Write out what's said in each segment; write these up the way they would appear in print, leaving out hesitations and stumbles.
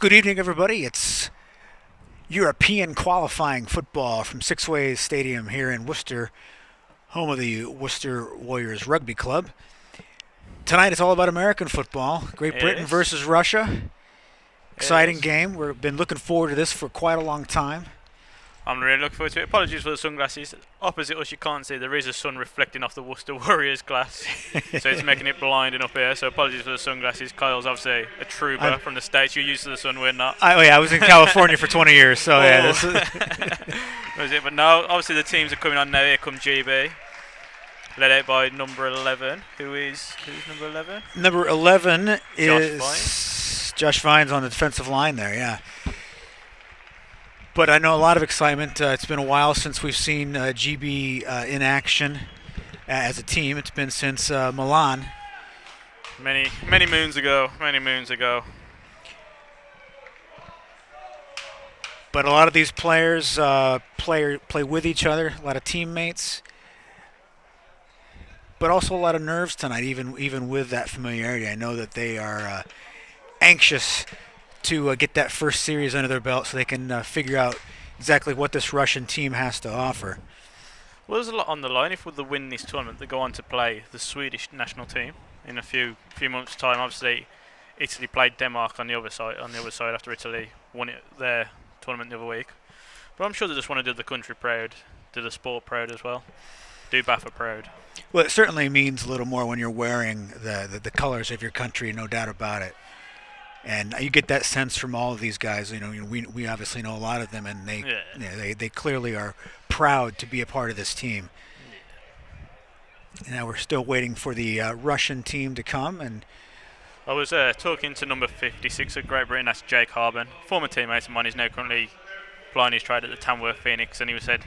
Good evening, everybody. It's European qualifying football from Six Ways Stadium here in Worcester, home of the Worcester Warriors Rugby Club. Tonight it's all about American football. Great Britain versus Russia. Exciting game. We've been looking forward to this for quite a long time. I'm really looking forward to it. Apologies for the sunglasses. Opposite us, you can't see. There is a sun reflecting off the Worcester Warriors glass, so it's making it blinding up here. So apologies for the sunglasses. Kyle's obviously a trooper from the States. You're used to the sun, we're not. I was in California for 20 years, so yeah. This is Was it? But no, obviously the teams are coming on now. Here come GB, led out by number 11. Who's number 11? Number 11 is Josh Vines on the defensive line there, yeah. But I know a lot of excitement. It's been a while since we've seen GB in action as a team. It's been since Milan. Many moons ago. But a lot of these players play with each other. A lot of teammates. But also a lot of nerves tonight, even with that familiarity. I know that they are anxious to get that first series under their belt so they can figure out exactly what this Russian team has to offer. Well, there's a lot on the line. If they win this tournament, they go on to play the Swedish national team in a few months' time. Obviously, Italy played Denmark on the other side after Italy won their tournament the other week. But I'm sure they just want to do the country proud, do the sport proud as well, do BAFA proud. Well, it certainly means a little more when you're wearing the colors of your country, no doubt about it. And you get that sense from all of these guys. We obviously know a lot of them, and they clearly are proud to be a part of this team. And now we're still waiting for the Russian team to come. And I was talking to number 56 of Great Britain. That's Jake Harben, former teammate of mine. He's now currently plying his trade at the Tamworth Phoenix, and he said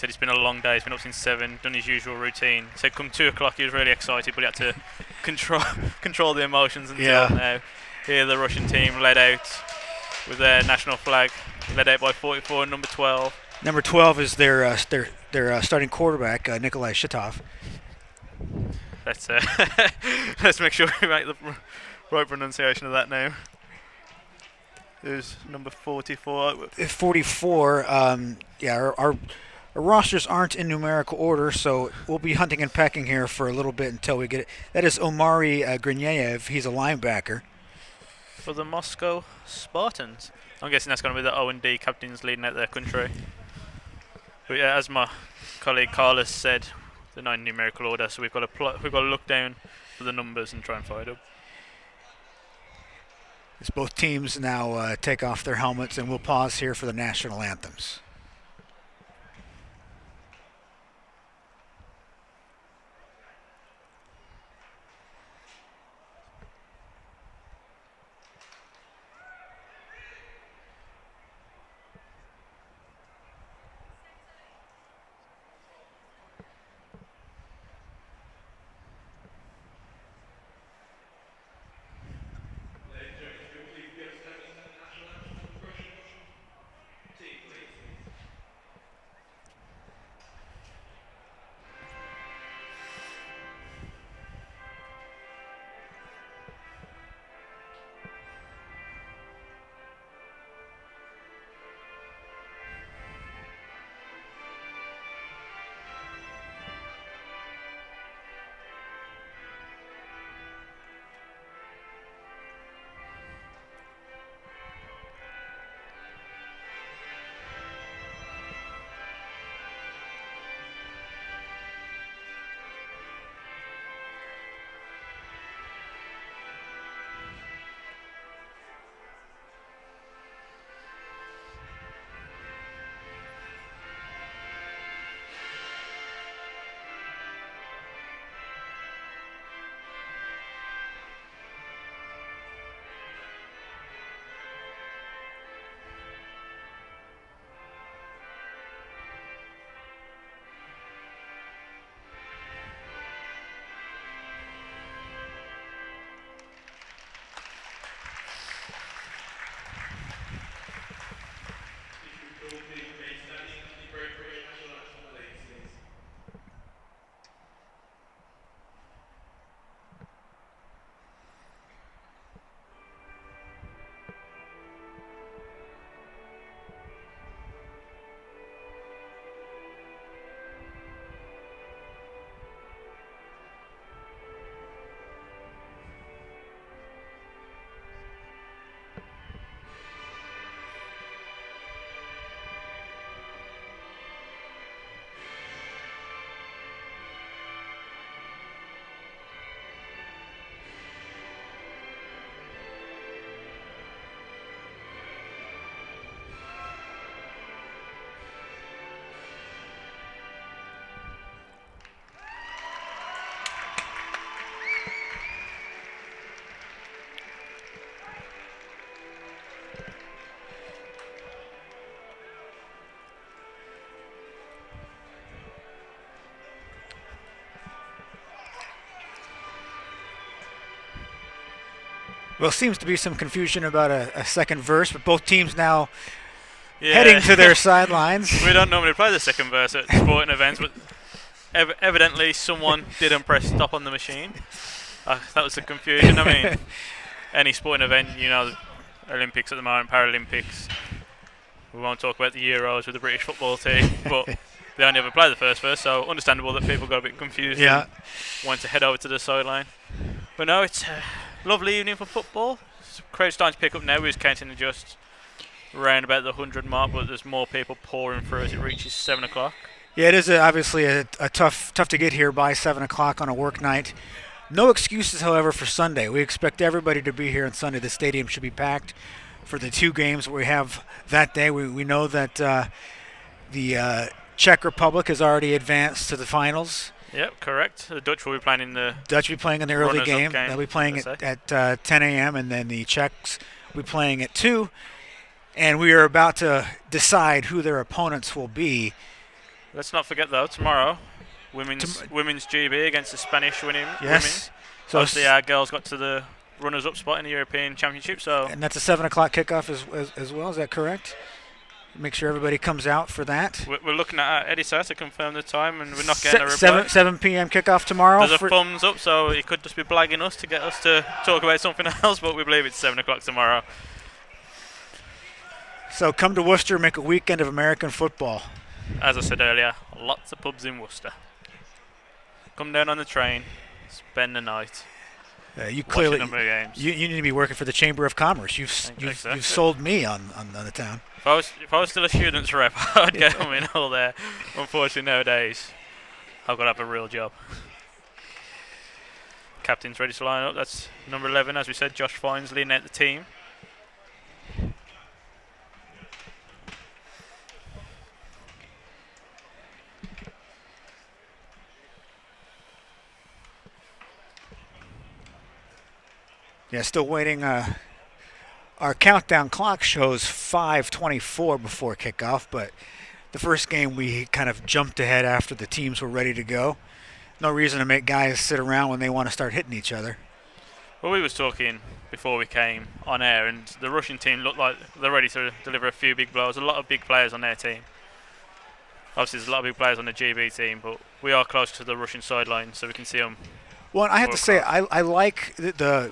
it's been a long day. He's been up since 7, done his usual routine. Said come 2 o'clock he was really excited, but he had to control the emotions until now. Here the Russian team led out with their national flag, led out by 44, number 12. Number 12 is their starting quarterback, Nikolai Shitov. Let's make sure we make the right pronunciation of that name. There's number 44. 44, our rosters aren't in numerical order, so we'll be hunting and pecking here for a little bit until we get it. That is Omari Grinyaev. He's a linebacker. For the Moscow Spartans. I'm guessing that's going to be the O&D captains leading out their country. But yeah, as my colleague Carlos said, they're not in numerical order, so we've got to look down for the numbers and try and find them. As both teams now take off their helmets, and we'll pause here for the national anthems. Well, seems to be some confusion about a second verse, but both teams now Yeah. heading to their sidelines. We don't normally play the second verse at sporting events, but evidently someone didn't press stop on the machine. That was the confusion. I mean, any sporting event, Olympics at the moment, Paralympics. We won't talk about the Euros with the British football team, but they only ever play the first verse, so understandable that people got a bit confused and wanted to head over to the sideline. But no, it's a lovely evening for football. Crowd's starting to pick up now. We was counting to just around about the 100 mark, but there's more people pouring through as it reaches 7 o'clock. Yeah, it is obviously a tough to get here by 7 o'clock on a work night. No excuses, however, for Sunday. We expect everybody to be here on Sunday. The stadium should be packed for the 2 games we have that day. We know that the Czech Republic has already advanced to the finals. Yep, correct. The Dutch will be playing in the early game. They'll be playing at 10 a.m. and then the Czechs will be playing at 2. And we are about to decide who their opponents will be. Let's not forget, though, tomorrow, women's GB against the Spanish women. Yes. So obviously our girls got to the runners-up spot in the European Championships. And that's a 7 o'clock kickoff as well. Is that correct? Make sure everybody comes out for that. We're looking at our editor to confirm the time, and we're not getting a reply. 7 p.m. kickoff tomorrow. There's a thumbs up, so he could just be blagging us to get us to talk about something else, but we believe it's 7 o'clock tomorrow. So come to Worcester, make a weekend of American football. As I said earlier, lots of pubs in Worcester. Come down on the train, spend the night. You clearly watch a number of games. You need to be working for the Chamber of Commerce. You've sold me on the town. If I was still a student's rep, I'd get them in all there. Unfortunately, nowadays, I've got to have a real job. Captain's ready to line up. That's number 11, as we said. Josh Fines leading out the team. Yeah, still waiting. Our countdown clock shows 5:24 before kickoff, but the first game we kind of jumped ahead after the teams were ready to go. No reason to make guys sit around when they want to start hitting each other. Well, we was talking before we came on air, and the Russian team looked like they're ready to deliver a few big blows. A lot of big players on their team. Obviously, there's a lot of big players on the GB team, but we are close to the Russian sideline, so we can see them. Well, I have to say, I like the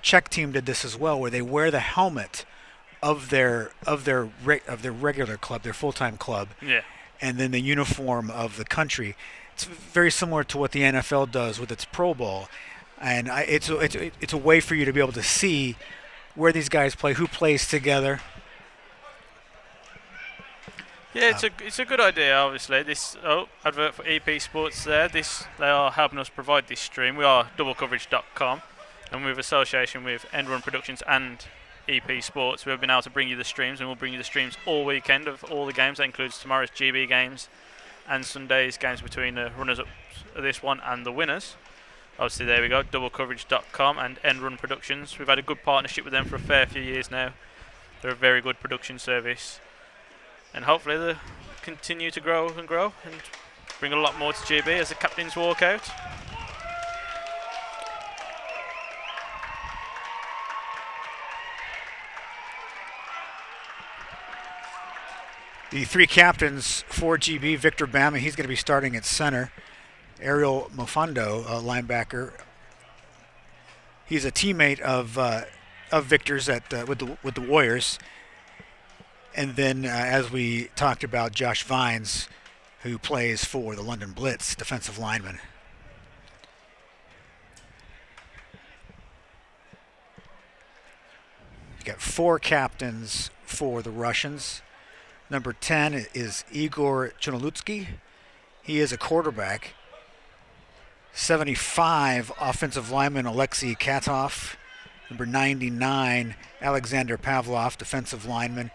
Czech team did this as well, where they wear the helmet of their regular club, their full-time club, and then the uniform of the country. It's very similar to what the NFL does with its Pro Bowl, and it's a way for you to be able to see where these guys play, who plays together. Yeah, it's a good idea. Obviously, this advert for EP Sports there. They are helping us provide this stream. We are doublecoverage.com, and with association with End Run Productions and EP Sports, we've been able to bring you the streams, and we'll bring you the streams all weekend of all the games. That includes tomorrow's GB games and Sunday's games between the runners-up of this one and the winners. Obviously, there we go, doublecoverage.com and End Run Productions. We've had a good partnership with them for a fair few years now. They're a very good production service. And hopefully they'll continue to grow and bring a lot more to GB as the captains walk out. The 3 captains for GB, Victor Bama, he's going to be starting at center. Ariel Mofando, a linebacker. He's a teammate of Victor's with the Warriors. And then, as we talked about, Josh Vines, who plays for the London Blitz, defensive lineman. You've got 4 captains for the Russians. Number 10 is Igor Chernolutsky. He is a quarterback. 75, offensive lineman Alexei Katov. Number 99, Alexander Pavlov, defensive lineman.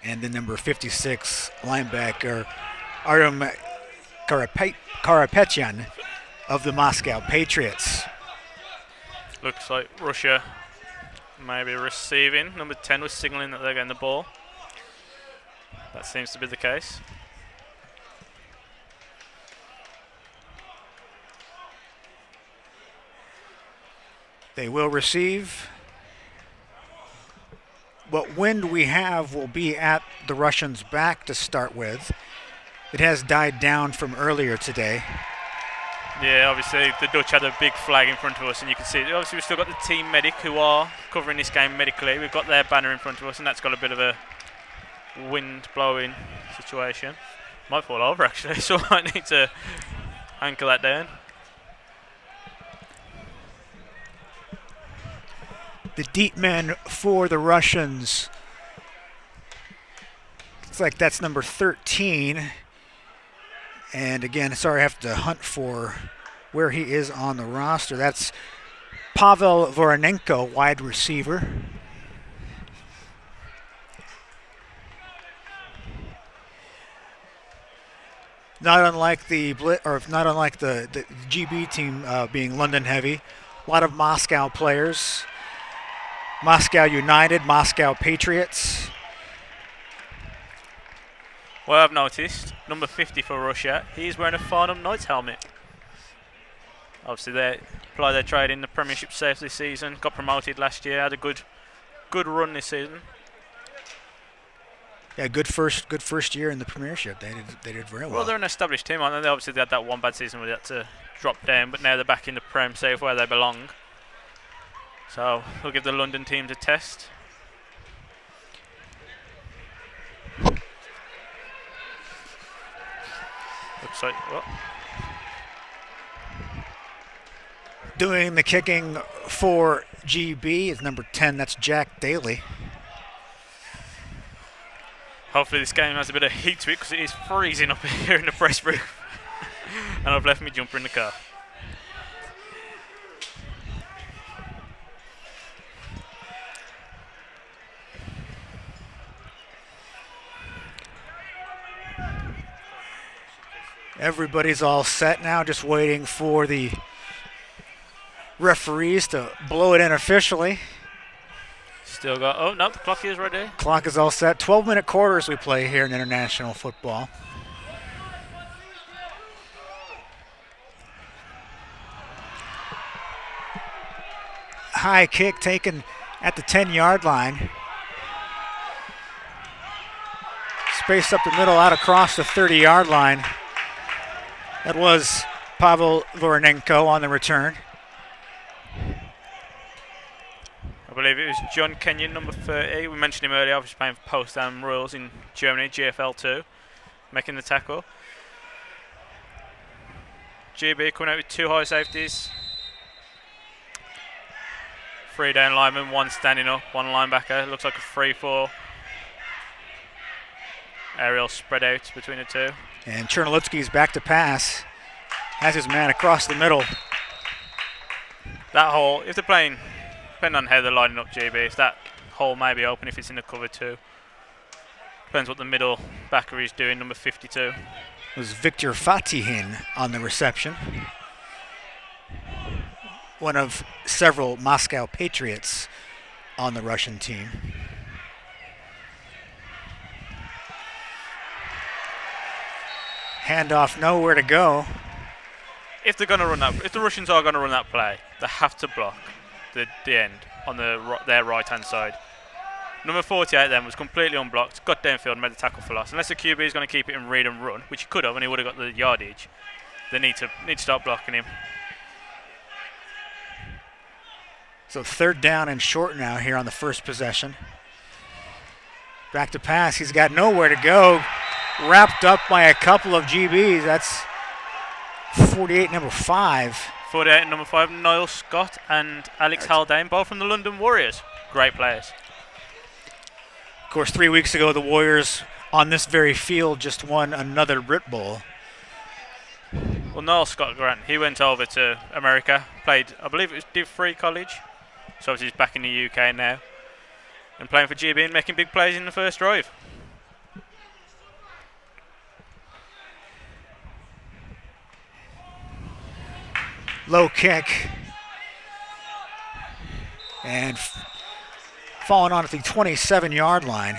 And then number 56, linebacker Artem Karapetyan of the Moscow Patriots. Looks like Russia may be receiving. Number 10 was signaling that they're getting the ball. That seems to be the case. They will receive. What wind we have will be at the Russians' back to start with. It has died down from earlier today. Yeah, obviously the Dutch had a big flag in front of us, and you can see, obviously we've still got the team medic who are covering this game medically. We've got their banner in front of us, and that's got a bit of a wind blowing situation. Might fall over actually, so I might need to anchor that down. The deep men for the Russians. Looks like that's number 13. And again, sorry, I have to hunt for where he is on the roster. That's Pavel Voronenko, wide receiver. Not unlike the GB team being London heavy. A lot of Moscow players. Moscow United, Moscow Patriots. Well, I've noticed, number 50 for Russia, he's wearing a Farnham Knights helmet. Obviously they apply their trade in the Premiership safe this season, got promoted last year, had a good run this season. Yeah, good first year in the Premiership. They did very well. Well, they're an established team, aren't they? Obviously they had that one bad season where they had to drop down, but now they're back in the Prem safe where they belong. So we'll give the London teams a test. Looks like, what? Doing the kicking for GB is number 10. That's Jack Daly. Hopefully this game has a bit of heat to it because it is freezing up here in the press room. And I've left my jumper in the car. Everybody's all set now, just waiting for the referees to blow it in officially. Still got, oh no, the clock is ready. Clock is all set. 12-minute quarters we play here in international football. High kick taken at the 10-yard line. Spaced up the middle, out across the 30-yard line. That was Pavel Voronenko on the return. I believe it was John Kenyon, number 30. We mentioned him earlier, obviously playing for Potsdam Royals in Germany, GFL 2, making the tackle. GB coming out with 2 high safeties. 3 down linemen, 1 standing up, 1 linebacker. Looks like a 3-4. Aerial spread out between the 2. And Chernolitsky's back to pass. Has his man across the middle. That hole, if they're playing, depending on how they're lining up GB, if that hole may be open if it's in the cover 2. Depends what the middle backer is doing, number 52. It was Viktor Fatihin on the reception. One of several Moscow Patriots on the Russian team. Handoff, nowhere to go. If they're going to run that, if the Russians are going to run that play, they have to block the end on their right-hand side. Number 48 then was completely unblocked, got downfield and made the tackle for loss. Unless the QB is going to keep it and read and run, which he could have and he would have got the yardage, they need to start blocking him. So 3rd down and short now here on the first possession. Back to pass, he's got nowhere to go. Wrapped up by a couple of GBs. That's 48, number 5. 48 and number 5, Niall Scott and Alex Haldane, both from the London Warriors. Great players. Of course, 3 weeks ago, the Warriors on this very field just won another Brit Bowl. Well, Niall Scott Grant, he went over to America, played, I believe it was Div 3 college, so he's back in the UK now, and playing for GB and making big plays in the first drive. Low kick. And falling on at the 27-yard line.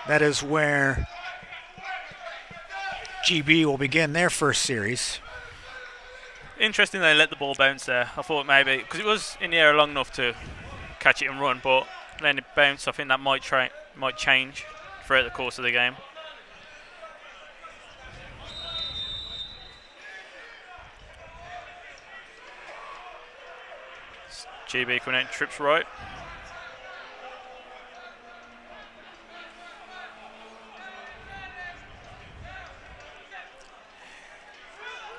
That is where GB will begin their first series. Interesting they let the ball bounce there. I thought maybe, because it was in the air long enough to catch it and run, but letting it bounce, I think that might change throughout the course of the game. GB coming out, trips right.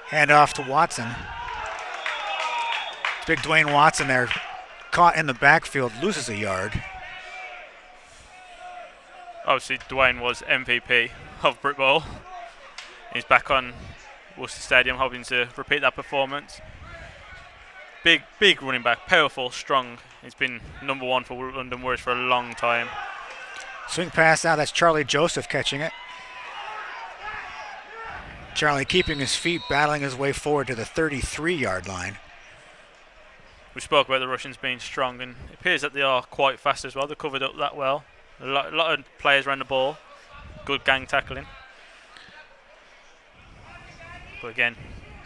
Hand off to Watson. Big Dwayne Watson there, caught in the backfield, loses a yard. Obviously, Dwayne was MVP of Brit Bowl. He's back on Worcester Stadium, hoping to repeat that performance. Big running back, powerful, strong. He's been number one for London Warriors for a long time. Swing pass now, that's Charlie Joseph catching it. Charlie keeping his feet, battling his way forward to the 33-yard line. We spoke about the Russians being strong, and it appears that they are quite fast as well. They're covered up that well. A lot of players around the ball. Good gang tackling. But again,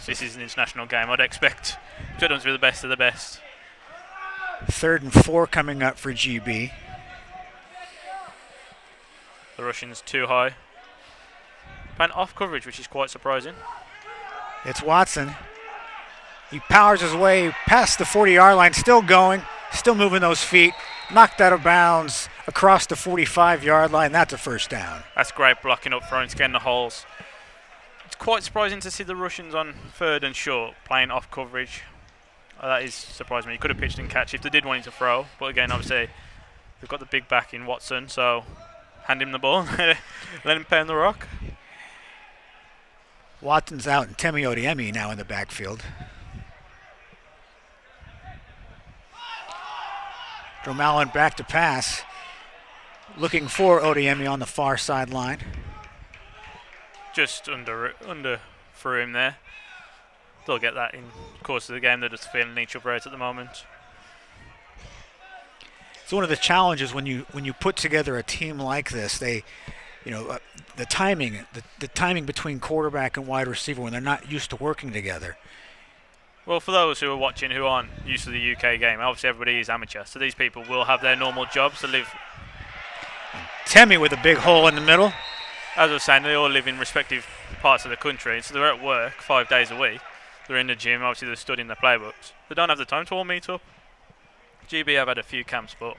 this is an international game. I'd expect them to be the best of the best. 3rd and 4 coming up for GB. The Russians too high. Playing off coverage, which is quite surprising. It's Watson. He powers his way past the 40-yard line, still going, still moving those feet. Knocked out of bounds across the 45-yard line. That's a first down. That's great blocking up front, getting the holes. It's quite surprising to see the Russians on 3rd and short playing off coverage. That is surprising me. He could have pitched and catch if they did want him to throw. But again, obviously, we've got the big back in Watson, so hand him the ball, let him pound the rock. Watson's out and Temi Odiemi now in the backfield. Dromalin back to pass. Looking for Odiemi on the far sideline. Just under through him there. They'll get that in the course of the game. They're just feeling each other out at the moment. It's one of the challenges when you put together a team like this. The timing between quarterback and wide receiver when they're not used to working together. Well, for those who are watching who aren't used to the UK game, obviously everybody is amateur, so these people will have their normal jobs to live. Temi with a big hole in the middle. As I was saying, they all live in respective parts of the country, so they're at work 5 days a week. They're in the gym, obviously they're studying their playbooks. They don't have the time to all meet up. GB have had a few camps, but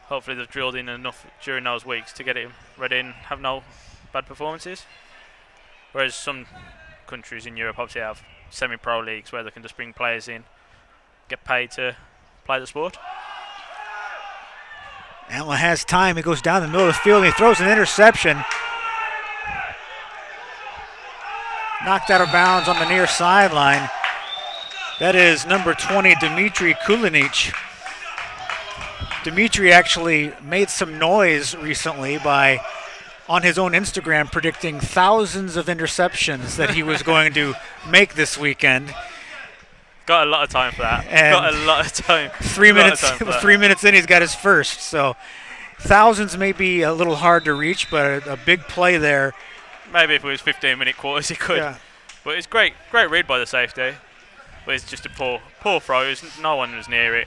hopefully they've drilled in enough during those weeks to get it ready and have no bad performances. Whereas some countries in Europe obviously have semi-pro leagues where they can just bring players in, get paid to play the sport. Allen has time. He goes down the middle of the field and he throws an interception. Knocked out of bounds on the near sideline. That is number 20, Dmitry Kulinic. Dmitry actually made some noise recently by, on his own Instagram, predicting thousands of interceptions that he was going to make this weekend. Got a lot of time for that. And got a lot of time. 3 minutes. 3 minutes in, he's got his first. So thousands may be a little hard to reach, but a big play there. Maybe if it was 15-minute quarters, he could. Yeah. But it's great read by the safety. But it's just a poor throw. No one was near it.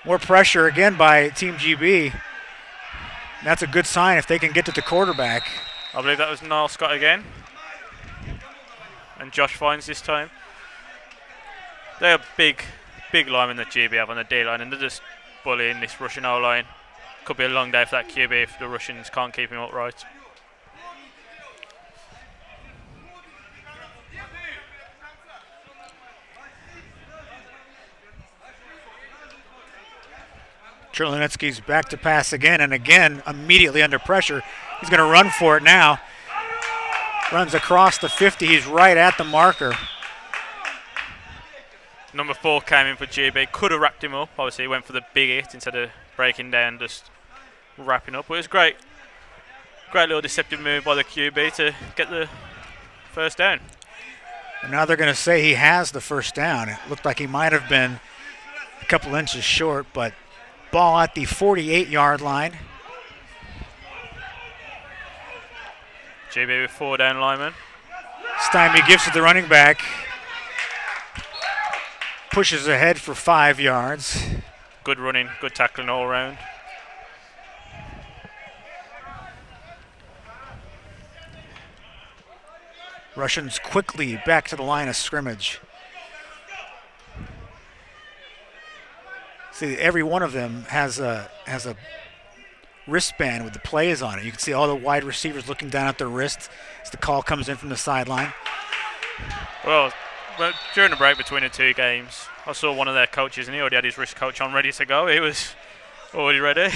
More pressure again by Team GB. That's a good sign if they can get to the quarterback. I believe that was Niall Scott again. And Josh Fines this time. They're big linemen that GB have on the D-line, and they're just bullying this Russian O-line. Could be a long day for that QB if the Russians can't keep him upright. Cherlinetsky's back to pass again, and again, immediately under pressure. He's going to run for it now. Runs across the 50. He's right at the marker. Number 4 came in for GB. Could have wrapped him up. Obviously, he went for the big hit instead of breaking down, just wrapping up. But it was great. Great little deceptive move by the QB to get the first down. And now they're going to say he has the first down. It looked like he might have been a couple inches short, but ball at the 48-yard line. GB with 4 down linemen. This time he gives it to the running back. pushes ahead for 5 yards. Good running, good tackling all around. Russians quickly back to the line of scrimmage. See, every one of them has a wristband with the plays on it. You can see all the wide receivers looking down at their wrists as the call comes in from the sideline. Well, during the break between the two games, I saw one of their coaches, and he already had his wrist coach on ready to go. He was already ready.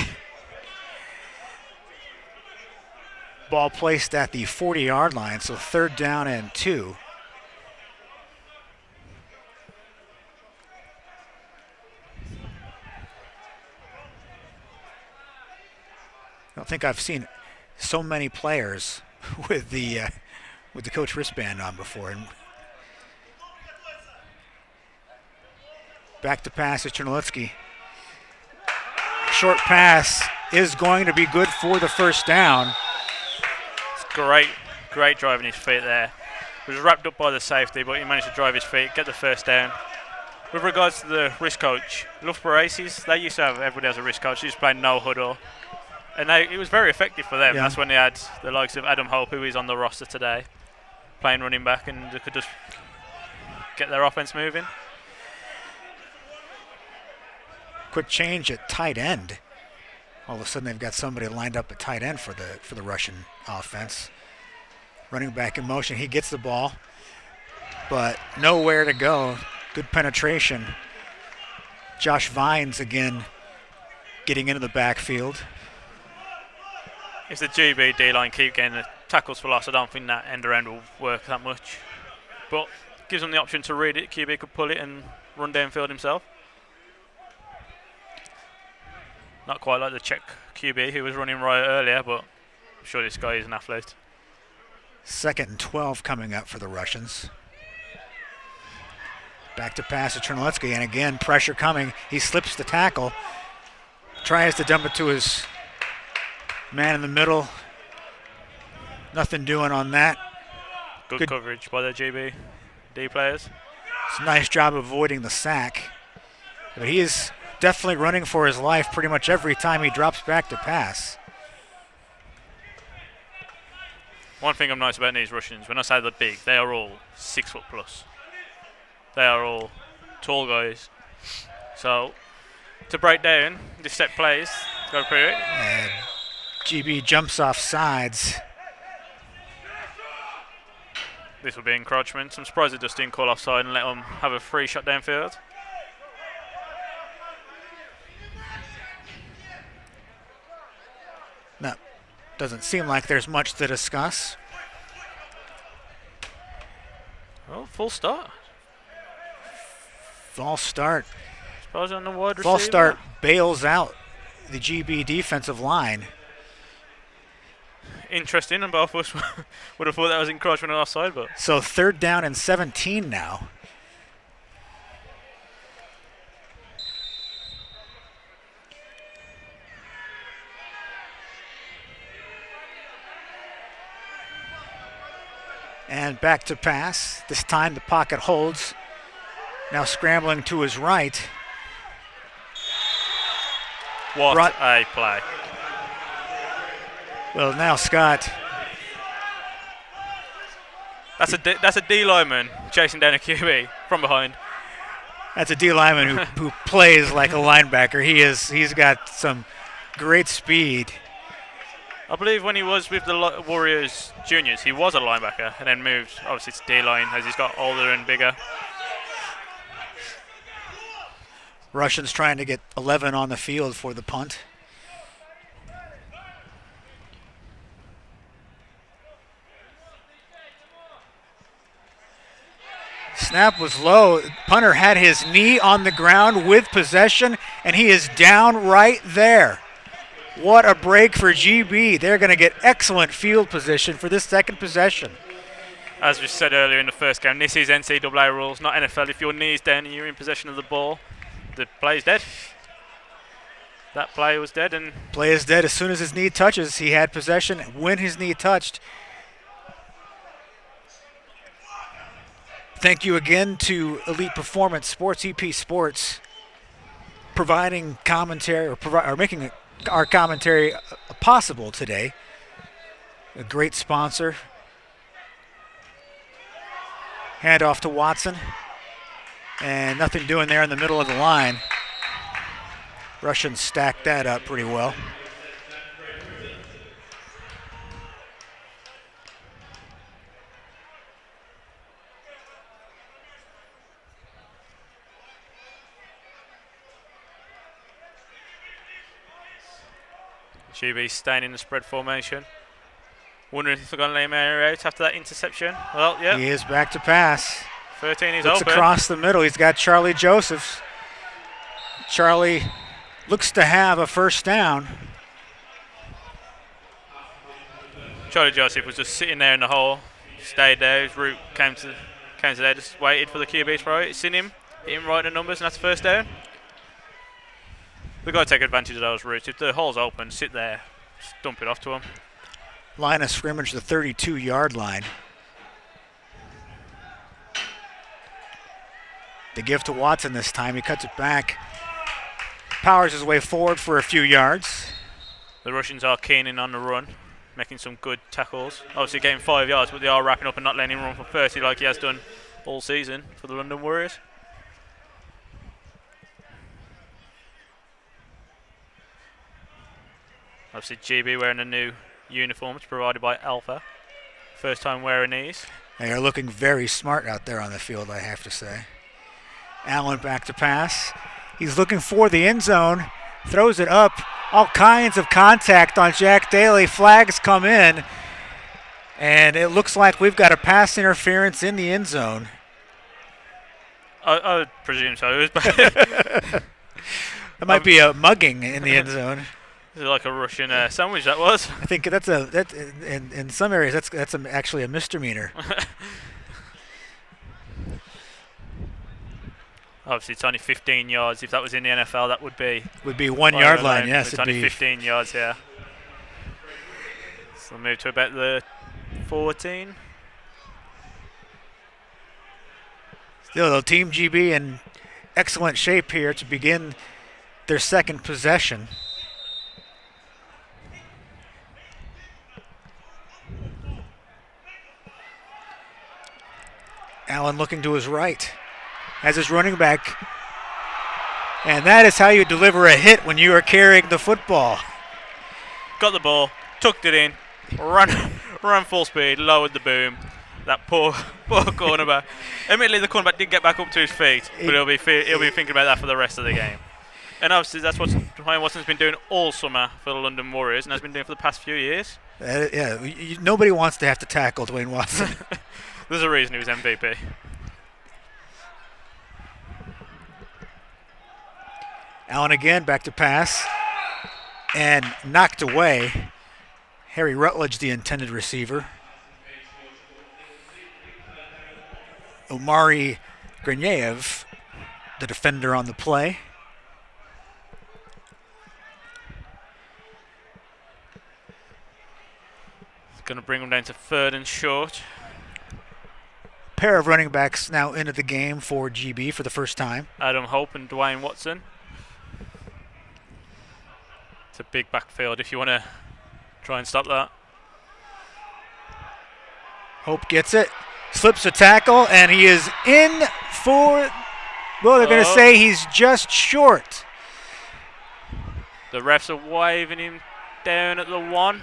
Ball placed at the 40-yard line, so 3rd down and 2. I don't think I've seen so many players with the coach wristband on before. And back to pass to Chernolitsky. Short pass is going to be good for the 1st down. Great driving his feet there. It was wrapped up by the safety, but he managed to drive his feet, get the 1st down. With regards to the wrist coach, Loughborough Aces, they used to have everybody as a wrist coach. They used to play no huddle. And it was very effective for them. Yeah. That's when they had the likes of Adam Hope, who is on the roster today, playing running back, and they could just get their offense moving. Quick change at tight end. All of a sudden they've got somebody lined up at tight end for the Russian offense. Running back in motion, he gets the ball, but nowhere to go. Good penetration. Josh Vines again getting into the backfield. If the GB D-line keep getting the tackles for loss, I don't think that end around will work that much. But gives them the option to read it. QB could pull it and run downfield himself. Not quite like the Czech QB who was running right earlier, but I'm sure this guy is an athlete. 2nd and 12 coming up for the Russians. Back to pass to Chernolitsky, and again, pressure coming. He slips the tackle, tries to dump it to his man in the middle. Nothing doing on that. Good coverage by the GB D players. It's a nice job avoiding the sack. But he is definitely running for his life pretty much every time he drops back to pass. One thing I'm nice about these Russians, when I say they're big, they are all 6 foot plus. They are all tall guys. So to break down the set plays, got to prove it. And GB jumps off sides. This will be encroachment. I'm surprised they just didn't call offside and let them have a free shot downfield. No, doesn't seem like there's much to discuss. Oh, full start. False start. Suppose on the wide receiver. False start bails out the GB defensive line. Interesting, and both of us would have thought that was encroachment on offside, but So 3rd down and 17 now. And back to pass. This time the pocket holds. Now scrambling to his right. what a play. Well, now Scott. That's a D lineman chasing down a QB from behind. That's a D lineman who plays like a linebacker. He's got some great speed. I believe when he was with the Warriors juniors, he was a linebacker and then moved obviously to D-line as he's got older and bigger. Russians trying to get 11 on the field for the punt. Snap was low. Punter had his knee on the ground with possession, and he is down right there. What a break for GB. They're going to get excellent field position for this second possession. As we said earlier in the first game, this is NCAA rules, not NFL. If your knee's down and you're in possession of the ball, the play is dead. That play was dead. And play is dead as soon as his knee touches. He had possession when his knee touched. Thank you again to Elite Performance Sports, EP Sports, providing commentary or making our commentary possible today. A great sponsor. Hand off to Watson. And nothing doing there in the middle of the line. Russians stacked that up pretty well. GB staying in the spread formation. Wondering if they're going to lay Mary out after that interception. Well, yeah. He is back to pass. 13 is looks open. Across the middle. He's got Charlie Josephs. Charlie looks to have a first down. Charlie Joseph was just sitting there in the hole. Stayed there. His route came to there. Just waited for the QB to throw it. Seen him. Hit him right in the numbers, and that's first down. They've got to take advantage of those routes. If the hole's open, sit there. Just dump it off to him. Line of scrimmage, the 32-yard line. The give to Watson this time. He cuts it back. Powers his way forward for a few yards. The Russians are keen in on the run, making some good tackles. Obviously getting 5 yards, but they are wrapping up and not letting him run for 30 like he has done all season for the London Warriors. Obviously GB wearing the new uniforms provided by Alpha. First time wearing these. They are looking very smart out there on the field, I have to say. Allen back to pass. He's looking for the end zone. Throws it up. All kinds of contact on Jack Daly. Flags come in. And it looks like we've got a pass interference in the end zone. I would presume so. It might be a mugging in the end zone. Is it like a Russian sandwich that was? I think that's in some areas that's actually a misdemeanor. Obviously, it's only 15 yards. If that was in the NFL, that would be 1 yard line. Yes, it's only 15 yards here. So we'll move to about the 14. Still, though, Team GB in excellent shape here to begin their second possession. Allen looking to his right as his running back. And that is how you deliver a hit when you are carrying the football. Got the ball, tucked it in, ran full speed, lowered the boom. That poor cornerback. Admittedly, the cornerback did get back up to his feet, but he'll be thinking about that for the rest of the game. And obviously, that's what Ryan Watson's been doing all summer for the London Warriors, and has been doing for the past few years. Nobody wants to have to tackle Dwayne Watson. There's a reason he was MVP. Allen again, back to pass. And knocked away. Harry Rutledge, the intended receiver. Omari Grinyaev, the defender on the play. It's going to bring him down to 3rd and short. Pair of running backs now into the game for GB for the first time. Adam Hope and Dwayne Watson. It's a big backfield if you want to try and stop that. Hope gets it, slips a tackle, and he is in for, well, they're going to say he's just short. The refs are waving him down at the 1.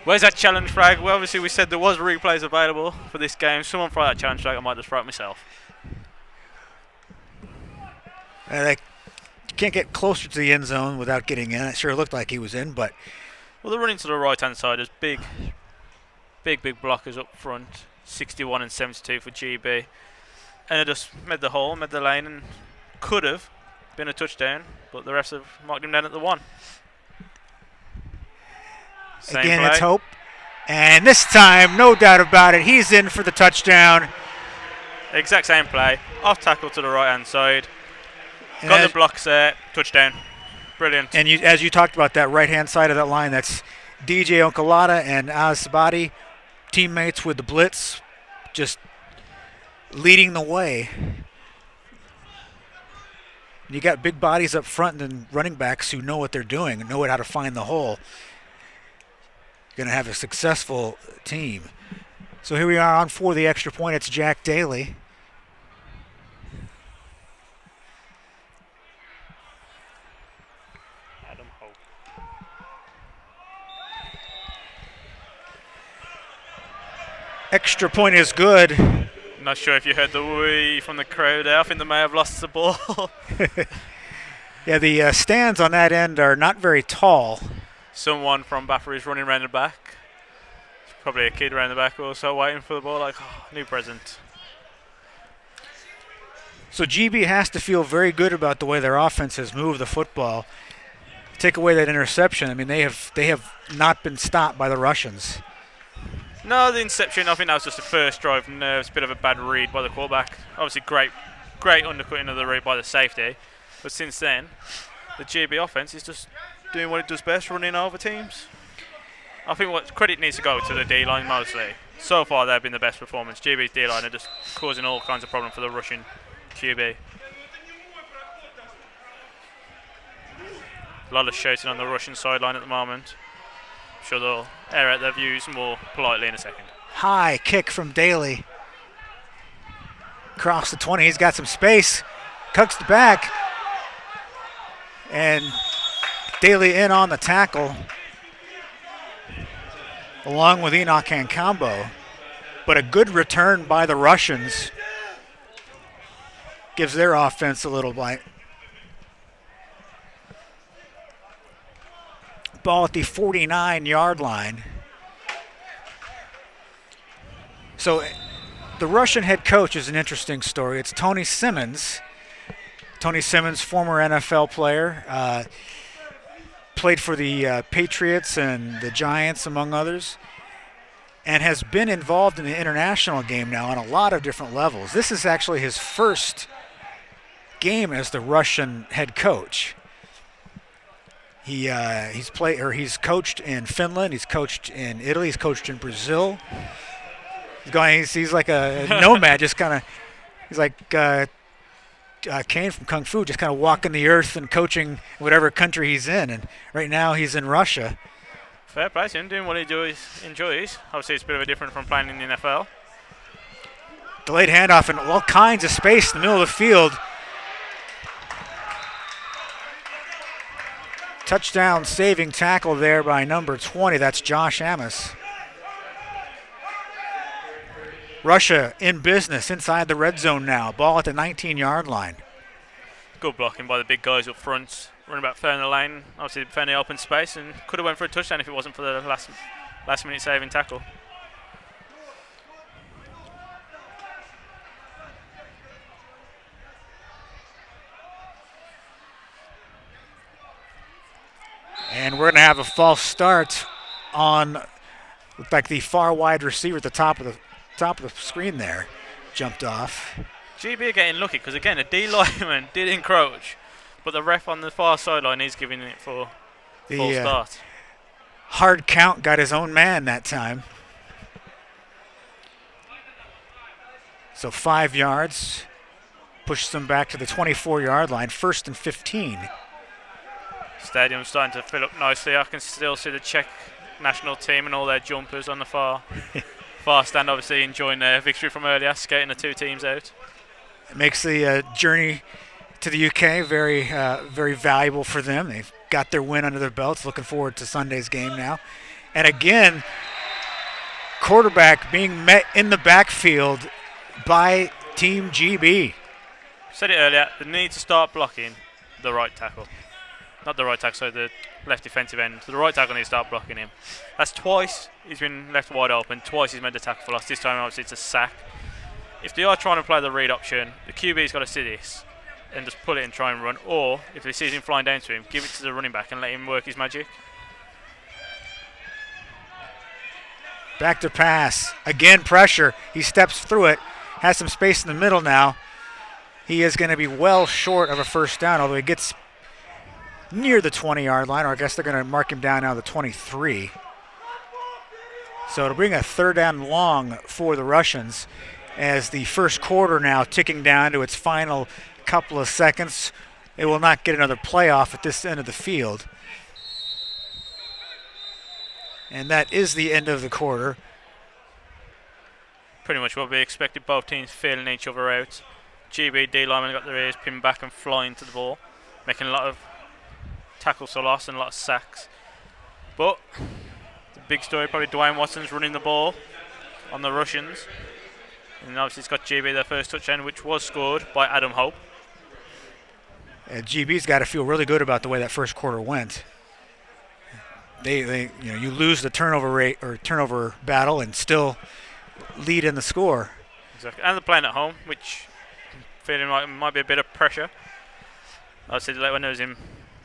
Where's that challenge flag? Well, obviously we said there was replays available for this game. Someone throw that challenge flag, I might just throw it myself. They can't get closer to the end zone without getting in. It sure looked like he was in, but... Well, they're running to the right-hand side. There's big blockers up front. 61 and 72 for GB. And they just made the hole, made the lane, and could have been a touchdown, but the refs have marked him down at the 1. Same Again, play. It's Hope. And this time, no doubt about it, he's in for the touchdown. Exact same play. Off tackle to the right-hand side. Got the blocks there. Touchdown. Brilliant. And as you talked about that right-hand side of that line, that's DJ Onkalada and Az Sabati, teammates with the blitz, just leading the way. You got big bodies up front and then running backs who know what they're doing and know how to find the hole. You're going to have a successful team. So here we are on for the extra point. It's Jack Daly. Extra point is good. Not sure if you heard the wee from the crowd there. I think they may have lost the ball. Yeah, the stands on that end are not very tall. Someone from Baffer is running around the back. There's probably a kid around the back also waiting for the ball, like, oh, new present. So GB has to feel very good about the way their offense has moved the football. Take away that interception. I mean, they have not been stopped by the Russians. No, the interception, I think that was just the first drive. No, it's a bit of a bad read by the quarterback. Obviously, great undercutting of the read by the safety. But since then, the GB offense is just doing what it does best, running over teams. I think what credit needs to go to the D-line mostly. So far, they've been the best performance. GB's D-line are just causing all kinds of problems for the Russian QB. A lot of shouting on the Russian sideline at the moment. I'm sure they'll air out their views more politely in a second. High kick from Daly. Across the 20. He's got some space. Cooks the back. And Daly in on the tackle, along with Enoch Ancambo. But a good return by the Russians gives their offense a little bite. Ball at the 49-yard line. So the Russian head coach is an interesting story. It's Tony Simmons. Tony Simmons, former NFL player, played for the Patriots and the Giants, among others, and has been involved in the international game now on a lot of different levels. This is actually his first game as the Russian head coach. He's coached in Finland, he's coached in Italy, he's coached in Brazil. He's like a nomad, just kind of. He's like Kane from Kung Fu, just kind of walking the earth and coaching whatever country he's in. And right now he's in Russia. Fair play to him, doing what he enjoys. Obviously, it's a bit of a different from playing in the NFL. Delayed handoff and all kinds of space in the middle of the field. Touchdown saving tackle there by number 20. That's Josh Amos. Russia in business inside the red zone now. Ball at the 19-yard line. Good blocking by the big guys up front. Running back fair in the lane. Obviously found the open space and could have went for a touchdown if it wasn't for the last minute saving tackle. And we're going to have a false start on, looked like the far wide receiver at the top of the screen there. Jumped off. GB are getting lucky because, again, a D lineman did encroach, but the ref on the far sideline is giving it for full start. Hard count got his own man that time. So 5 yards. Pushes them back to the 24-yard line. 1st and 15. Stadium's starting to fill up nicely. I can still see the Czech national team and all their jumpers on the far stand, obviously enjoying their victory from earlier, skating the two teams out. It makes the journey to the UK very, very valuable for them. They've got their win under their belts. Looking forward to Sunday's game now. And again, quarterback being met in the backfield by Team GB. Said it earlier, the need to start blocking the right tackle. Not the right tackle, sorry, the left defensive end. So the right tackle needs to start blocking him. That's twice he's been left wide open. Twice he's made the tackle for loss. This time, obviously, it's a sack. If they are trying to play the read option, the QB's got to see this and just pull it and try and run. Or, if he sees him flying down to him, give it to the running back and let him work his magic. Back to pass. Again, pressure. He steps through it. Has some space in the middle now. He is going to be well short of a first down, although he gets near the 20-yard line, or I guess they're going to mark him down now to the 23. So it'll bring a 3rd down long for the Russians. as the first quarter now ticking down to its final couple of seconds. They will not get another playoff at this end of the field. And that is the end of the quarter. Pretty much what we expected, both teams feeling each other out. GB D linemen got their ears pinned back and flying to the ball, making a lot of tackles for loss and a lot of sacks. But the big story, probably Dwayne Watson's running the ball on the Russians. And obviously it's got GB their first touchdown, which was scored by Adam Hope. GB's got to feel really good about the way that first quarter went. They you lose the turnover rate or turnover battle and still lead in the score. Exactly, and they're playing at home, which feeling like it might be a bit of pressure. Obviously, like when I was in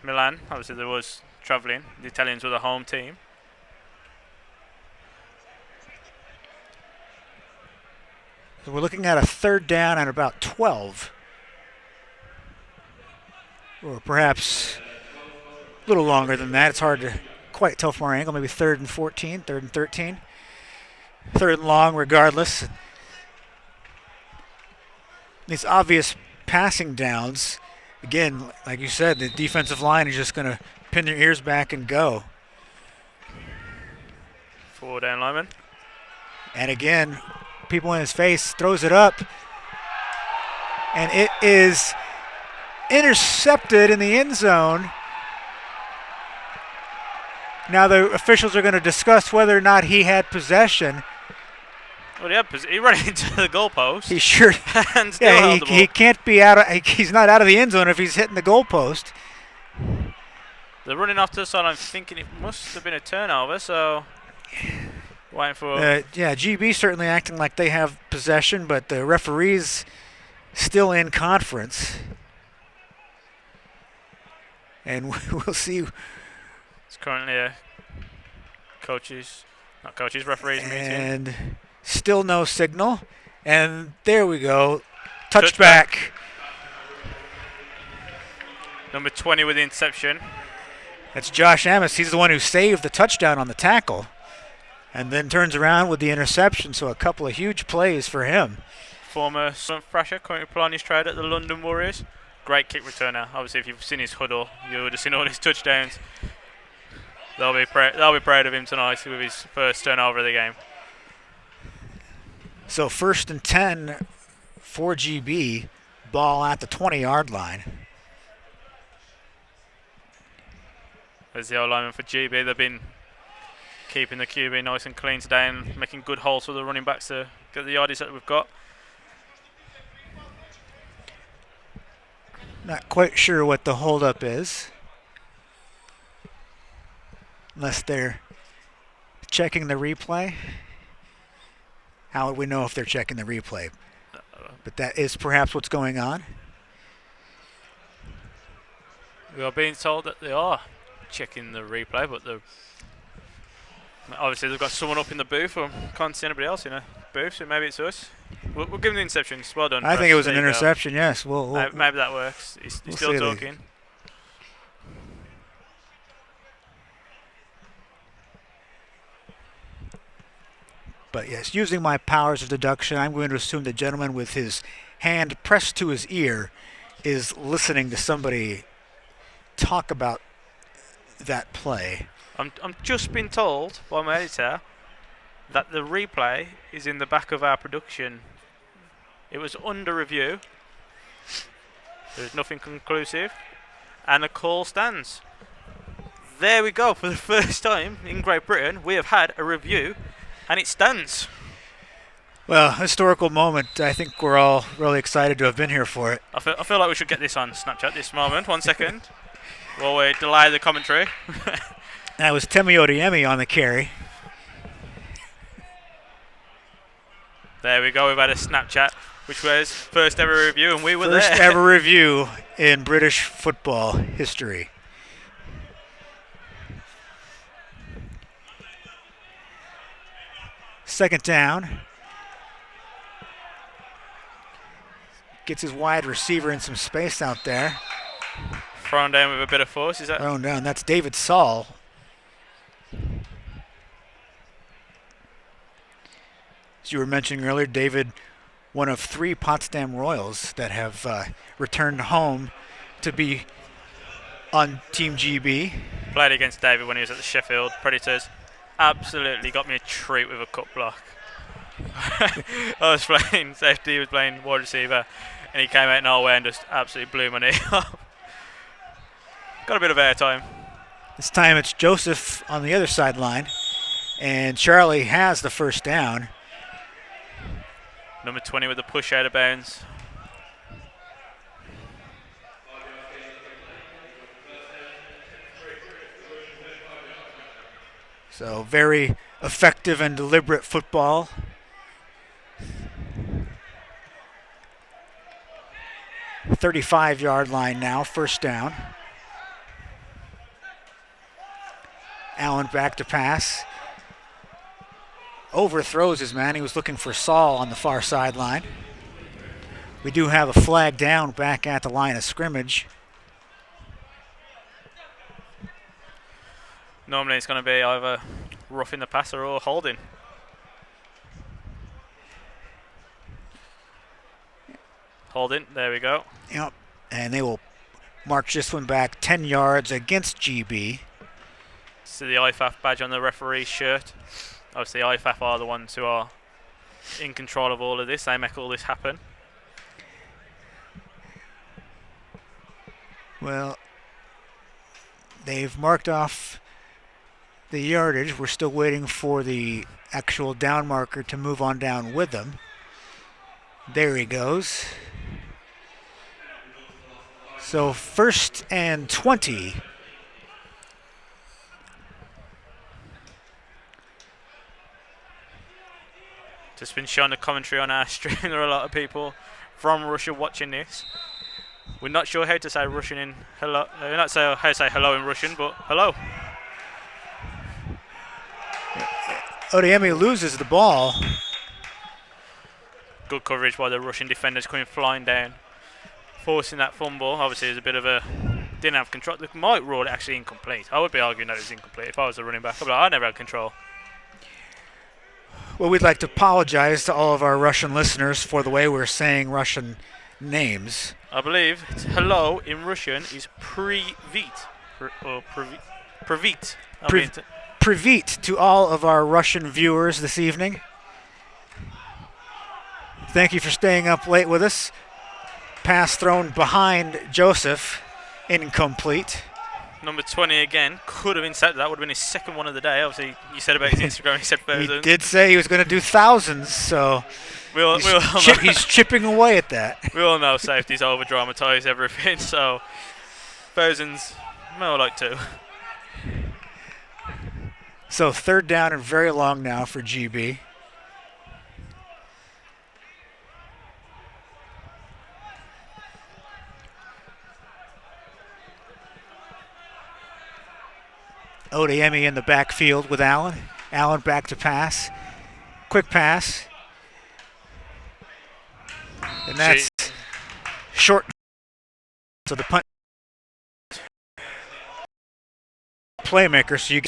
Milan, obviously there was travelling. The Italians were the home team. So we're looking at a third down at about 12. Or perhaps a little longer than that. It's hard to quite tell from our angle. Maybe 3rd and 14, 3rd and 13. 3rd and long regardless. These obvious passing downs, again, like you said, the defensive line is just going to pin their ears back and go. 4 down lineman. And again, people in his face, throws it up. And it is intercepted in the end zone. Now the officials are going to discuss whether or not he had possession. Well, he ran into the goalpost. He sure. And still held the ball. He can't be out of. He's not out of the end zone if he's hitting the goalpost. They're running off to the side. I'm thinking it must have been a turnover. So waiting for. GB certainly acting like they have possession, but the referee's still in conference, and we'll see. It's currently a referees meeting. And still no signal. And there we go. Touchback. Number 20 with the interception. That's Josh Amos. He's the one who saved the touchdown on the tackle. And then turns around with the interception. So a couple of huge plays for him. Former Sun Thrasher, currently applying his trade at the London Warriors. Great kick returner. Obviously, if you've seen his huddle, you would have seen all his touchdowns. They'll be proud of him tonight with his first turnover of the game. So 1st and 10 for GB. Ball at the 20-yard line. There's the old lineman for GB. They've been keeping the QB nice and clean today and making good holes for the running backs to get the yardies that we've got. Not quite sure what the holdup is. Unless they're checking the replay. How would we know if they're checking the replay? But that is perhaps what's going on. We are being told that they are checking the replay, but obviously they've got someone up in the booth, or can't see anybody else in a booth, so maybe it's us. We'll give them the interceptions. Well done. I think it was an interception, yes. Maybe that works. He's still talking. But yes, using my powers of deduction, I'm going to assume the gentleman with his hand pressed to his ear is listening to somebody talk about that play. I'm just been told by my editor that the replay is in the back of our production. It was under review. There's nothing conclusive, and a call stands. There we go. For the first time in Great Britain, we have had a review. And it stands. Well, historical moment. I think we're all really excited to have been here for it. I feel like we should get this on Snapchat this moment. 1 second. While we delay the commentary. That was Temi Odiemi on the carry. There we go. We've had a Snapchat, which was first ever review, and we were there. First ever review in British football history. Second down. Gets his wide receiver in some space out there. Thrown down with a bit of force, is that? Thrown down. That's David Saul. As you were mentioning earlier, David one of 3 Potsdam Royals that have returned home to be on Team GB. Played against David when he was at the Sheffield Predators. Absolutely got me a treat with a cut block. I was playing safety, he was playing wide receiver, and he came out nowhere and just absolutely blew my knee off. Got a bit of airtime. This time it's Joseph on the other sideline, and Charlie has the first down. Number 20 with the push out of bounds. So very effective and deliberate football. The 35-yard line now, first down. Allen back to pass. Overthrows his man. He was looking for Saul on the far sideline. We do have a flag down back at the line of scrimmage. Normally it's going to be either roughing the passer or holding. Holding, there we go. Yep, and they will march this one back 10 yards against GB. See the IFAF badge on the referee's shirt. Obviously IFAF are the ones who are in control of all of this. They make all this happen. Well, they've marked off the yardage. We're still waiting for the actual down marker to move on down with them. There he goes. So 1st and 20. Just been showing the commentary on our stream. There are a lot of people from Russia watching this. We're not sure how to say Russian in hello. We're not sure how to say hello in Russian, but hello. Odeyemi loses the ball. Good coverage by the Russian defenders coming flying down, forcing that fumble. Obviously, there's a bit of a didn't have control. They might rule it actually incomplete. I would be arguing that it was incomplete if I was the running back. I'd be like, I never had control. Well, we'd like to apologize to all of our Russian listeners for the way we're saying Russian names. I believe it's hello in Russian is privit or privit. Privit to all of our Russian viewers this evening. Thank you for staying up late with us. Pass thrown behind Joseph, incomplete. Number 20 again, could have been set. That would have been his second one of the day. Obviously, you said about his Instagram, he said thousands. He did say he was going to do thousands, so he's chipping away at that. We all know safety's over-dramatise everything, so thousands, more like 2. So 3rd down and very long now for GB. Odeyemi in the backfield with Allen. Allen back to pass. Quick pass. And that's short. So the punt playmaker. So you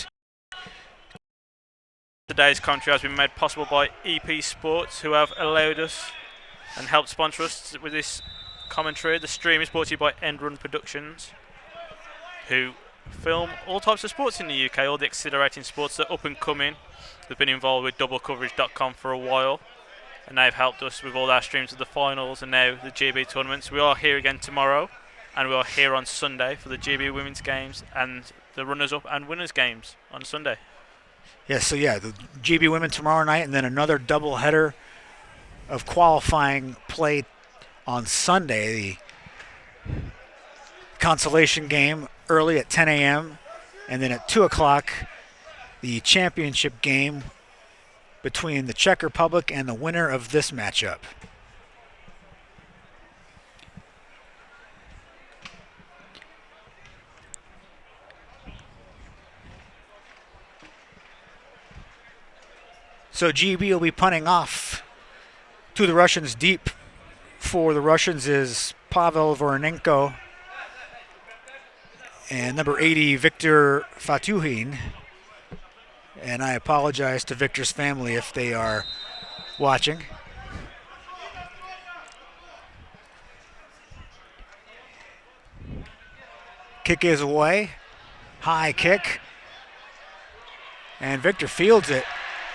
Today's commentary has been made possible by EP Sports, who have allowed us and helped sponsor us with this commentary. The stream is brought to you by End Run Productions, who film all types of sports in the UK, all the exhilarating sports that are up and coming. They've been involved with doublecoverage.com for a while, and they've helped us with all our streams of the finals and now the GB tournaments. We are here again tomorrow, and we are here on Sunday for the GB women's games and the runners-up and winners games on Sunday. Yes, so yeah, the GB women tomorrow night, and then another double-header of qualifying play on Sunday. The consolation game early at 10 a.m., and then at 2 o'clock, the championship game between the Czech Republic and the winner of this matchup. So GB will be punting off to the Russians deep. For the Russians is Pavel Voronenko and number 80, Victor Fatuhin. And I apologize to Victor's family if they are watching. Kick is away. High kick. And Victor fields it,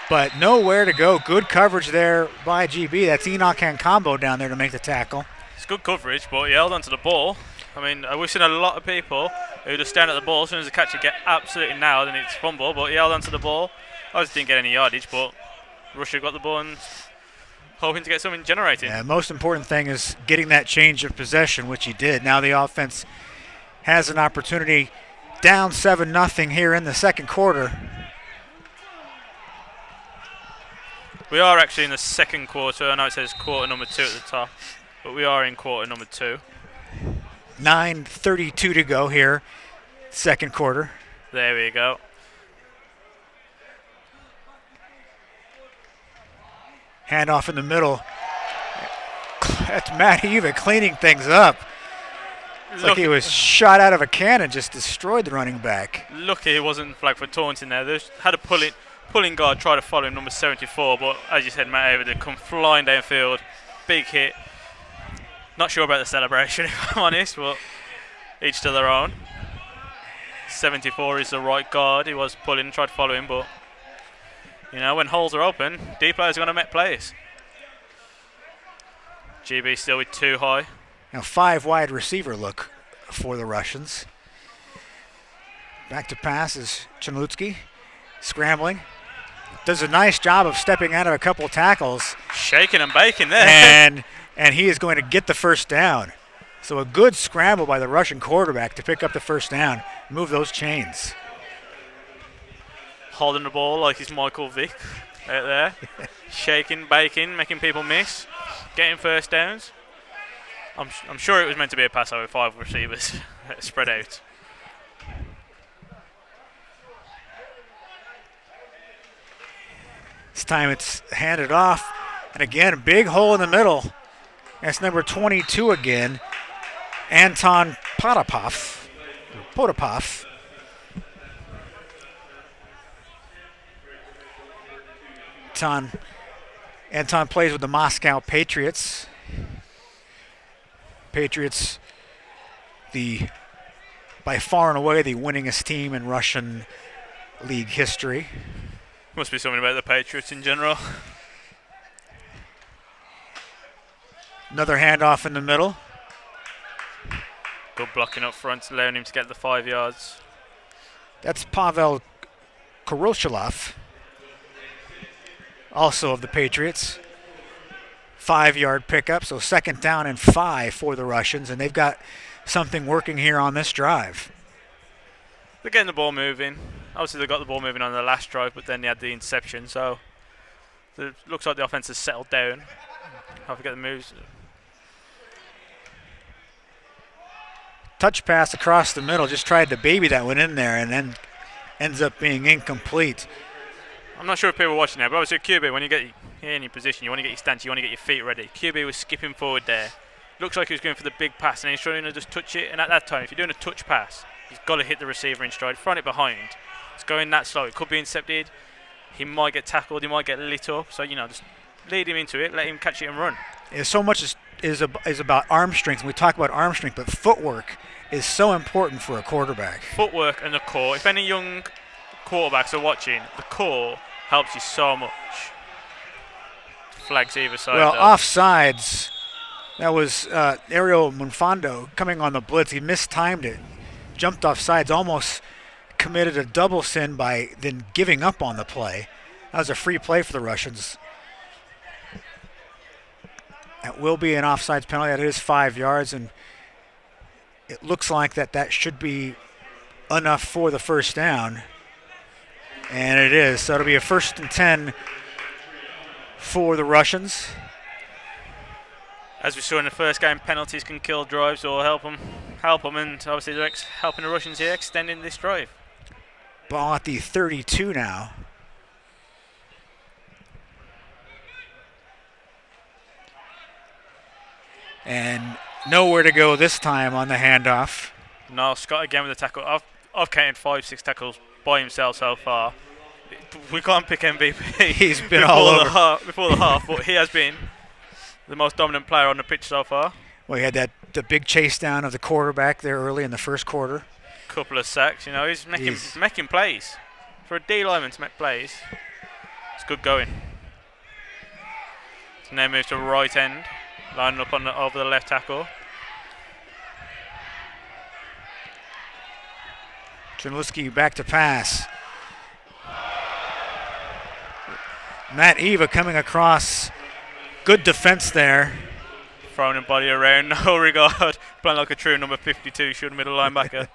but nowhere to go. Good coverage there by GB. That's Enoch and Combo down there to make the tackle. It's good coverage, but he held onto the ball. I mean, we've seen a lot of people who just stand at the ball as soon as they catch it, get absolutely nailed, and it's fumble, but he held onto the ball. Obviously didn't get any yardage, but Russia got the ball and hoping to get something generated. Yeah, most important thing is getting that change of possession, which he did. Now the offense has an opportunity, down 7-0 here in the second quarter. We are actually in the second quarter. I know it says quarter number 2 at the top, but we are in quarter number 2. 9:32 to go here, second quarter. There we go. Handoff in the middle. That's Matt Eva cleaning things up. It's like he was shot out of a cannon, just destroyed the running back. Lucky he wasn't flagged for taunting there. They had a pulling guard try to follow him, number 74, but as you said, Matt Eva did come flying downfield. Big hit. Not sure about the celebration, if I'm honest, but each to their own. 74 is the right guard. He was pulling, tried to follow him, but you know, when holes are open, D players are going to make plays. GB still with 2 high. Now 5 wide receiver look for the Russians. Back to pass is Chanlutsky, scrambling. Does a nice job of stepping out of a couple tackles. Shaking and baking there. And he is going to get the first down. So a good scramble by the Russian quarterback to pick up the first down, move those chains. Holding the ball like he's Michael Vick out there. Shaking, baking, making people miss. Getting first downs. I'm sure it was meant to be a pass over 5 receivers spread out. This time it's handed off. And again, a big hole in the middle. That's number 22 again, Anton Potapov. Anton plays with the Moscow Patriots. Patriots, by far and away the winningest team in Russian league history. Must be something about the Patriots in general. Another handoff in the middle. Good blocking up front, allowing him to get the 5 yards. That's Pavel Koroshelov, also of the Patriots. 5-yard pickup, so second down and 5 for the Russians, and they've got something working here on this drive. They're getting the ball moving. Obviously, they got the ball moving on the last drive, but then they had the interception, so it looks like the offense has settled down. I forget the moves. Touch pass across the middle, just tried to baby that one in there and then ends up being incomplete. I'm not sure if people are watching that, but obviously QB, when you get in your position, you want to get your stance, you want to get your feet ready. QB was skipping forward there. Looks like he was going for the big pass and he's trying to just touch it, and at that time, if you're doing a touch pass, you've got to hit the receiver in stride, front it behind. It's going that slow, it could be intercepted, he might get tackled, he might get lit up, so just lead him into it, let him catch it and run. Yeah, so much is about arm strength, and we talk about arm strength, but footwork is so important for a quarterback. Footwork and the core. If any young quarterbacks are watching, the core helps you so much. Flags either side. Well, though. offsides, that was Ariel Munfando coming on the blitz. He mistimed it, jumped off sides, almost committed a double sin by then giving up on the play. That was a free play for the Russians. That will be an offsides penalty. That is 5 yards, and it looks like that should be enough for the first down. And it is. So it'll be a 1st and 10 for the Russians. As we saw in the first game, penalties can kill drives or help them, and obviously they're helping the Russians here, extending this drive. Ball at the 32 now. And nowhere to go this time on the handoff. No, Scott again with the tackle. I've counted 5-6 tackles by himself so far. We can't pick MVP. He's been all over. Before the half, but he has been the most dominant player on the pitch so far. Well, he had the big chase down of the quarterback there early in the first quarter. couple of sacks. You know, he's making plays. For a D lineman to make plays, it's good going. So now moves to right end, lining up over the left tackle. Chernulski back to pass. Matt Eva coming across. Good defense there. Throwing a body around, no regard. Playing like a true number 52, shooting middle linebacker.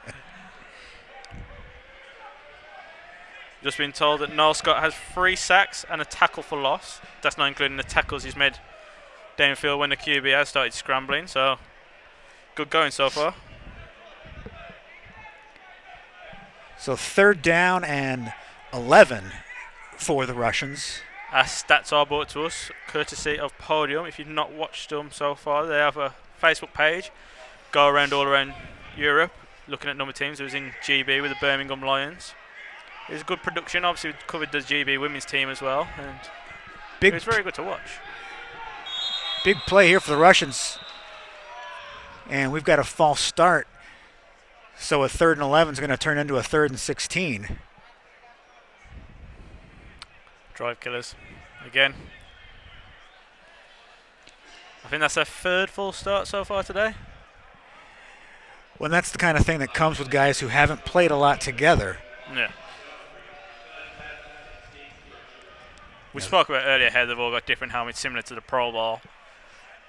Just been told that Noel Scott has 3 sacks and a tackle for loss. That's not including the tackles he's made downfield when the QB has started scrambling. So, good going so far. So 3rd down and 11 for the Russians. Our stats are brought to us courtesy of Podium. If you've not watched them so far, they have a Facebook page. Go around all around Europe looking at number teams. It was in GB with the Birmingham Lions. It was a good production. Obviously, we covered the GB women's team as well. And it was very good to watch. Big play here for the Russians. And we've got a false start. So a 3rd and 11 is going to turn into a 3rd and 16. Drive killers again. I think that's their 3rd full start so far today. Well, that's the kind of thing that comes with guys who haven't played a lot together. Yeah. We spoke about earlier how they've all got different helmets similar to the Pro Bowl.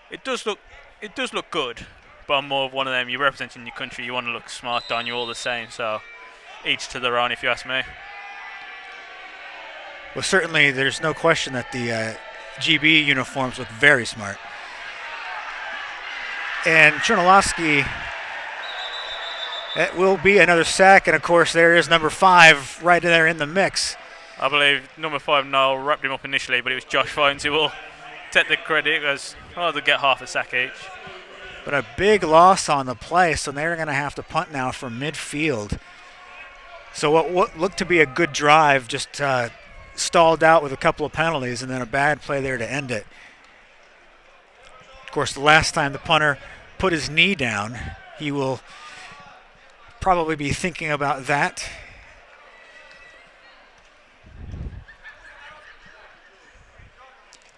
It does look good, but I'm more of one of them. You're representing your country, you want to look smart, don't you? All the same, so each to their own, if you ask me. Well, certainly there's no question that the GB uniforms look very smart. And Chernulski, that will be another sack, and of course there is number 5 right there in the mix. I believe number 5 Noel wrapped him up initially, but it was Josh Fines who will take the credit as they'll get half a sack each. But a big loss on the play, so they're going to have to punt now from midfield. So what looked to be a good drive just stalled out with a couple of penalties, and then a bad play there to end it. Of course, the last time the punter put his knee down, he will probably be thinking about that.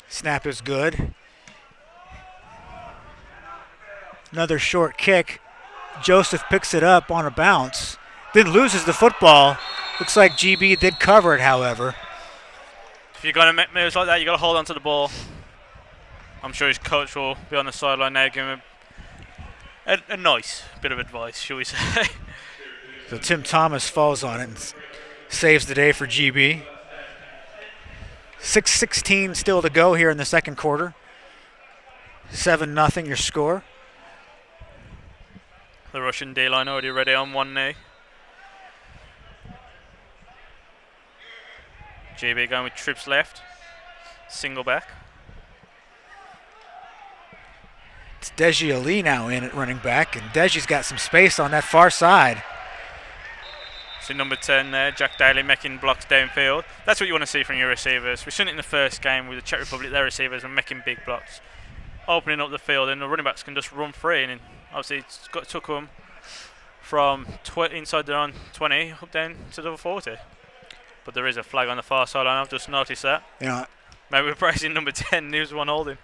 Snap is good. Another short kick. Joseph picks it up on a bounce. Then loses the football. Looks like GB did cover it, however. If you're going to make moves like that, you've got to hold on to the ball. I'm sure his coach will be on the sideline now giving him a nice bit of advice, shall we say. So Tim Thomas falls on it and saves the day for GB. 6:16 still to go here in the second quarter. 7-0 your score. The Russian D-line already ready on one knee. GB going with trips left. Single back. It's Deji Ali now in at running back, and Deji's got some space on that far side. So number 10 there, Jack Daly making blocks downfield. That's what you want to see from your receivers. We've seen it in the first game with the Czech Republic. Their receivers are making big blocks, opening up the field, and the running backs can just run free. And obviously, took them from inside their own 20 up down to the 40. But there is a flag on the far sideline. I've just noticed that. Yeah. Maybe we're praising number 10. He was the one holding.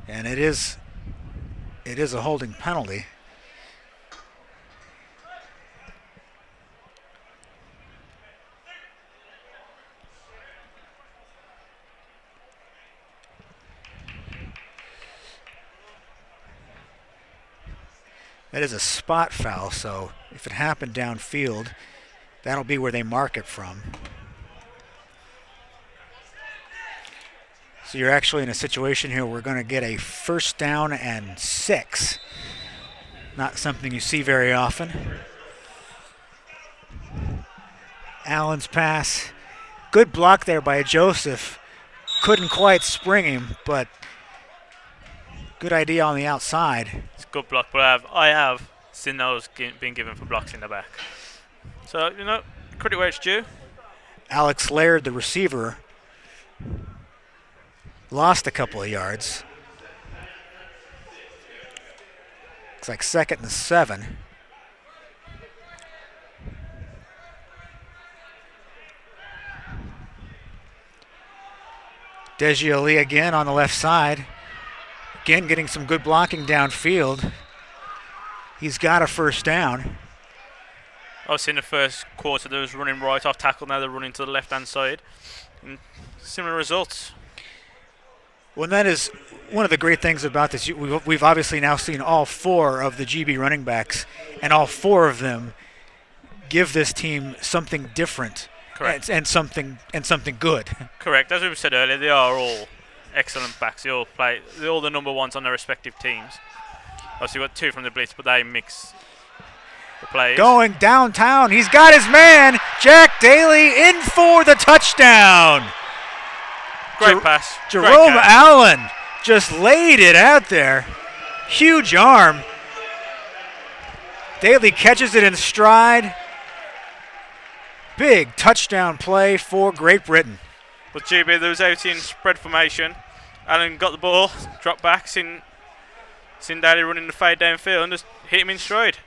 And it is a holding penalty. That is a spot foul, so if it happened downfield, that'll be where they mark it from. So you're actually in a situation here where we're going to get a 1st down and 6. Not something you see very often. Allen's pass. Good block there by Joseph. Couldn't quite spring him, but good idea on the outside. It's a good block, but I have seen those being given for blocks in the back. So, credit where it's due. Alex Laird, the receiver, lost a couple of yards. Looks like 2nd and 7. Deji Ali again on the left side. Again, getting some good blocking downfield. He's got a first down. Obviously in the first quarter they was running right off tackle, now they're running to the left hand side. And similar results. Well, that is one of the great things about this. We've obviously now seen all 4 of the GB running backs, and all 4 of them give this team something different. Correct. And something good. Correct. As we said earlier, they are all excellent backs. They're all the number ones on their respective teams. Obviously, we've got 2 from the blitz, but they mix the plays. Going downtown. He's got his man, Jack Daly, in for the touchdown. Great pass. Jerome Allen just laid it out there. Huge arm. Daly catches it in stride. Big touchdown play for Great Britain. But GB, there was out in spread formation. Allen got the ball, dropped back, seen Daly running the fade downfield and just hit him in stride.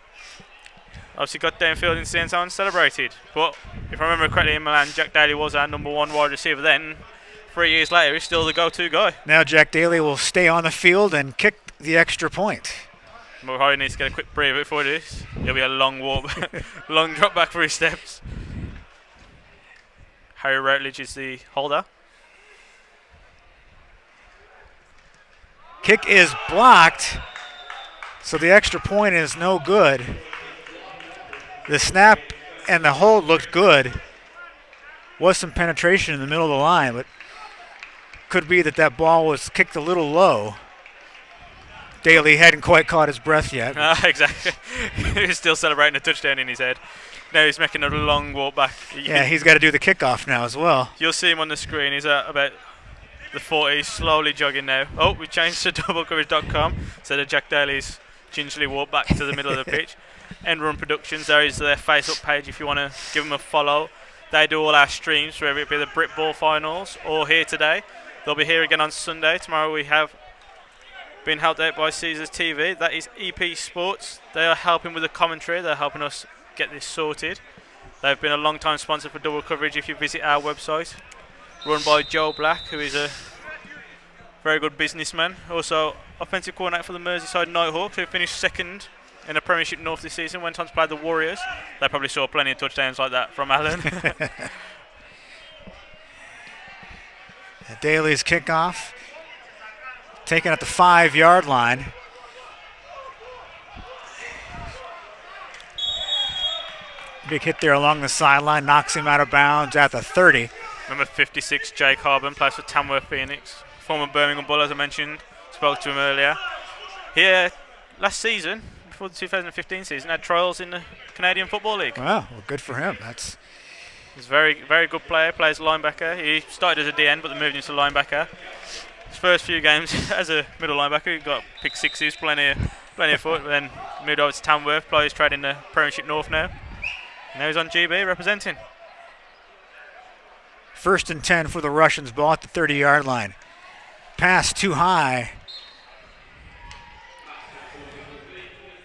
Obviously got downfield in the end zone and celebrated. But if I remember correctly in Milan, Jack Daly was our number 1 wide receiver then. 3 years later, he's still the go-to guy. Now Jack Daly will stay on the field and kick the extra point. Hardy needs to get a quick breather before this. It'll be a long walk, long drop back for his steps. Harry Routledge is the holder. Kick is blocked, so the extra point is no good. The snap and the hold looked good. Was some penetration in the middle of the line, but could be that ball was kicked a little low. Daly hadn't quite caught his breath yet. Exactly. He was still celebrating a touchdown in his head. Now he's making a long walk back. Yeah, he's got to do the kickoff now as well. You'll see him on the screen. He's at about the 40, slowly jogging now. Oh, we changed to doublecoverage.com. So the Jack Daly's gingerly walk back to the middle of the pitch. End Run Productions, there is their Facebook page if you want to give them a follow. They do all our streams, whether it be the Brit Ball finals or here today. They'll be here again on Sunday. Tomorrow we have been helped out by Caesars TV. That is EP Sports. They are helping with the commentary. They're helping us get this sorted. They've been a long-time sponsor for Double Coverage if you visit our website. Run by Joe Black, who is a very good businessman. Also, offensive coordinator for the Merseyside Nighthawks, who finished 2nd in the Premiership North this season, went on to play the Warriors. They probably saw plenty of touchdowns like that from Allen. Daly's kickoff, taken at the 5-yard line. Big hit there along the sideline, knocks him out of bounds at the 30. Number 56, Jake Harben, plays for Tamworth Phoenix. Former Birmingham Bull, as I mentioned, spoke to him earlier. Here, last season, before the 2015 season, had trials in the Canadian Football League. Wow, well, good for him. He's a very, very good player, plays linebacker. He started as a DN, but they moved him to linebacker. His first few games as a middle linebacker, he got pick sixes, plenty of foot, but then moved over to Tamworth, plays trade in the Premiership North now. Now he's on GB representing. 1st and 10 for the Russians, ball at the 30-yard line. Pass too high.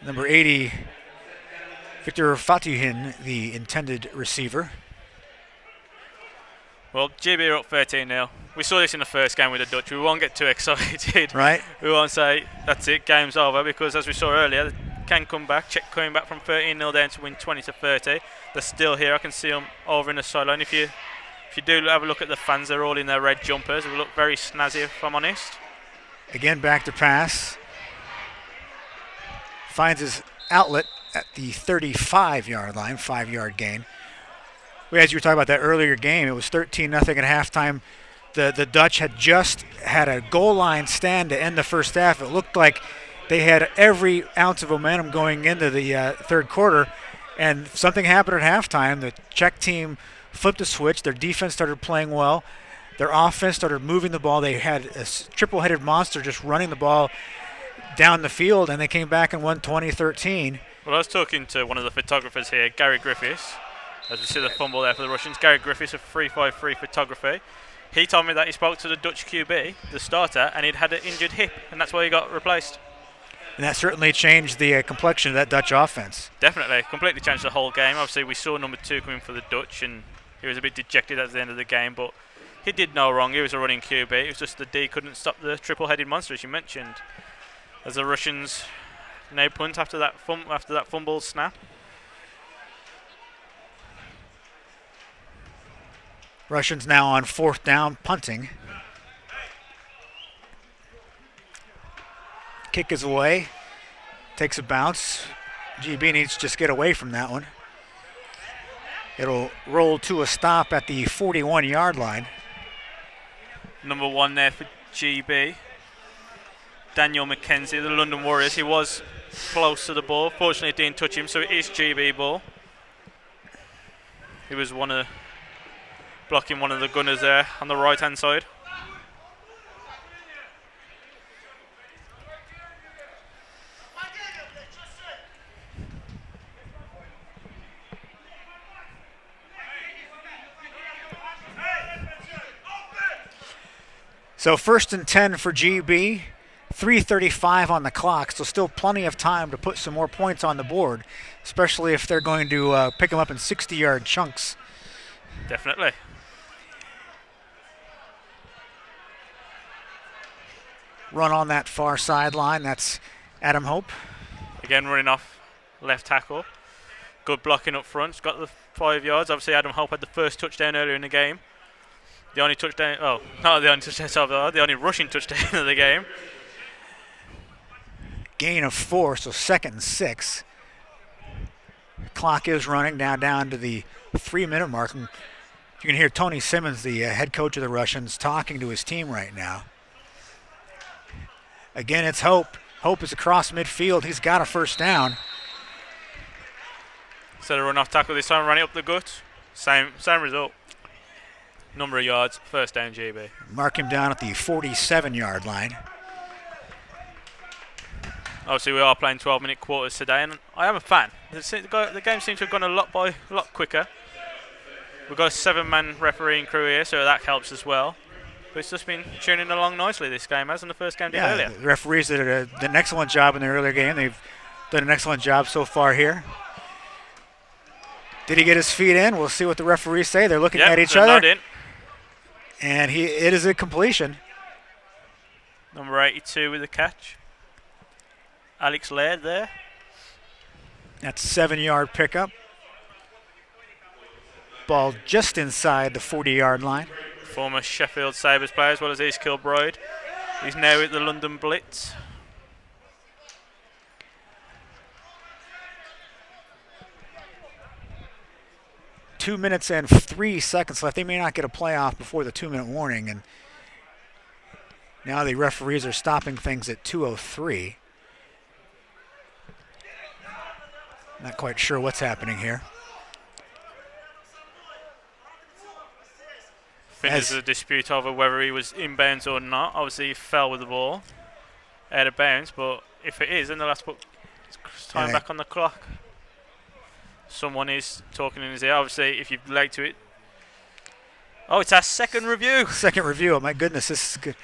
Number 80, Victor Fatuhin, the intended receiver. Well, GB are up 13-0. We saw this in the first game with the Dutch. We won't get too excited. Right. We won't say, that's it, game's over, because as we saw earlier, they can come back. Czech coming back from 13-0 down to win 20-30. They're still here. I can see them over in the sideline. If you do have a look at the fans, they're all in their red jumpers. They look very snazzy, if I'm honest. Again, back to pass. Finds his outlet at the 35-yard line, 5-yard gain. As you were talking about that earlier game, it was 13-0 at halftime. The Dutch had just had a goal line stand to end the first half. It looked like they had every ounce of momentum going into the third quarter, and something happened at halftime. The Czech team flipped a switch. Their defense started playing well. Their offense started moving the ball. They had a triple-headed monster just running the ball down the field, and they came back and won 20-13. Well, I was talking to one of the photographers here, Gary Griffiths. As we see the fumble there for the Russians. Gary Griffiths of 353 Photography. He told me that he spoke to the Dutch QB, the starter, and he'd had an injured hip, and that's why he got replaced. And that certainly changed the complexion of that Dutch offense. Definitely, completely changed the whole game. Obviously, we saw number 2 coming for the Dutch, and he was a bit dejected at the end of the game, but he did no wrong. He was a running QB. It was just the D couldn't stop the triple-headed monster, as you mentioned. As the Russians now punt after that fumble snap. Russians now on 4th down, punting. Kick is away. Takes a bounce. GB needs to just get away from that one. It'll roll to a stop at the 41-yard line. Number 1 there for GB. Daniel McKenzie, the London Warriors. He was close to the ball. Fortunately, it didn't touch him, so it is GB ball. He was blocking one of the gunners there on the right-hand side. So 1st and 10 for GB, 3:35 on the clock, so still plenty of time to put some more points on the board, especially if they're going to pick them up in 60-yard chunks. Definitely. Run on that far sideline, that's Adam Hope. Again, running off left tackle. Good blocking up front, he's got the 5 yards. Obviously, Adam Hope had the first touchdown earlier in the game. The only touchdown, not the only touchdown, the only rushing touchdown of the game. Gain of 4, so 2nd and 6. Clock is running now down to the 3-minute mark. And you can hear Tony Simmons, the head coach of the Russians, talking to his team right now. Again, it's Hope. Hope is across midfield. He's got a 1st down. Instead of run off tackle this time, running up the gut. Same result. Number of yards, 1st down GB. Mark him down at the 47-yard line. Obviously, we are playing 12-minute quarters today, and I am a fan. The game seems to have gone a lot quicker. We've got a 7-man refereeing crew here, so that helps as well. But it's just been tuning along nicely, this game, as in the first game did earlier. The referees did an excellent job in the earlier game. They've done an excellent job so far here. Did he get his feet in? We'll see what the referees say. They're looking at each other. Nodding. And it is a completion. Number 82 with the catch. Alex Laird there. That's 7-yard pickup. Ball just inside the 40-yard line. Former Sheffield Sabres player as well as East Kilbride. He's now at the London Blitz. Two minutes and 3 seconds left. They may not get a playoff before the 2-minute warning, and now the referees are stopping things at 2:03. Not quite sure what's happening here. I think there's a dispute over whether he was inbounds or not. Obviously, he fell with the ball out of bounds, but if it is, then they'll have to put time back on the clock. Someone is talking in his ear. Obviously, if you've laid to it. Oh, it's our second review. Second review. Oh, my goodness. This is good.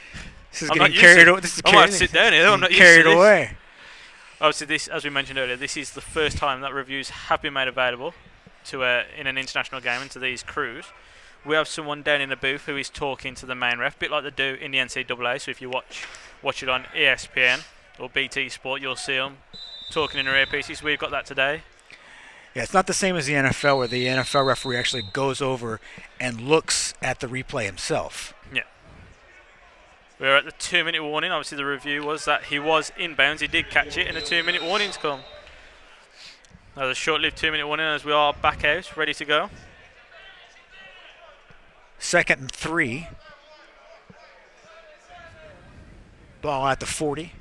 This is I'm getting carried away. This is I might sit down here. I'm not used to carried this. away. Obviously, this, as we mentioned earlier, this is the first time that reviews have been made available to in an international game and to these crews. We have someone down in the booth who is talking to the main ref, a bit like they do in the NCAA. So if you watch it on ESPN or BT Sport, you'll see them talking in their earpieces. We've got that today. Yeah, it's not the same as the NFL, where the NFL referee actually goes over and looks at the replay himself. Yeah. We're at the 2-minute warning. Obviously, the review was that he was inbounds. He did catch it, and the 2-minute warning's come. Now, the short-lived 2-minute warning as we are back out, ready to go. 2nd and 3. Ball at the 40.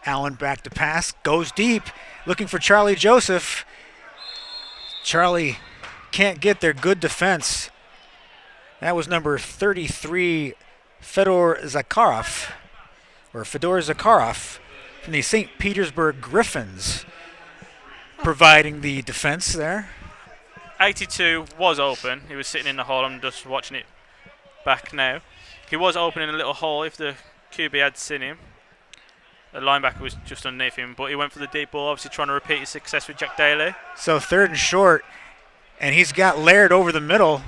Allen back to pass, goes deep, looking for Charlie Joseph. Charlie can't get there. Good defense. That was number 33, Fedor Zakharov from the St. Petersburg Griffins, providing the defense there. 82 was open. He was sitting in the hole. I'm just watching it back now. He was open in a little hole if the QB had seen him. The linebacker was just underneath him, but he went for the deep ball, obviously trying to repeat his success with Jack Daly. So 3rd and short, and he's got Laird over the middle.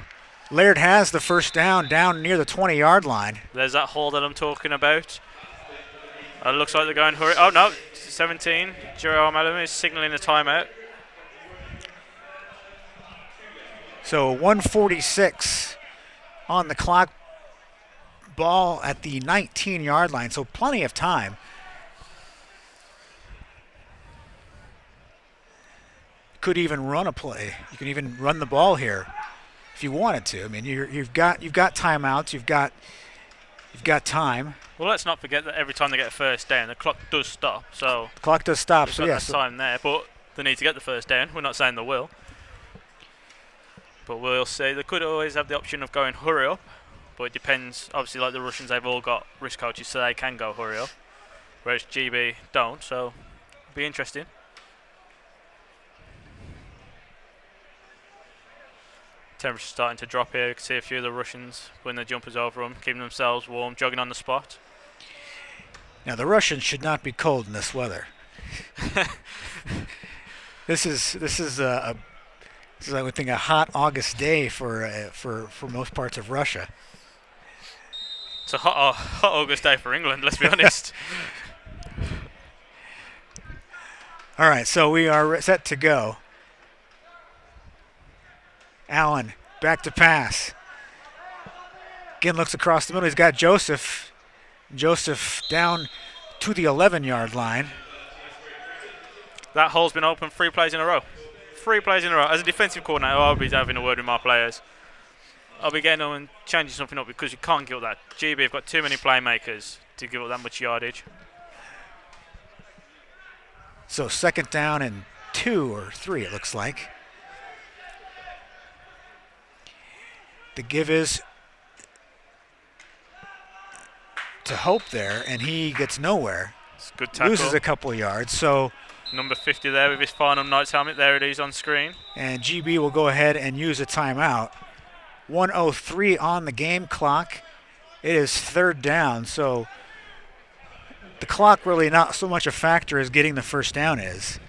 Laird has the first down near the 20-yard line. There's that hole that I'm talking about. It looks like they're going hurry. Oh, no, 17. Jerome Allen is signaling a timeout. So 1:46 on the clock. Ball at the 19-yard line, so plenty of time. Could even run a play. You can even run the ball here if you wanted to. I mean, you've got timeouts. You've got time. Well, let's not forget that every time they get a first down, the clock does stop. So the clock does stop. So yes, time there, but they need to get the first down. We're not saying they will, but we'll see. They could always have the option of going hurry up, but it depends. Obviously, like the Russians, they've all got risk coaches, so they can go hurry up, whereas GB don't. So it'll be interesting. Temperature starting to drop here. You can see a few of the Russians putting their jumpers over them, keeping themselves warm, jogging on the spot. Now the Russians should not be cold in this weather. This is I would think a hot August day for most parts of Russia. It's a hot August day for England. Let's be honest. All right, so we are set to go. Allen back to pass. Again looks across the middle. He's got Joseph. Joseph down to the 11-yard line. That hole's been open 3 plays in a row. 3 plays in a row. As a defensive coordinator, I'll be having a word with my players. I'll be getting on and changing something up because you can't give up that. GB have got too many playmakers to give up that much yardage. So 2nd down and 2 or 3 it looks like. The give is to Hope there, and he gets nowhere. It's a good tackle. Loses a couple of yards. So number 50 there with his Farnham Knights helmet. There it is on screen. And GB will go ahead and use a timeout. 1:03 on the game clock. It is 3rd down, so the clock really not so much a factor as getting the first down is.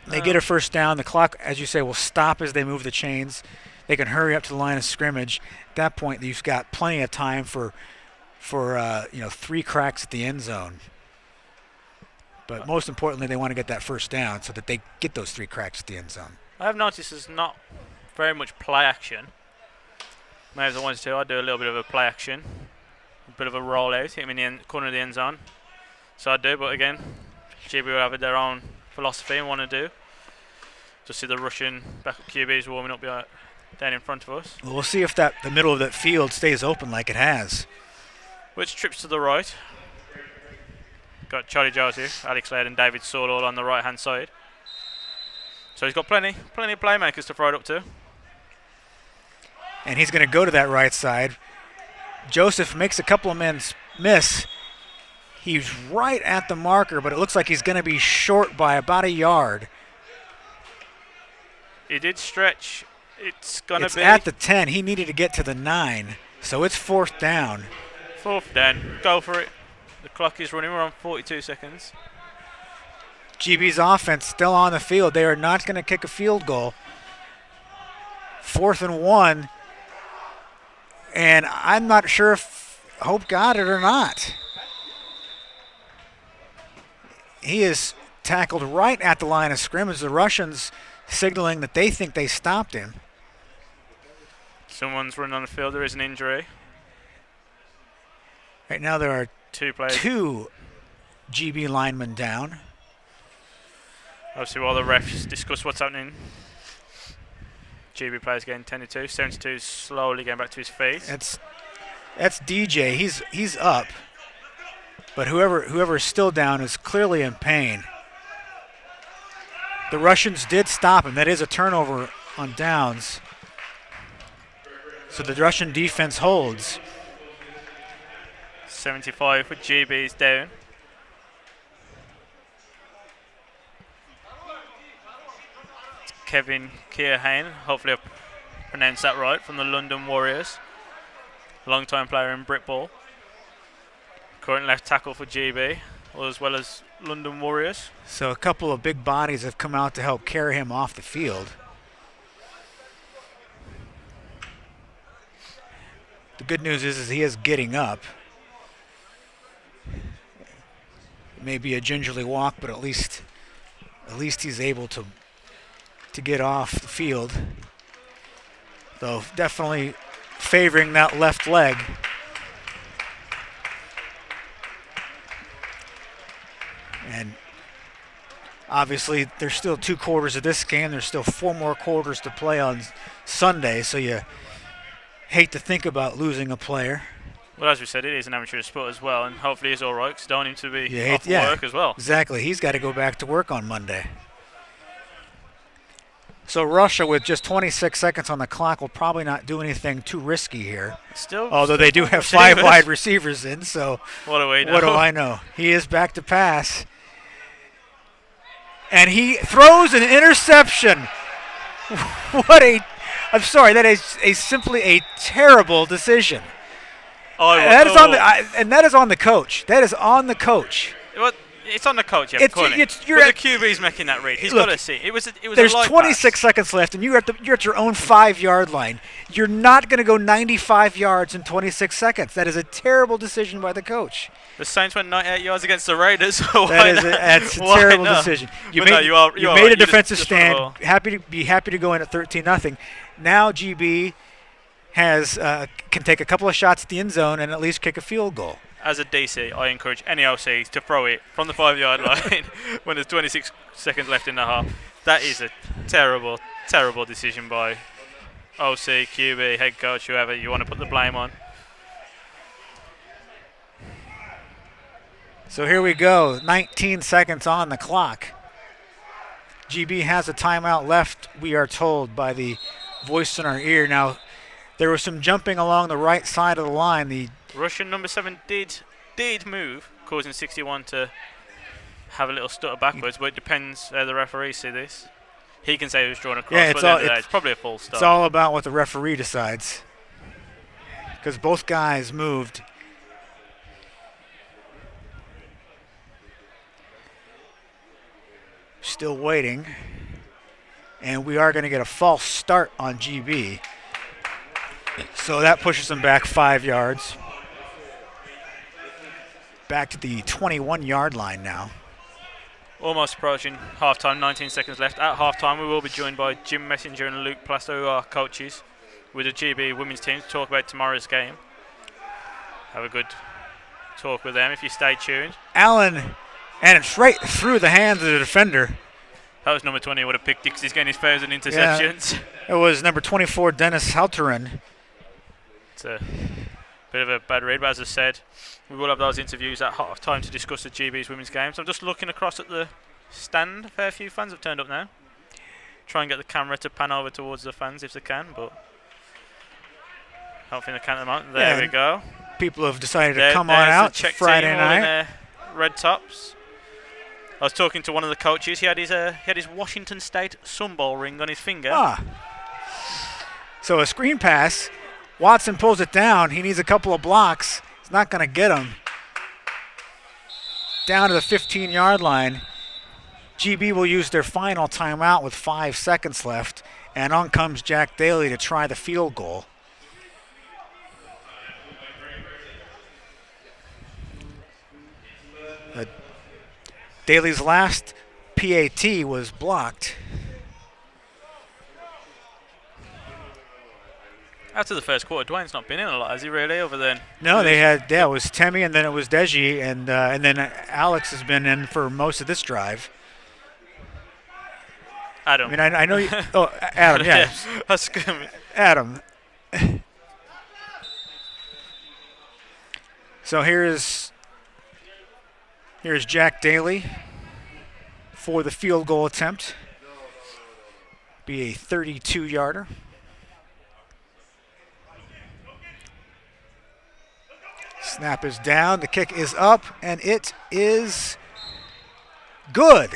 They get a first down. The clock, as you say, will stop as they move the chains. They can hurry up to the line of scrimmage. At that point, you've got plenty of time for 3 cracks at the end zone. But most importantly, they want to get that first down so that they get those 3 cracks at the end zone. I have noticed there's not very much play action. Maybe if I wanted to, I'd do a little bit of a play action. A bit of a rollout, hit him in the corner of the end zone. So I do, but again, GB will have their own philosophy and want to do. Just see the Russian backup QBs warming up down in front of us. Well, we'll see if the middle of that field stays open like it has. Which trips to the right. Got Charlie Joseph, Alex Laird and David Saul all on the right hand side. So he's got plenty of playmakers to throw it up to. And he's going to go to that right side. Joseph makes a couple of men miss. He's right at the marker, but it looks like he's going to be short by about a yard. He did stretch. It's at the 10. He needed to get to the 9. So it's 4th down. 4th down. Go for it. The clock is running. We're on 42 seconds. GB's offense still on the field. They are not going to kick a field goal. 4th and 1. And I'm not sure if Hope got it or not. He is tackled right at the line of scrimmage. The Russians signaling that they think they stopped him. Someone's running on the field. There is an injury. Right now there are 2 players. 2 GB linemen down. Obviously while the refs discuss what's happening, GB players getting 10-2. 72 is slowly getting back to his feet. That's DJ. He's up. But whoever is still down is clearly in pain. The Russians did stop him. That is a turnover on downs. So the Russian defense holds. 75 with GB's down. It's Kevin Kearhane, hopefully I pronounced that right, from the London Warriors. Long-time player in Britball. current left tackle for GB, as well as London Warriors. So a couple of big bodies have come out to help carry him off the field. The good news is he is getting up. It may be a gingerly walk, but at least he's able to get off the field. Though definitely favoring that left leg. And obviously there's still 2 quarters of this game. There's still 4 more quarters to play on Sunday, so you hate to think about losing a player. Well, as we said, it is an amateur sport as well, and hopefully he's all right, because don't want him to be off work as well. Exactly. He's got to go back to work on Monday. So Russia, with just 26 seconds on the clock, will probably not do anything too risky here. Although they do have 5 wide receivers in, so what do we know? What do I know? He is back to pass. And he throws an interception. I'm sorry, that is simply a terrible decision. That is on the coach. That is on the coach. Well, it's on the coach. The QB's making that read. He's got to see. There's 26 seconds left, and you're at your own 5-yard line. You're not going to go 95 yards in 26 seconds. That is a terrible decision by the coach. The Saints went 98 yards against the Raiders. That's a terrible decision. You made a defensive stand. Be happy to go in at 13-0. Now GB can take a couple of shots at the end zone and at least kick a field goal. As a DC, I encourage any OC to throw it from the 5-yard line when there's 26 seconds left in the half. That is a terrible, terrible decision by OC, QB, head coach, whoever you want to put the blame on. So here we go, 19 seconds on the clock. GB has a timeout left, we are told by the voice in our ear. Now, there was some jumping along the right side of the line. The Russian number 7 did move, causing 61 to have a little stutter backwards, but it depends how the referees see this. He can say it was drawn across, it's probably a full stop. It's all about what the referee decides, because both guys moved. Still waiting, and we are going to get a false start on GB. So that pushes them back 5 yards. Back to the 21-yard line now. Almost approaching halftime, 19 seconds left. At halftime, we will be joined by Jim Messenger and Luke Plasto, who are coaches with the GB women's team, to talk about tomorrow's game. Have a good talk with them if you stay tuned. Allen, and it's right through the hands of the defender. That was number 20 would have picked it because he's getting his fouls and interceptions. Yeah, it was number 24, Dennis Halterin. It's a bit of a bad read, but as I said, we will have those interviews at half time to discuss the GB's women's games. So I'm just looking across at the stand. A fair few fans have turned up now. Try and get the camera to pan over towards the fans if they can, but I don't think they can at the moment. There we go. People have decided to come on out Friday night. In their red tops. I was talking to one of the coaches. He had his Washington State Sun Bowl ring on his finger. So a screen pass. Watson pulls it down. He needs a couple of blocks. He's not going to get him. Down to the 15-yard line. GB will use their final timeout with 5 seconds left. And on comes Jack Daly to try the field goal. Daly's last PAT was blocked. After the first quarter, Dwayne's not been in a lot, has he really, over then? No, it was Temi, and then it was Deji, and then Alex has been in for most of this drive. Adam. I mean, I know you. Oh, Adam, yeah. That's good. Adam. So here's Jack Daly for the field goal attempt. Be a 32-yarder. Snap is down, the kick is up, and it is good.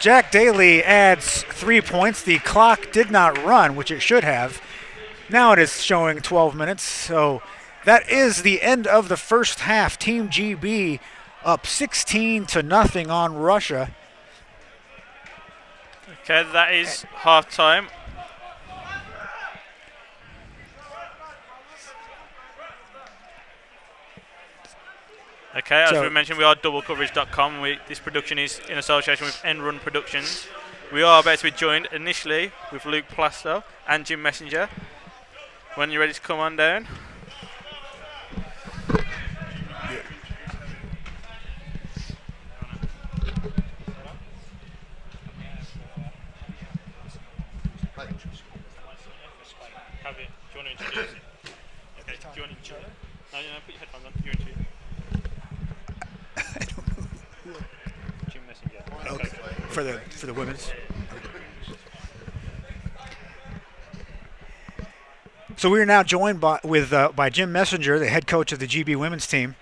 Jack Daly adds 3 points. The clock did not run, which it should have. Now it is showing 12 minutes, so That is the end of the first half. Team GB up 16-0 on Russia. Okay, that is half time. Okay, as we mentioned, we are doublecoverage.com. This production is in association with End Run Productions. We are about to be joined initially with Luke Plasto and Jim Messenger. When you're ready to come on down. Do you want to introduce it? Okay, do you want to introduce it? No, put your headphones on. You introduce it. Jim Messenger. Okay. For the women's. So we are now joined by Jim Messenger, the head coach of the GB women's team.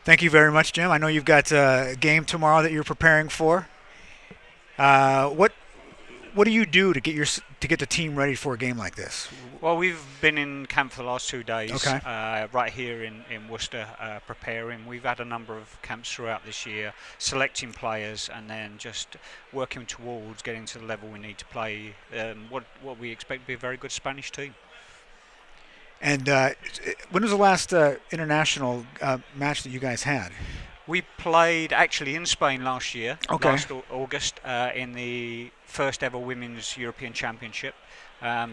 Thank you very much, Jim. I know you've got a game tomorrow that you're preparing for. What do you do to get the team ready for a game like this? Well, we've been in camp for the last 2 days, okay. Right here in Worcester, preparing. We've had a number of camps throughout this year, selecting players and then just working towards getting to the level we need to play what we expect to be a very good Spanish team. And when was the last international match that you guys had? We played actually in Spain last year, okay. last August, in the first ever Women's European Championship.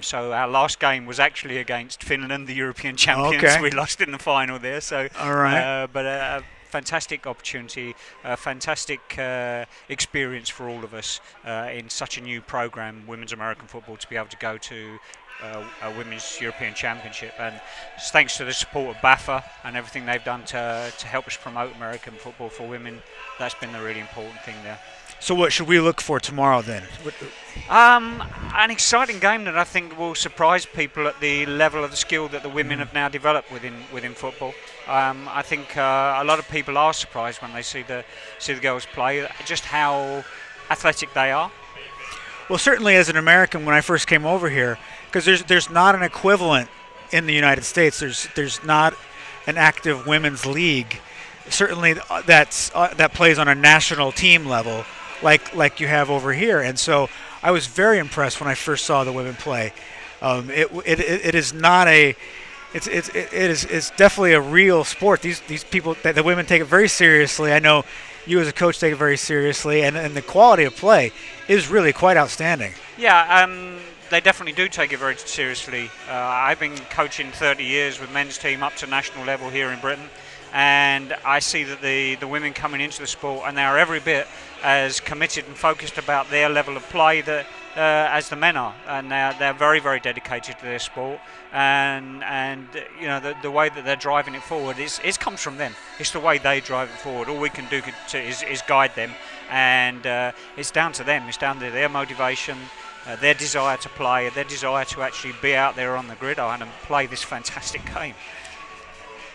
So our last game was actually against Finland, the European champions. Okay. We lost in the final there. So, all right. But a fantastic opportunity, a fantastic experience for all of us in such a new program, Women's American Football, to be able to go to a Women's European Championship, and thanks to the support of BAFA and everything they've done to help us promote American football for women, that's been the really important thing there. So what should we look for tomorrow then? An exciting game that I think will surprise people at the level of the skill that the women have now developed within football. I think a lot of people are surprised when they see the girls play, just how athletic they are. Well, certainly as an American, when I first came over here, because there's not an equivalent in the United States. There's not an active women's league, certainly that plays on a national team level, like you have over here. And so I was very impressed when I first saw the women play. It is not a it's definitely a real sport. These people, the women take it very seriously. I know you as a coach take it very seriously, and the quality of play is really quite outstanding. Yeah, they definitely do take it very seriously. I've been coaching 30 years with men's team up to national level here in Britain, and I see that the women coming into the sport, and they are every bit as committed and focused about their level of play as the men are, and they're very, very dedicated to their sport, and you know the way that they're driving it forward it comes from them. It's the way they drive it forward. All we can do is guide them, and it's down to them. It's down to their motivation, their desire to play, their desire to actually be out there on the gridiron and play this fantastic game.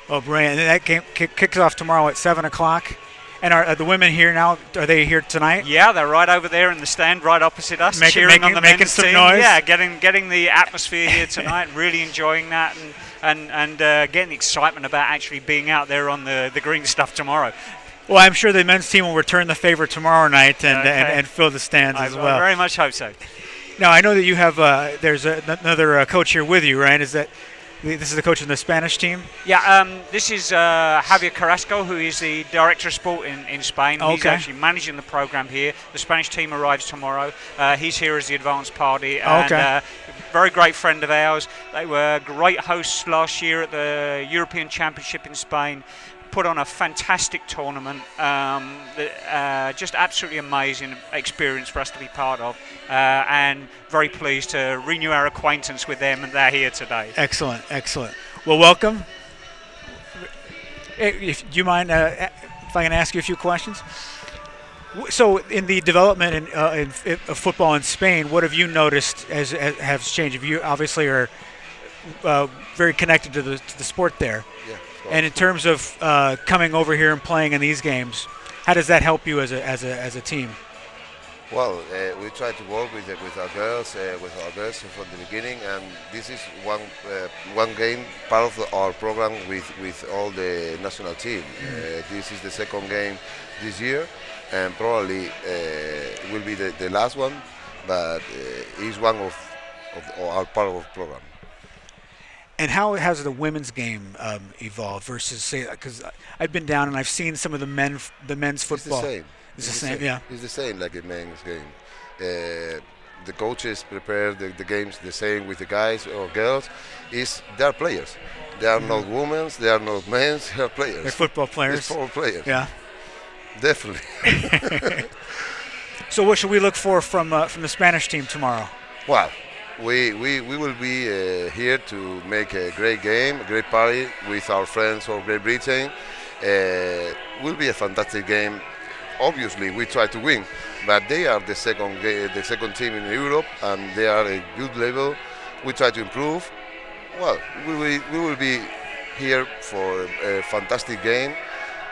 Oh, brilliant. And that game kicks off tomorrow at 7 o'clock. And are the women here now? Are they here tonight? Yeah, they're right over there in the stand, right opposite us, cheering on the men's some team. Noise. Yeah, getting the atmosphere here tonight, really enjoying that, and getting excitement about actually being out there on the green stuff tomorroher. Well, I'm sure the men's team will return the favor tomorrow night and fill the stands as well. I very much hope so. Now, I know that you have there's another coach here with you, right? This is the coach of the Spanish team? Yeah, this is Javier Carrasco, who is the Director of Sport in Spain. Okay. He's actually managing the program here. The Spanish team arrives tomorrow. He's here as the advanced party. And, very great friend of ours. They were great hosts last year at the European Championship in Spain. Put on a fantastic tournament, just absolutely amazing experience for us to be part of, and very pleased to renew our acquaintance with them, and they're here today. Excellent. Well, welcome. Do you mind if I can ask you a few questions? So, in the development of football in Spain, what have you noticed has changed? You obviously are very connected to the sport there. Yeah. And in terms of coming over here and playing in these games, how does that help you as a team? Well, we try to work with our girls from the beginning, and this is one game part of our program with all the national team. This is the second game this year, and probably will be the last one, but is one of our part of the program. And how has the women's game evolved versus say? Because I've been down and I've seen some of the men's It's the football. same. It's the same, yeah. It's the same like a men's game. The coaches prepare the games the same with the guys or girls. They are players. They are not women. They are not men. They are players. They're football It's players. football players. Yeah. Definitely. So what should we look for from the Spanish team tomorrow? Well, we will be here to make a great game, a great party with our friends of Great Britain. Will be a fantastic game. Obviously, we try to win, but they are the second team in Europe, and they are a good level. We try to improve. Well, we will be here for a fantastic game,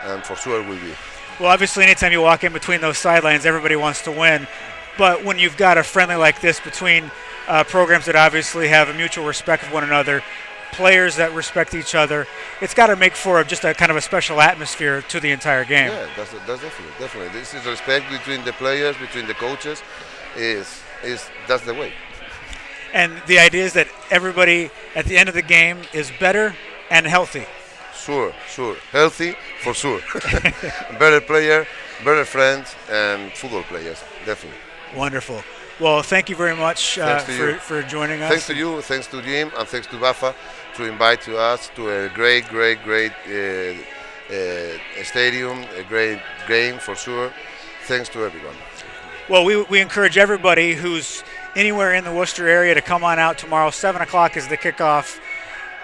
and for sure we'll be. Well, obviously, anytime you walk in between those sidelines, everybody wants to win. But when you've got a friendly like this between programs that obviously have a mutual respect of one another, players that respect each other, it's got to make for just a kind of a special atmosphere to the entire game. Yeah, that's definitely. This is respect between the players, between the coaches. That's the way. And the idea is that everybody at the end of the game is better and healthy. Sure. Healthy, for sure. Better player, better friends, and football players, definitely. Wonderful. Well, thank you very much Thanks to you. for joining us. Thanks to you, thanks to Jim, and thanks to BAFA to invite to us to a great stadium, a great game for sure. Thanks to everyone. Well, we encourage everybody who's anywhere in the Worcester area to come on out tomorrow. 7 o'clock is the kickoff.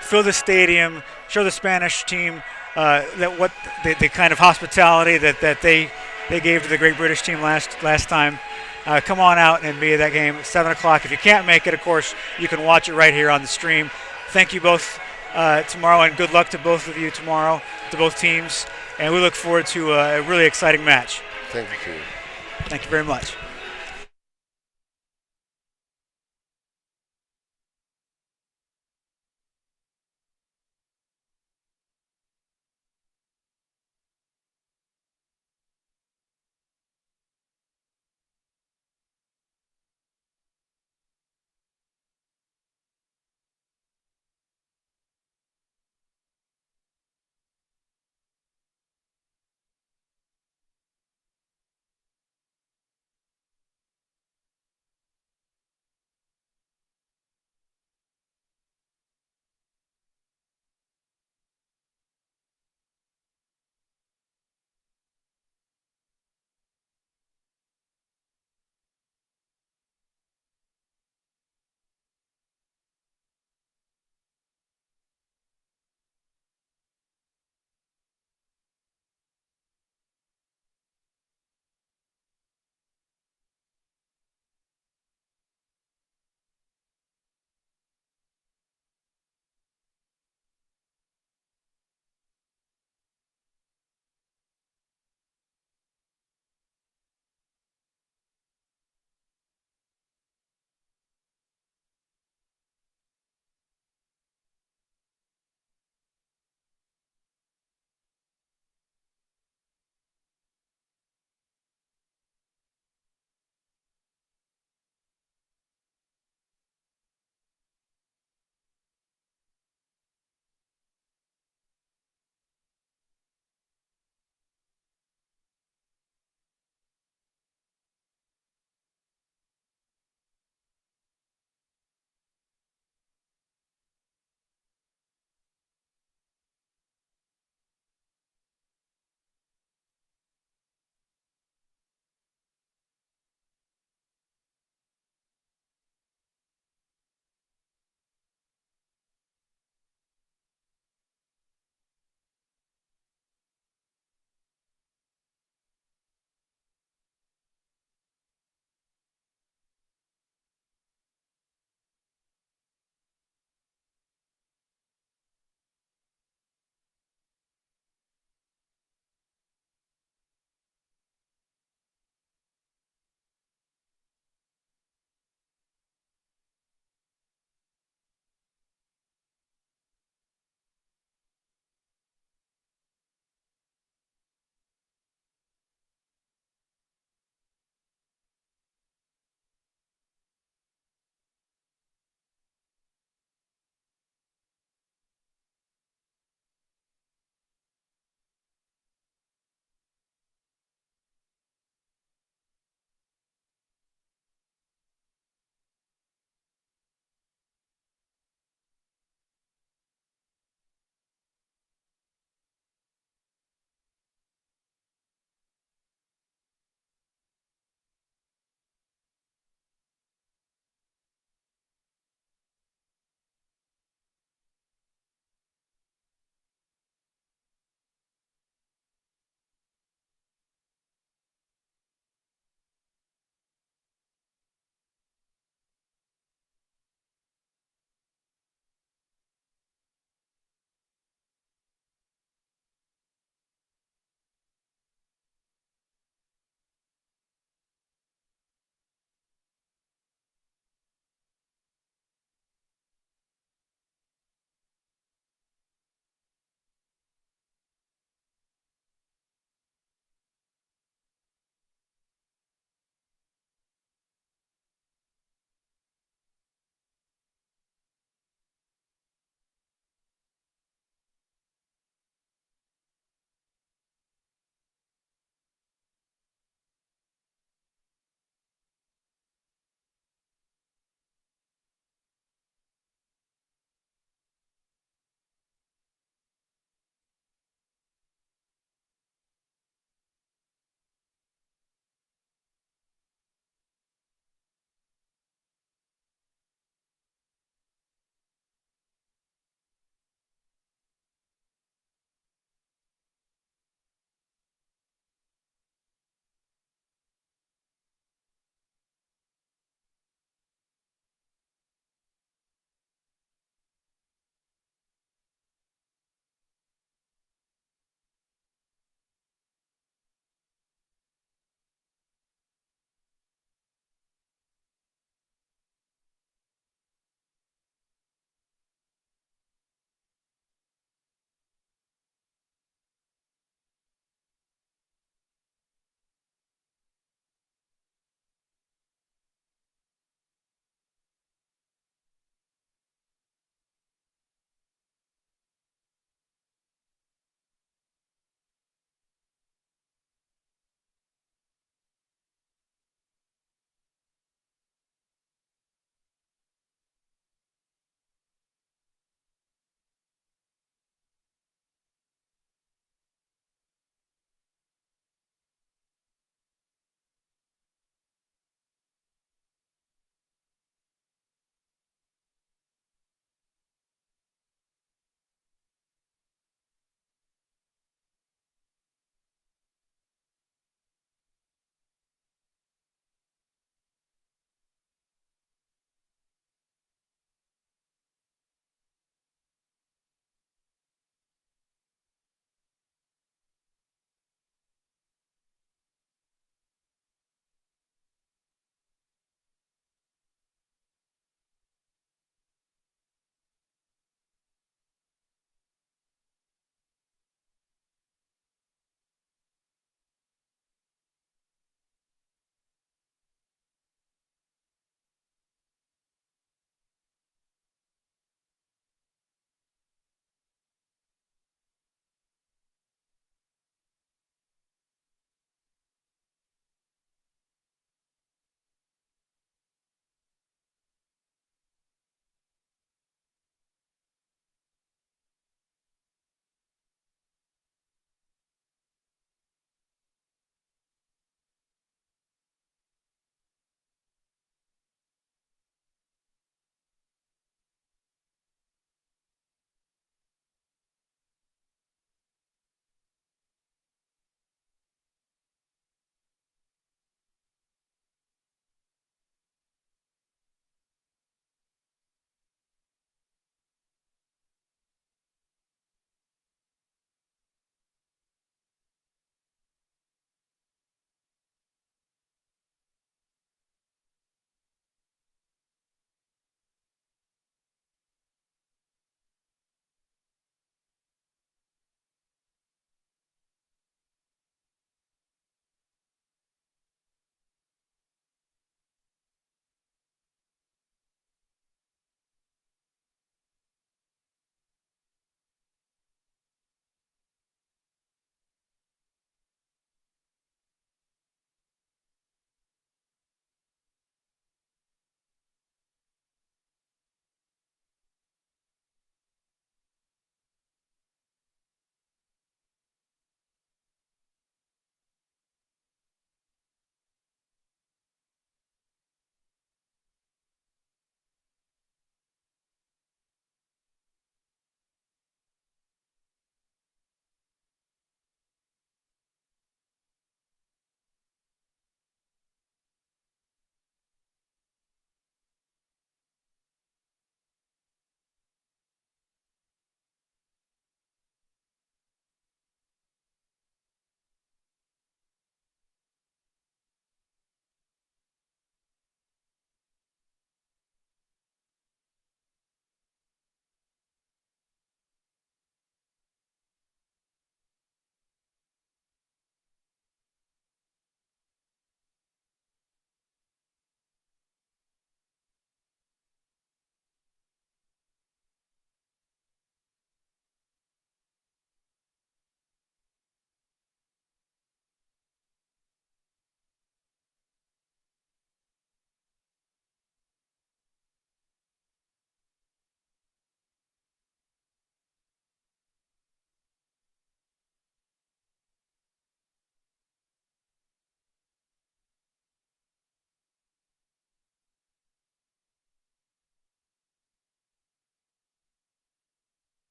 Fill the stadium, show the Spanish team that what the kind of hospitality that they gave to the Great British team last time. Come on out and be at that game at 7 o'clock. If you can't make it, of course, you can watch it right here on the stream. Thank you both tomorrow, and good luck to both of you tomorrow, to both teams. And we look forward to a really exciting match. Thank you. Thank you very much.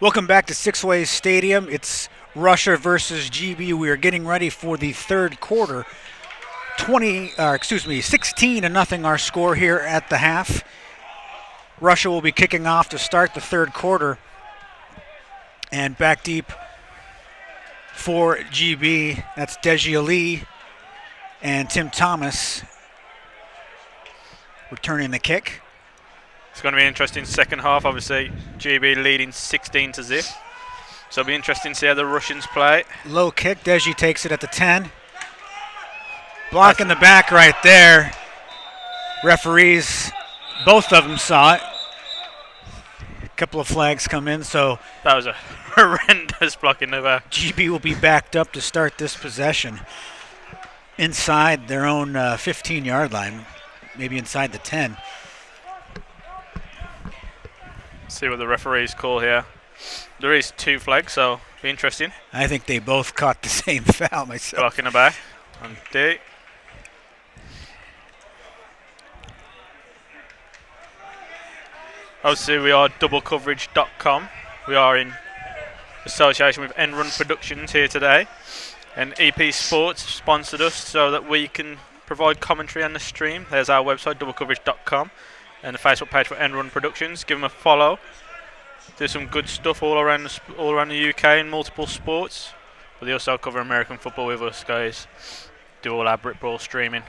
Welcome back to Six Ways Stadium. It's Russia versus GB. We are getting ready for the third quarter. 16-0 our score here at the half. Russia will be kicking off to start the third quarter. And back deep for GB, that's Deji Ali and Tim Thomas returning the kick. It's going to be an interesting second half. Obviously, GB leading 16-0. So it'll be interesting to see how the Russians play. Low kick. Deji takes it at the 10. Block in the back right there. Referees, both of them saw it. A couple of flags come in, so That was a horrendous block in the back. GB will be backed up to start this possession inside their own 15-yard line, maybe inside the 10. See what the referees call here. There is 2 flags, so be interesting. I think they both caught the same foul myself. Block in the back on D. Obviously, we are doublecoverage.com. We are in association with End Run Productions here today. And EP Sports sponsored us so that we can provide commentary on the stream. There's our website, doublecoverage.com. And the Facebook page for End Run Productions. Give them a follow. Do some good stuff all around the UK in multiple sports. But they also cover American football with us, guys. Do all our Britball streaming.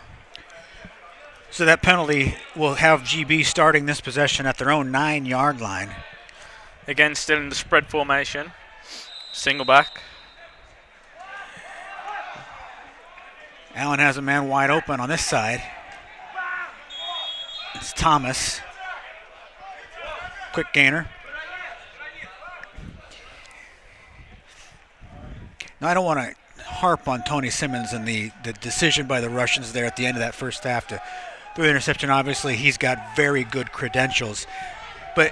So that penalty will have GB starting this possession at their own 9-yard line. Again, still in the spread formation. Single back. Allen has a man wide open on this side. It's Thomas. Quick gainer. Now, I don't want to harp on Tony Simmons and the decision by the Russians there at the end of that first half to throw the interception. Obviously, he's got very good credentials. But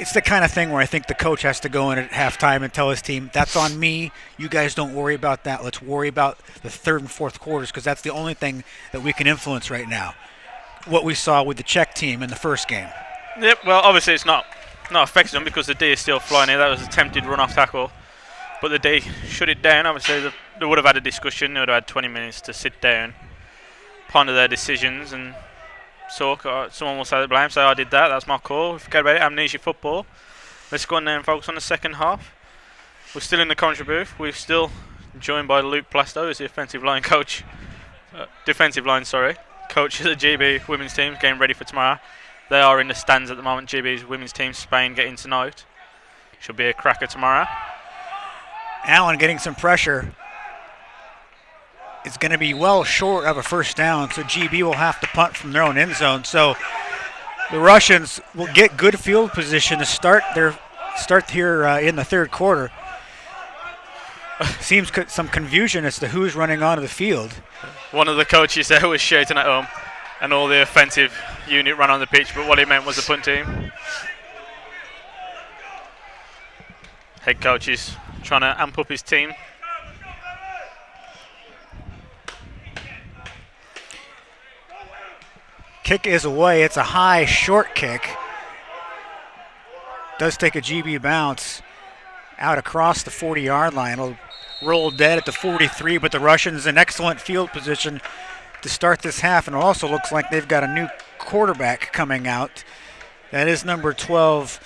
it's the kind of thing where I think the coach has to go in at halftime and tell his team, that's on me. You guys don't worry about that. Let's worry about the third and fourth quarters because that's the only thing that we can influence right now. What we saw with the Czech team in the first game. Yep, well, obviously it's not affecting them because the D is still flying in. That was an attempted run-off tackle. But the D shut it down. Obviously, they would have had a discussion. They would have had 20 minutes to sit down, ponder their decisions, and talk. Someone will say the blame, say, I did that. That's my call. Forget about it. Amnesia football. Let's go on there and focus on the second half. We're still in the commentary booth. We're still joined by Luke Plasto, who's the offensive line coach. Coach of the GB women's team, getting ready for tomorrow. They are in the stands at the moment. GB's women's team, Spain, getting tonight. Should be a cracker tomorrow. Allen getting some pressure. It's going to be well short of a first down, so GB will have to punt from their own end zone. So the Russians will get good field position to start here in the third quarter. Seems some confusion as to who's running onto the field. One of the coaches there was shouting at home, and all the offensive unit ran on the pitch, but what he meant was the punt team. Head coach is trying to amp up his team. Kick is away. It's a high, short kick. Does take a GB bounce out across the 40-yard line. It'll roll dead at the 43, but the Russians in excellent field position to start this half, and it also looks like they've got a new quarterback coming out. That is number 12,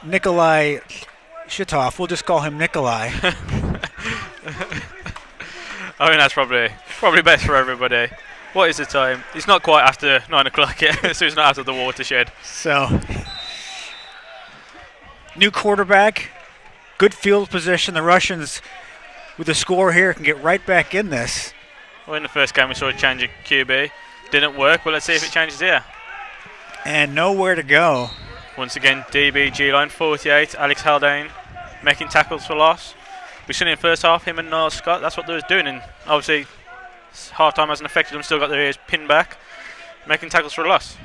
Nikolai Shitov. We'll just call him Nikolai. I think that's probably best for everybody. What is the time? It's not quite after 9 o'clock yet, so it's not after the watershed. So, new quarterback, good field position. The Russians, with the score here, can get right back in this. Well, in the first game we saw a change of QB. Didn't work, but let's see if it changes here. And nowhere to go. Once again, DBG line 48, Alex Haldane making tackles for loss. We've seen in the first half, him and Niall Scott, that's what they was doing. And obviously, half-time hasn't affected them, still got their ears pinned back, making tackles for a loss.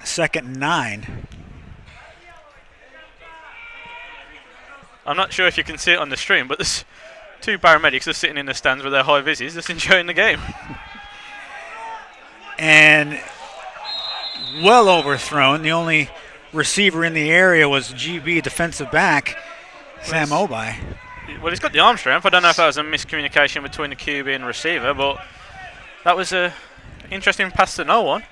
Second and 9. I'm not sure if you can see it on the stream, but there's 2 paramedics just sitting in the stands with their high vises, just enjoying the game. And well overthrown. The only receiver in the area was GB defensive back Sam Obai. Well, he's got the arm strength. I don't know if that was a miscommunication between the QB and receiver, but that was a interesting pass to no one.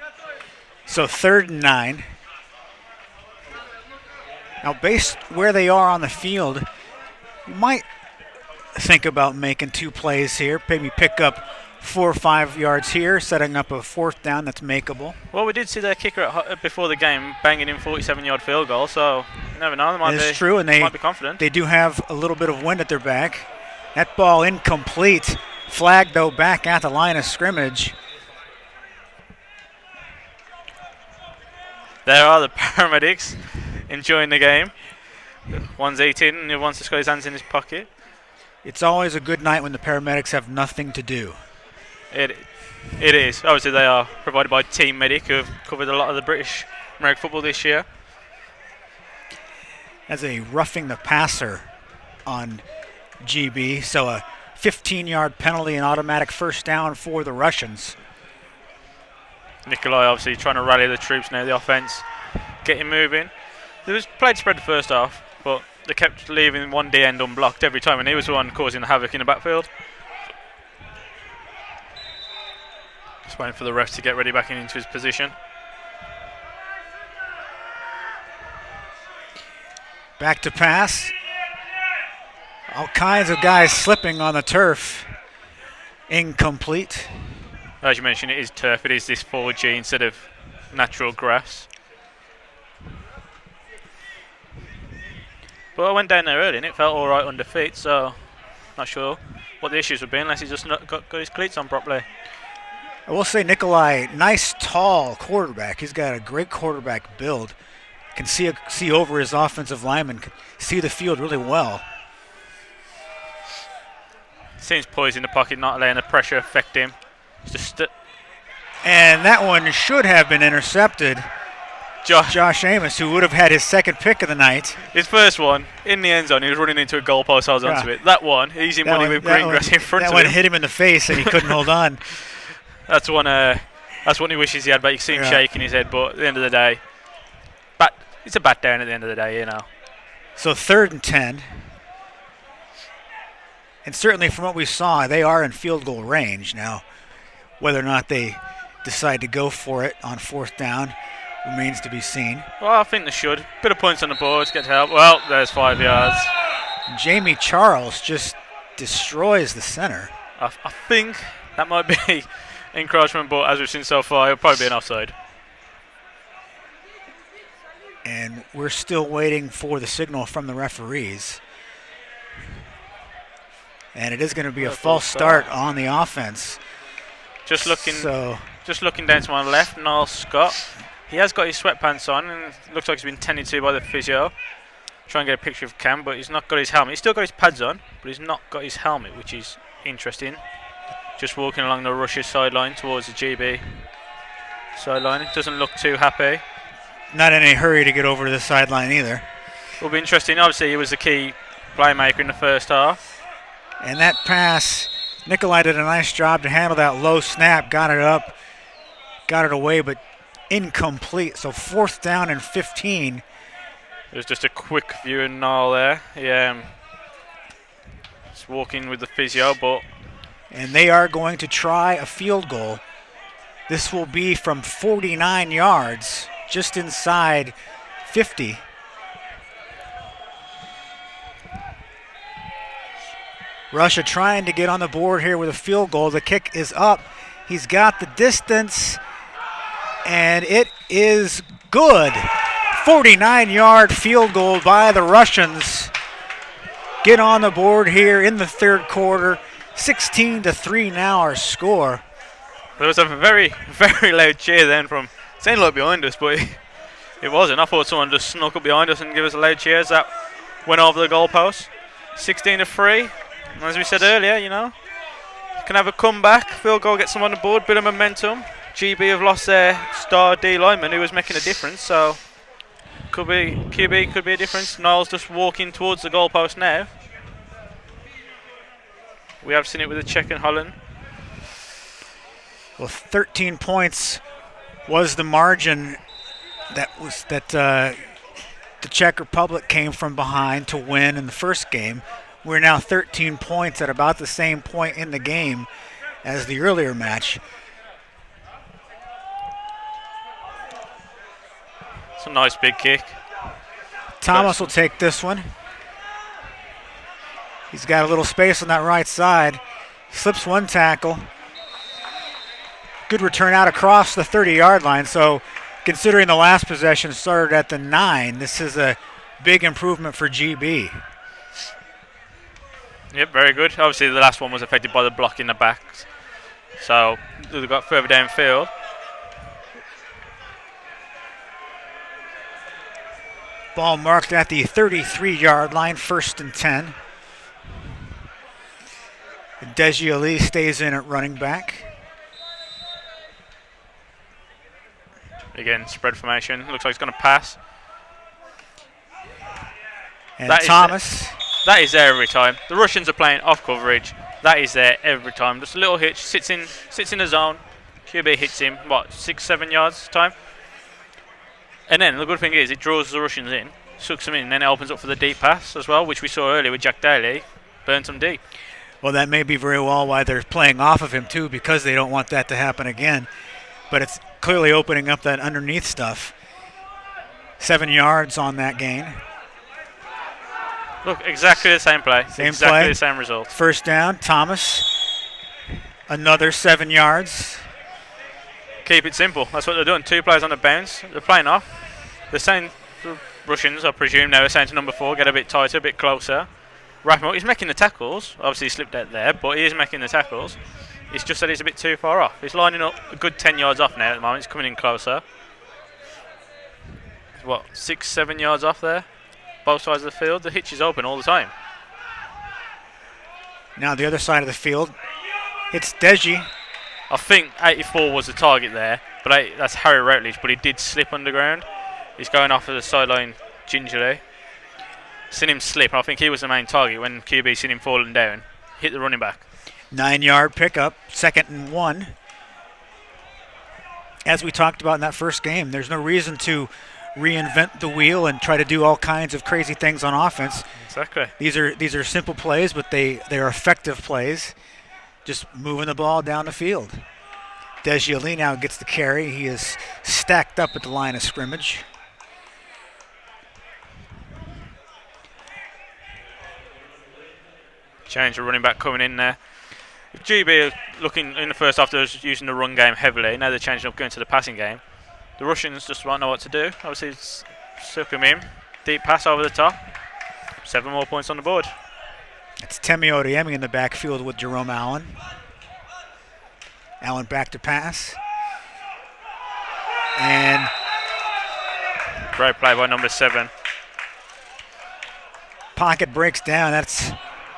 So 3rd and 9. Now, based where they are on the field, you might think about making 2 plays here. Maybe pick up 4 or 5 yards here, setting up a 4th down that's makeable. Well, we did see their kicker before the game banging in 47-yard field goal, so you never know. They might true, and they might be confident. They do have a little bit of wind at their back. That ball incomplete. Flag, though, back at the line of scrimmage. There are the paramedics enjoying the game. One's eating and the other one's just got his hands in his pocket. It's always a good night when the paramedics have nothing to do. It is. Obviously, they are provided by Team Medic, who have covered a lot of the British American football this year. As a roughing the passer on GB, so a 15-yard penalty and automatic 1st down for the Russians. Nikolai obviously trying to rally the troops now, the offence, getting moving. There was played spread the first half, but they kept leaving one D end unblocked every time, and he was the one causing the havoc in the backfield. Just waiting for the refs to get ready back into his position. Back to pass. All kinds of guys slipping on the turf. Incomplete. As you mentioned, it is turf. It is this 4G instead of natural grass. But I went down there early and it felt all right under feet, so not sure what the issues would be unless he just not got his cleats on properly. I will say Nikolai, nice tall quarterback. He's got a great quarterback build. Can see over his offensive lineman, can see the field really well. Seems poised in the pocket, not letting the pressure affect him. And that one should have been intercepted. Josh Amos, who would have had his 2nd pick of the night. His first one in the end zone, he was running into a goalpost. I was onto it. That one, easy money with green grass in front of him. That one hit him in the face and he couldn't hold on. That's one. That's what he wishes he had. But you can see him shaking his head. But at the end of the day, it's a bat down. At the end of the day, you know. So 3rd and 10. And certainly from what we saw, they are in field goal range now. Whether or not they decide to go for it on 4th down remains to be seen. Well, I think they should. Bit of points on the board, get help. Well, there's 5 yards. Jamie Charles just destroys the center. I think that might be encroachment, but as we've seen so far, it'll probably be an offside. And we're still waiting for the signal from the referees. And it is going to be a false start on the offense. Just looking down to my left, Niall Scott. He has got his sweatpants on and it looks like he's been tended to by the physio. Try and get a picture of Cam, but he's not got his helmet. He's still got his pads on, but he's not got his helmet, which is interesting. Just walking along the Russia sideline towards the GB sideline. It doesn't look too happy. Not in any hurry to get over to the sideline either. Will be interesting. Obviously, he was the key playmaker in the first half. And that pass, Nikolai did a nice job to handle that low snap, got it up, got it away, but incomplete. So 4th down and 15. There's just a quick view of Niall there. Yeah, just walking with the physio, but. And they are going to try a field goal. This will be from 49 yards, just inside 50. Russia trying to get on the board here with a field goal. The kick is up. He's got the distance, and it is good. 49-yard field goal by the Russians. Get on the board here in the 3rd quarter. 16-3 now our score. There was a very, very loud cheer then from, sounded like behind us, but it wasn't. I thought someone just snuck up behind us and gave us a loud cheers. That went over the goalpost. 16-3. As we said earlier, you know, can have a comeback, field goal, get someone on the board, bit of momentum. GB have lost their star D lineman who was making a difference, so QB could be a difference. Niall's just walking towards the goalpost now. We have seen it with the Czech and Holland. Well, 13 points was the margin the Czech Republic came from behind to win in the first game. We're now 13 points at about the same point in the game as the earlier match. It's a nice big kick. Thomas will take this one. He's got a little space on that right side. Slips one tackle. Good return out across the 30-yard line. So considering the last possession started at the 9, this is a big improvement for GB. Yep, very good. Obviously, the last one was affected by the block in the back. So they've got further downfield. Ball marked at the 33-yard line, 1st and 10. Deji Ali stays in at running back. Again, spread formation. Looks like he's going to pass. And Thomas. That is there every time. The Russians are playing off coverage. That is there every time. Just a little hitch. Sits in the zone. QB hits him, 6-7 yards time. And then the good thing is it draws the Russians in, sucks them in, and then it opens up for the deep pass as well, which we saw earlier with Jack Daly. Burns them deep. Well, that may be very well why they're playing off of him, too, because they don't want that to happen again. But it's clearly opening up that underneath stuff. 7 yards on that gain. Look, exactly the same play. Exactly the same result. First down, Thomas. Another 7 yards. Keep it simple. That's what they're doing. 2 players on the bounce. They're playing off. They're saying, the Russians, I presume, now are saying to number 4, get a bit tighter, a bit closer. Wrap him up. He's making the tackles. Obviously, he slipped out there, but he is making the tackles. It's just that he's a bit too far off. He's lining up a good 10 yards off now at the moment. He's coming in closer. 6-7 yards off there? Both sides of the field. The hitch is open all the time. Now the other side of the field. It's Deji. I think 84 was the target there, but that's Harry Routledge, but he did slip underground. He's going off of the sideline gingerly. Seen him slip, and I think he was the main target when QB seen him falling down. Hit the running back. 9-yard pickup, 2nd and 1. As we talked about in that first game, there's no reason to reinvent the wheel and try to do all kinds of crazy things on offense. Exactly. These are simple plays, but they're effective plays. Just moving the ball down the field. Deji Ali now gets the carry. He is stacked up at the line of scrimmage. Change the running back coming in there. GB looking in the first half, they was using the run game heavily. Now they're changing up, going to the passing game. The Russians just won't know what to do. Obviously, suck him in. Deep pass over the top. 7 more points on the board. It's Temi Oriemi in the backfield with Jerome Allen. Allen back to pass. And great play by number 7. Pocket breaks down. That's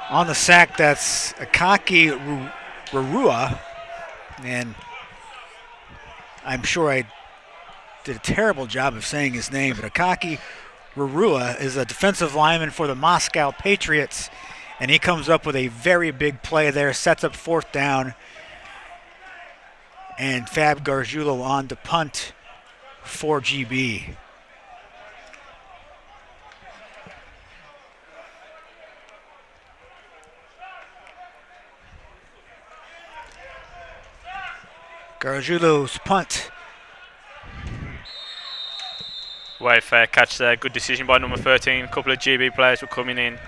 on the sack. That's Akaki Rarua. And I'm sure I did a terrible job of saying his name, but Akaki Rarua is a defensive lineman for the Moscow Patriots, and he comes up with a very big play there, sets up 4th down, and Fab Gargiulo on to punt for GB. Gargiulo's punt. Way fair catch there. Good decision by number 13. A couple of GB players were coming in,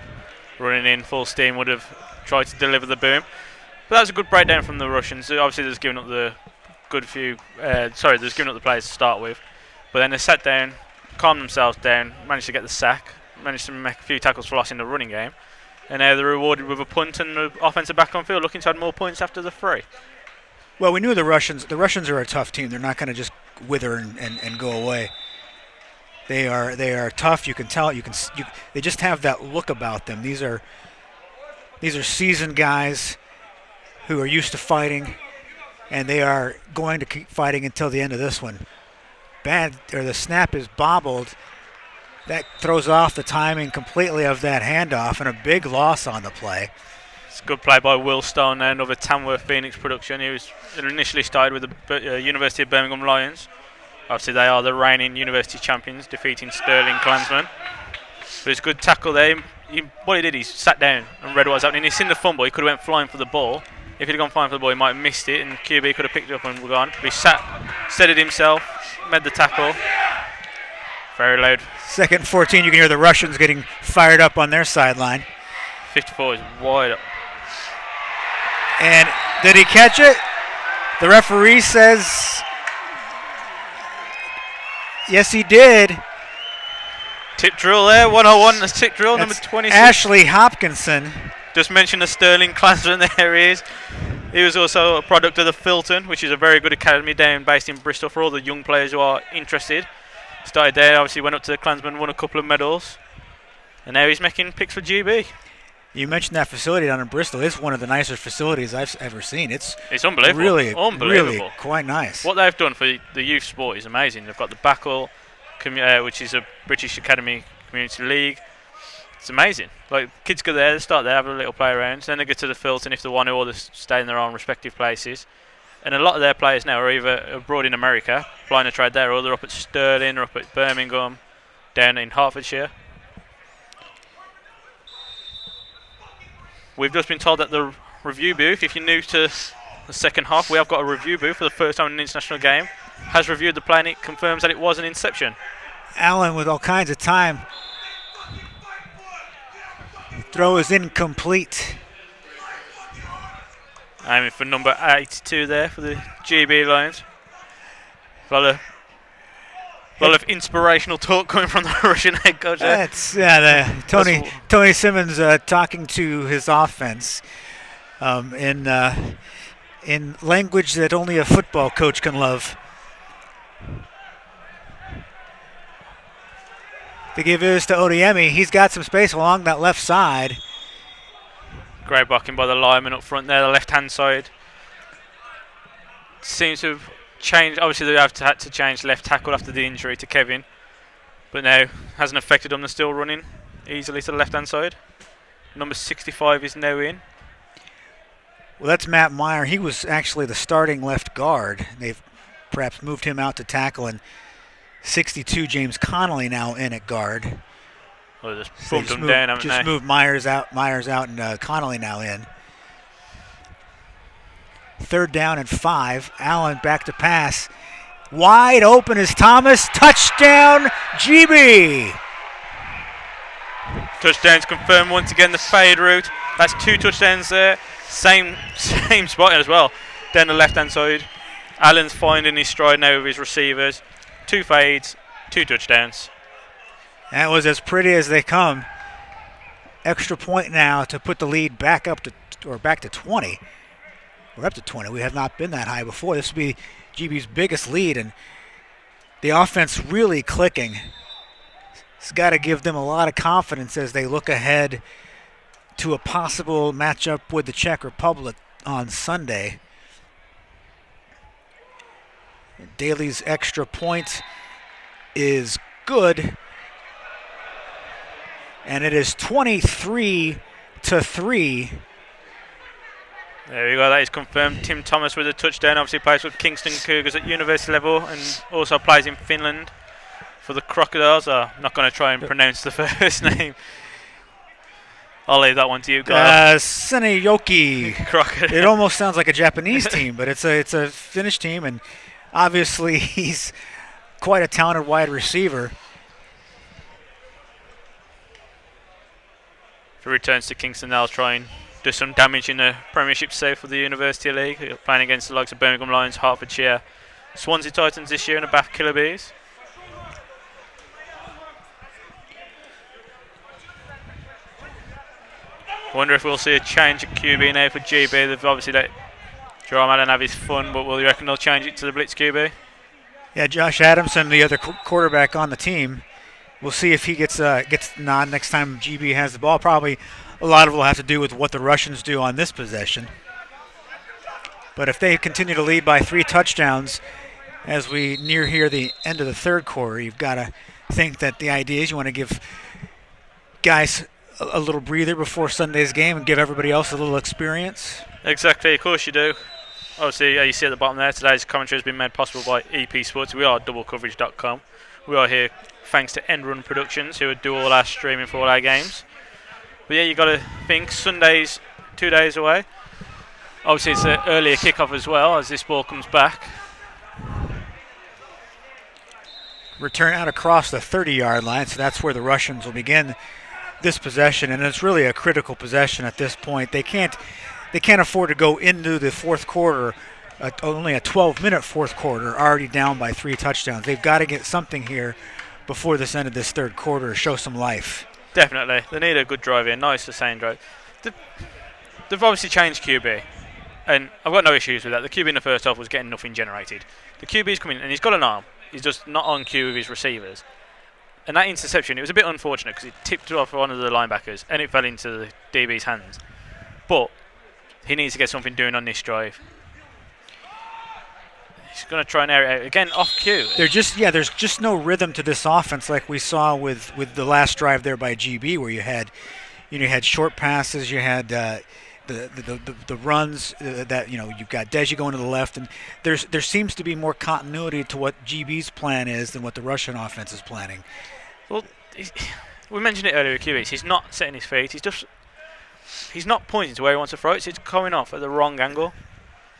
running in full steam, would have tried to deliver the boom. But that was a good breakdown from the Russians. Obviously, there's giving up the there's giving up the plays to start with. But then they sat down, calmed themselves down, managed to get the sack, managed to make a few tackles for loss in the running game. And now they're rewarded with a punt and the offensive back on field, looking to add more points after the 3. Well, we knew the Russians are a tough team. They're not going to just wither and go away. They are tough. You can tell. They just have that look about them. These are seasoned guys who are used to fighting, and they are going to keep fighting until the end of this one. The snap is bobbled. That throws off the timing completely of that handoff, and a big loss on the play. It's a good play by Will Stone there, another Tamworth Phoenix production. He was initially started with the University of Birmingham Lions. Obviously, they are the reigning university champions, defeating Stirling Klansmen. But it's a good tackle there. What he did, he sat down and read what was happening. He's seen the fumble. He could have went flying for the ball. If he'd gone flying for the ball, he might have missed it, and QB could have picked it up and gone. But he steadied himself, made the tackle. Very loud. 2nd and 14, you can hear the Russians getting fired up on their sideline. 54 is wide up. And did he catch it? The referee says, yes, he did. Tip drill there, 101. That's tip drill, number 26. Ashley Hopkinson. Just mentioned the Stirling Klansman, there he is. He was also a product of the Filton, which is a very good academy based in Bristol for all the young players who are interested. Started there, obviously went up to the Klansman, won a couple of medals. And now he's making picks for GB. You mentioned that facility down in Bristol. It's one of the nicer facilities I've ever seen. It's unbelievable. Really quite nice. What they've done for the youth sport is amazing. They've got the Backle, which is a British Academy Community League. It's amazing. Like, kids go there, they start there, have a little play around, then they go to the Filton if they want to, or they stay in their own respective places. And a lot of their players now are either abroad in America, applying a trade there, or they're up at Stirling, or up at Birmingham, down in Hertfordshire. We've just been told that the review booth, if you're new to the second half, we have got a review booth for the first time in an international game, has reviewed the play and it confirms that it was an interception. Allen with all kinds of time. Throw is incomplete. Aiming for number 82 there for the GB Lions. A lot of inspirational talk coming from the Russian head coach there. Tony Simmons talking to his offense in language that only a football coach can love. They give this to Odiemi. He's got some space along that left side. Great blocking by the lineman up front there, the left-hand side. Seems to have changed. Obviously, they have had to change left tackle after the injury to Kevin. But now, hasn't affected them. They're still running easily to the left-hand side. Number 65 is now in. Well, that's Matt Meyer. He was actually the starting left guard. They've perhaps moved him out to tackle, and 62, James Connolly, now in at guard. Well, just bumped him down, haven't they? Just moved Myers out, and Connolly now in. 3rd down and 5. Allen back to pass. Wide open is Thomas. Touchdown, GB. Touchdowns confirmed once again, the fade route. That's 2 touchdowns there. Same spot as well. Down the left-hand side. Allen's finding his stride now with his receivers. 2 fades, 2 touchdowns. That was as pretty as they come. Extra point now to put the lead back to 20. We're up to 20. We have not been that high before. This will be GB's biggest lead, and the offense really clicking. It's got to give them a lot of confidence as they look ahead to a possible matchup with the Czech Republic on Sunday. Daly's extra point is good, and it is 23-3. There we go, that is confirmed. Tim Thomas with a touchdown, obviously plays with Kingston Cougars at university level and also plays in Finland for the Crocodiles. I'm not going to try and pronounce the first name. I'll leave that one to you guys. Seneyoki. Crocodile. It almost sounds like a Japanese team, but it's a Finnish team, and obviously he's quite a talented wide receiver. If he returns to Kingston, they'll try and do some damage in the Premiership save for the University League. Playing against the likes of Birmingham Lions, Hertfordshire, Swansea Titans this year, and the Bath Killer Bees. Wonder if we'll see a change at QB now for GB. They've obviously let Jerome Allen have his fun, but will you reckon they'll change it to the Blitz QB? Yeah, Josh Adamson, the other quarterback on the team. We'll see if he gets nod next time GB has the ball. Probably a lot of it will have to do with what the Russians do on this possession. But if they continue to lead by 3 touchdowns as we near here the end of the third quarter, you've got to think that the idea is you want to give guys a little breather before Sunday's game and give everybody else a little experience. Exactly, of course you do. Obviously, you see at the bottom there, today's commentary has been made possible by EP Sports. We are doublecoverage.com. We are here thanks to End Run Productions, who do all our streaming for all our games. But yeah, you got to think Sunday's 2 days away. Obviously, it's an earlier kickoff as well as this ball comes back. Return out across the 30-yard line, so that's where the Russians will begin this possession, and it's really a critical possession at this point. They can't afford to go into the fourth quarter, only a 12-minute fourth quarter, already down by 3 touchdowns. They've got to get something here before this end of this third quarter, show some life. Definitely. They need a good drive here, nice sustained drive. They've obviously changed QB, and I've got no issues with that. The QB in the first half was getting nothing generated. The QB's coming in, and he's got an arm. He's just not on cue with his receivers. And that interception, it was a bit unfortunate because it tipped off one of the linebackers and it fell into the DB's hands. But he needs to get something doing on this drive. He's going to try and air it out again off cue. There's just no rhythm to this offense like we saw with the last drive there by GB, where you had short passes, you had the runs that you've got Deji going to the left, and there seems to be more continuity to what GB's plan is than what the Russian offense is planning. Well, we mentioned it earlier with QBs. He's not setting his feet. He's not pointing to where he wants to throw it. So it's coming off at the wrong angle.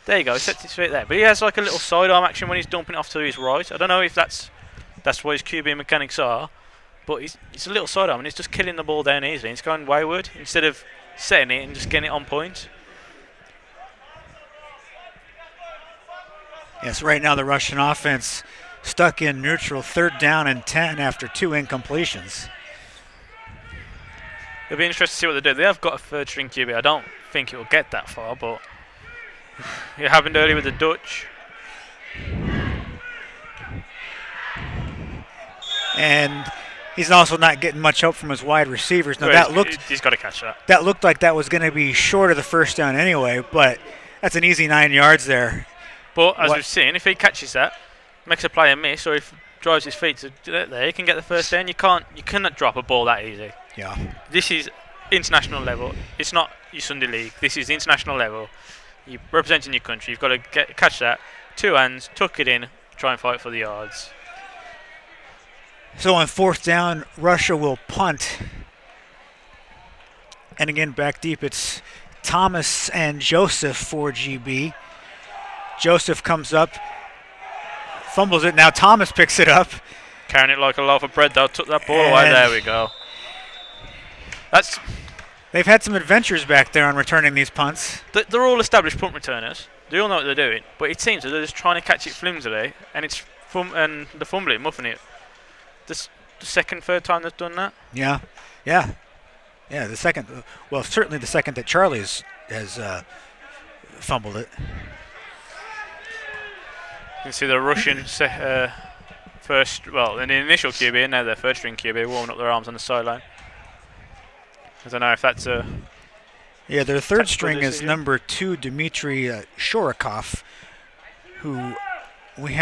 There you go. He sets his feet there, but he has like a little sidearm action when he's dumping it off to his right. I don't know if that's what his QB mechanics are, but it's a little sidearm and it's just killing the ball down easily. It's going wayward instead of setting it and just getting it on point. Yes, right now the Russian offense stuck in neutral, 3rd down and 10 after 2 incompletions. It'll be interesting to see what they do. They have got a 3rd string QB. I don't think it will get that far, but it happened early with the Dutch. And he's also not getting much help from his wide receivers. Now he's got to catch that. That looked like that was going to be short of the 1st down anyway, but that's an easy 9 yards there. But as we've seen, if he catches that, makes a player miss, or if drives his feet to there, he can get the 1st down. You cannot drop a ball that easy. Yeah. This is international level. It's not your Sunday league. This is international level. You're representing your country. You've got to catch that, 2 hands, tuck it in, try and fight for the yards. So on 4th down, Russia will punt. And again, back deep, it's Thomas and Joseph for GB. Joseph comes up, fumbles it. Now Thomas picks it up. Carrying it like a loaf of bread, though. Took that ball away. There we go. They've had some adventures back there on returning these punts. They're all established punt returners. They all know what they're doing. But it seems that they're just trying to catch it flimsily, and the fumbling, muffing it. The 2nd, 3rd time they've done that. Yeah. The second, well, certainly the second that Charlie has fumbled it. You can see the Russian first, well, in the initial QB, and now their 1st string QB warming up their arms on the sideline. I don't know if that's a. Yeah, their 3rd string is number 2, Dmitry Shorokov, who we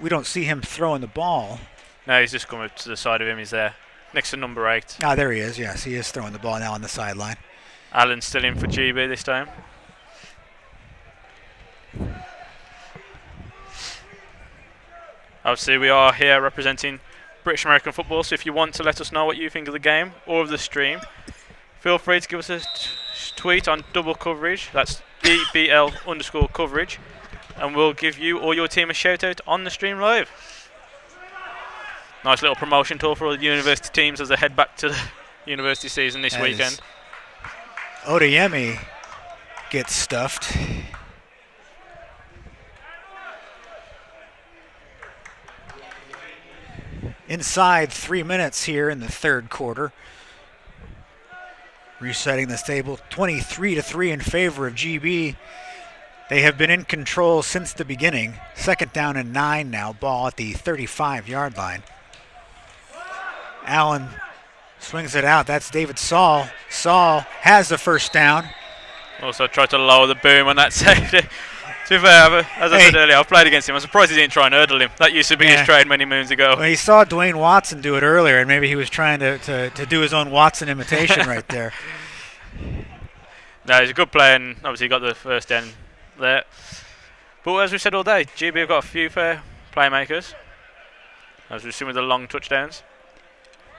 don't see him throwing the ball. No, he's just coming to the side of him. He's there, next to number 8. Ah, there he is. Yes, he is throwing the ball now on the sideline. Allen's still in for GB this time. Obviously, we are here representing British American football, so if you want to let us know what you think of the game or of the stream, feel free to give us a tweet on double coverage. That's DBL_coverage, and we'll give you or your team a shout out on the stream live. Nice little promotion tour for all the university teams as they head back to the university season this weekend. Odeyemi gets stuffed. Inside 3 minutes here in the 3rd quarter. Resetting this table, 23-3 in favor of GB. They have been in control since the beginning. 2nd down and 9 now, ball at the 35-yard line. Allen swings it out. That's David Saul. Saul has the 1st down. Also tried to lower the boom on that safety. To be fair, as I said earlier, I've played against him. I'm surprised he didn't try and hurdle him. That used to be his trade many moons ago. Well, he saw Dwayne Watson do it earlier, and maybe he was trying to do his own Watson imitation right there. No, he's a good player, and obviously he got the 1st down there. But as we said all day, GB have got a few fair playmakers, as we've seen with the long touchdowns.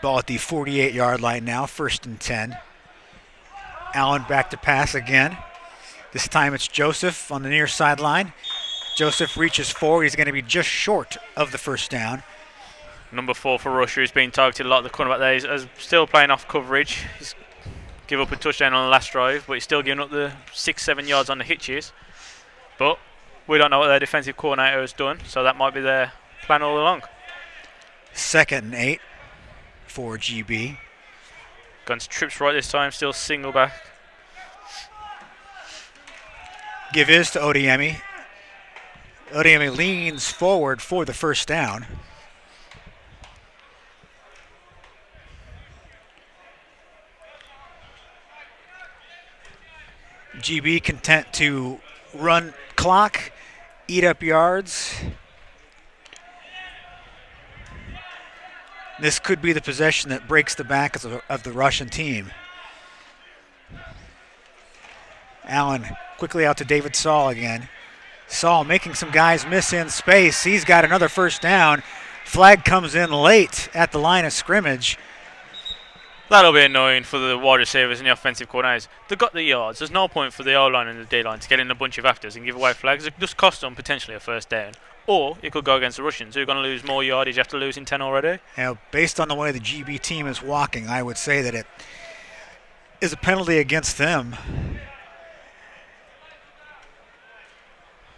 Ball at the 48-yard line now, 1st and 10. Allen back to pass again. This time it's Joseph on the near sideline. Joseph reaches forward. He's going to be just short of the first down. Number 4 for Russia, who's been targeted a lot. The cornerback there is still playing off coverage. He's give up a touchdown on the last drive, but he's still giving up the 6-7 yards on the hitches. But we don't know what their defensive coordinator has done, so that might be their plan all along. 2nd and 8 for GB. Guns trips right this time, still single back. Give is to Odiemi. Odiemi leans forward for the first down. GB content to run clock, eat up yards. This could be the possession that breaks the back of the Russian team. Allen quickly out to David Saul again. Saul making some guys miss in space. He's got another first down. Flag comes in late at the line of scrimmage. That'll be annoying for the wide receivers and the offensive coordinators. They've got the yards. There's no point for the O-line and the D-line to get in a bunch of afters and give away flags. It just cost them potentially a first down. Or it could go against the Russians, who are going to lose more yardage after losing 10 already. Now, based on the way the GB team is walking, I would say that it is a penalty against them.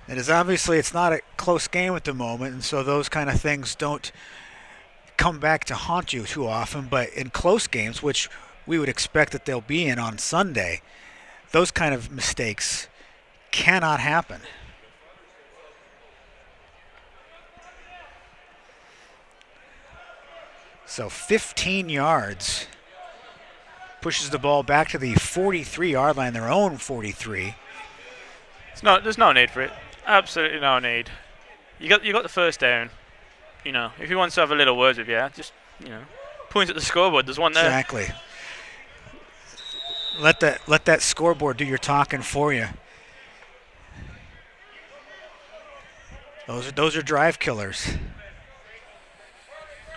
It is obviously it's not a close game at the moment, and so those kind of things don't come back to haunt you too often. But in close games, which we would expect that they'll be in on Sunday, those kind of mistakes cannot happen. So 15 yards. Pushes the ball back to the 43-yard line, their own 43. There's no need for it. Absolutely no need. You got the first down. You know, if he wants to have a little words with you, just, you know, point at the scoreboard. There's one there. Exactly. Let that scoreboard do your talking for you. Those are drive killers.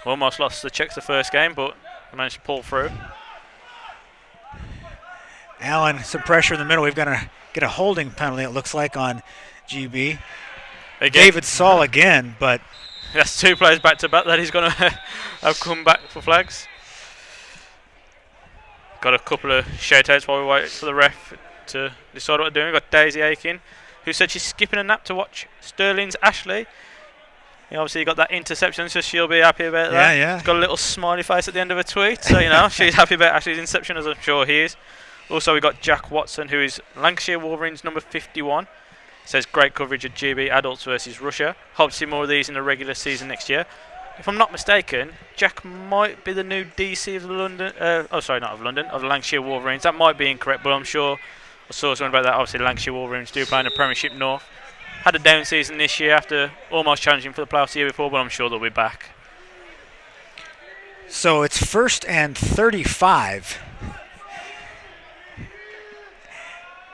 Almost lost the Czechs the first game, but managed to pull through. Allen, some pressure in the middle. We've got to get a holding penalty, it looks like, on GB. Again. David Saul again, but that's 2 players back to back that he's going to have come back for flags. Got a couple of shout-outs while we wait for the ref to decide what they're doing. We've got Daisy Aiken, who said she's skipping a nap to watch Sterling's Ashley. Obviously, got that interception, so she'll be happy about that. Yeah. She's got a little smiley face at the end of her tweet, so, you know, she's happy about Ashley's interception, as I'm sure he is. Also, we've got Jack Watson, who is Lancashire Wolverines number 51. Says great coverage of GB adults versus Russia. Hope to see more of these in the regular season next year. If I'm not mistaken, Jack might be the new DC of London. Of the Lancashire Wolverines. That might be incorrect, but I'm sure I saw something about that. Obviously, Lancashire Wolverines do play in the Premiership North. Had a down season this year after almost challenging for the playoffs the year before, but I'm sure they'll be back. So it's 1st and 35.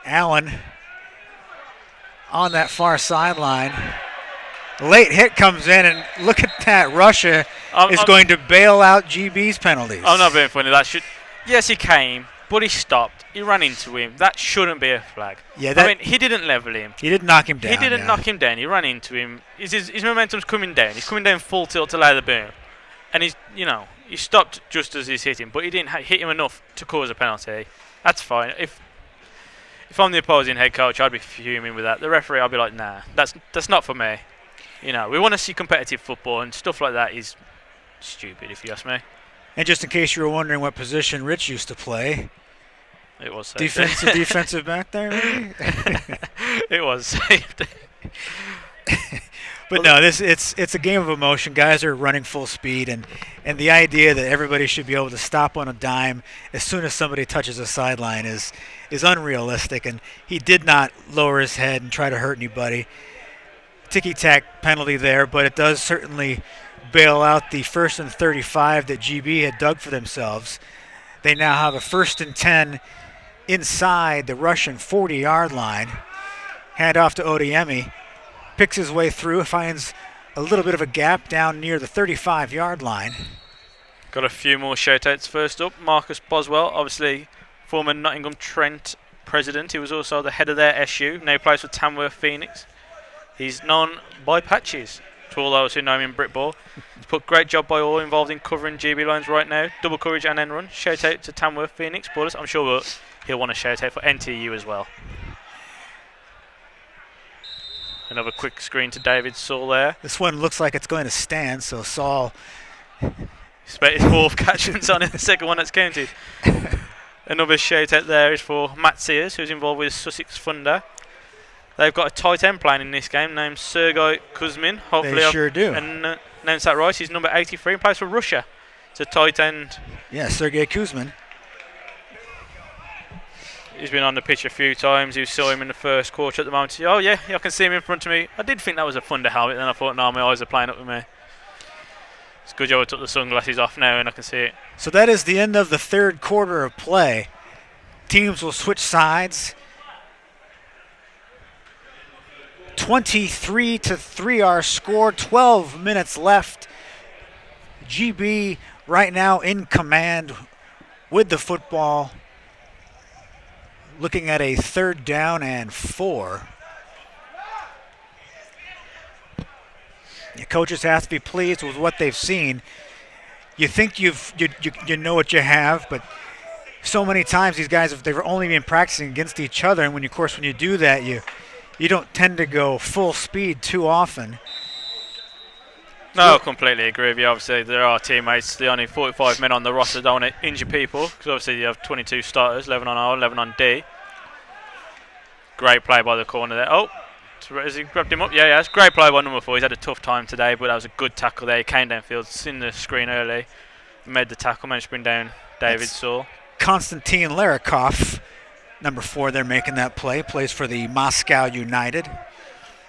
Allen on that far sideline. Late hit comes in, and look at that. Russia is going to bail out GB's penalties. I'm not being funny. Yes, he came, but he stopped. He ran into him. That shouldn't be a flag. Yeah, I mean, he didn't level him. He didn't knock him down. He didn't knock him down. He ran into him. His momentum's coming down. He's coming down full tilt to lay the boom. And he stopped just as he's hitting, but he didn't hit him enough to cause a penalty. That's fine. If I'm the opposing head coach, I'd be fuming with that. The referee, I'd be like, nah, that's not for me. You know, we want to see competitive football, and stuff like that is stupid, if you ask me. And just in case you were wondering what position Rich used to play, it was safety. defensive back there, maybe? It was safety. But no, it's a game of emotion. Guys are running full speed, and the idea that everybody should be able to stop on a dime as soon as somebody touches a sideline is unrealistic. And he did not lower his head and try to hurt anybody. Ticky-tack penalty there, but it does certainly bail out the 1st and 35 that GB had dug for themselves. They now have a 1st and 10 inside the Russian 40-yard line. Hand off to Odiemi. Picks his way through, finds a little bit of a gap down near the 35-yard line. Got a few more shout-outs. First up, Marcus Boswell, obviously former Nottingham Trent president. He was also the head of their SU, now plays for Tamworth Phoenix. He's known by patches to all those who know him in Britball. He's put great job by all involved in covering GB lines right now. Double coverage and end run. Shout out to Tamworth Phoenix spoilers. I'm sure he'll want to shout out for NTU as well. Another quick screen to David Saul there. This one looks like it's going to stand, so Saul... His fourth catch and on in the second one that's counted. Another shout out there is for Matt Sears, who's involved with Sussex Thunder. They've got a tight end playing in this game named Sergei Kuzmin. Hopefully they sure do. And announced that right. He's number 83 and plays for Russia. It's a tight end. Yeah, Sergei Kuzmin. He's been on the pitch a few times. You saw him in the first quarter at the moment. Oh yeah, I can see him in front of me. I did think that was a Thunder helmet, then I thought, no, my eyes are playing up with me. It's a good job I took the sunglasses off now and I can see it. So that is the end of the third quarter of play. Teams will switch sides. 23-3 our score, 12 minutes left. GB right now in command with the football. Looking at a 3rd down and 4. The coaches have to be pleased with what they've seen. You think you know what you have, but so many times these guys, they've only been practicing against each other, and when you do that, you don't tend to go full speed too often. No, I completely agree with you. Obviously, there are teammates. The only 45 men on the roster don't want to injure people, because obviously you have 22 starters, 11 on R, 11 on D. Great play by the corner there. Oh, has he grabbed him up? Yeah, it's great play by number 4. He's had a tough time today, but that was a good tackle there. He came downfield, seen the screen early, made the tackle, managed to bring down David Saul. Konstantin Larikov, number 4, they're making that play. Plays for the Moscow United.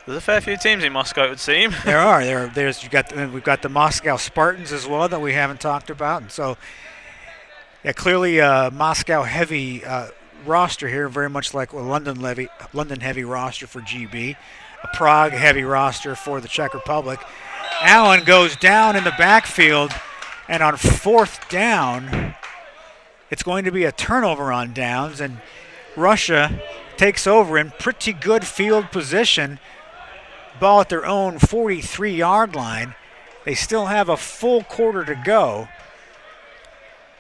There's a fair few teams in Moscow, it would seem. There are. We've got the Moscow Spartans as well that we haven't talked about, and so yeah, clearly Moscow heavy roster here, very much like a London heavy roster for GB, a Prague heavy roster for the Czech Republic. Allen goes down in the backfield, and on 4th down, it's going to be a turnover on downs, and Russia takes over in pretty good field position. Ball at their own 43-yard line. They still have a full quarter to go.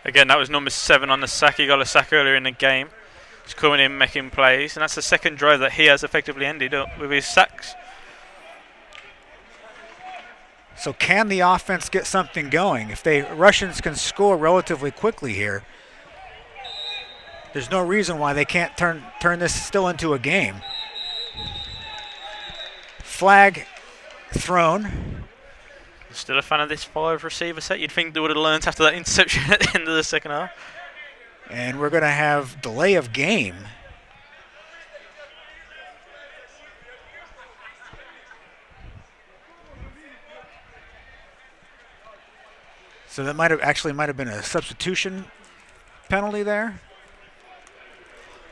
Again, that was number 7 on the sack. He got a sack earlier in the game. He's coming in, making plays, and that's the second drive that he has effectively ended up with his sacks. So can the offense get something going? If Russians can score relatively quickly here, there's no reason why they can't turn this still into a game. Flag thrown. Still a fan of this 5 receiver set. You'd think they would have learned after that interception at the end of the second half. And we're going to have delay of game. So that might have been a substitution penalty there.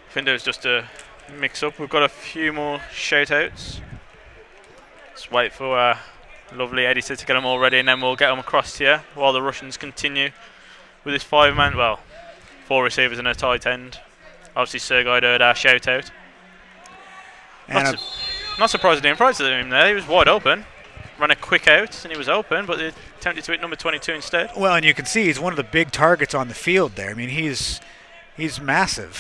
I think there was just a mix-up. We've got a few more shout-outs. Let's wait for our lovely editor to get them all ready, and then we'll get them across here while the Russians continue with this 5-man, 4 receivers and a tight end. Obviously, Sergei heard our shout-out. Not surprised at him. Surprised at him there. He was wide open. Ran a quick out, and he was open, but they attempted to hit number 22 instead. Well, and you can see he's one of the big targets on the field there. I mean, he's massive.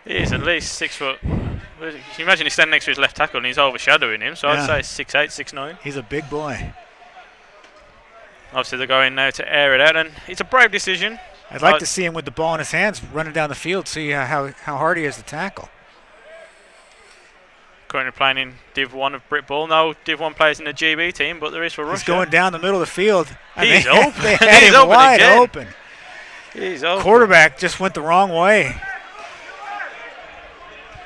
He is at least 6 foot. Can you imagine he's standing next to his left tackle and he's overshadowing him? So yeah. I'd say 6'8", 6'9". He's a big boy. Obviously, they're going now to air it out, and it's a brave decision. I'd like to see him with the ball in his hands, running down the field, see how hard he is to tackle. Currently playing in Div 1 of Britball. No Div 1 players in the GB team, but there is for Russia. He's going down the middle of the field. He's open. They had him open wide again. Open. He's open. Quarterback just went the wrong way.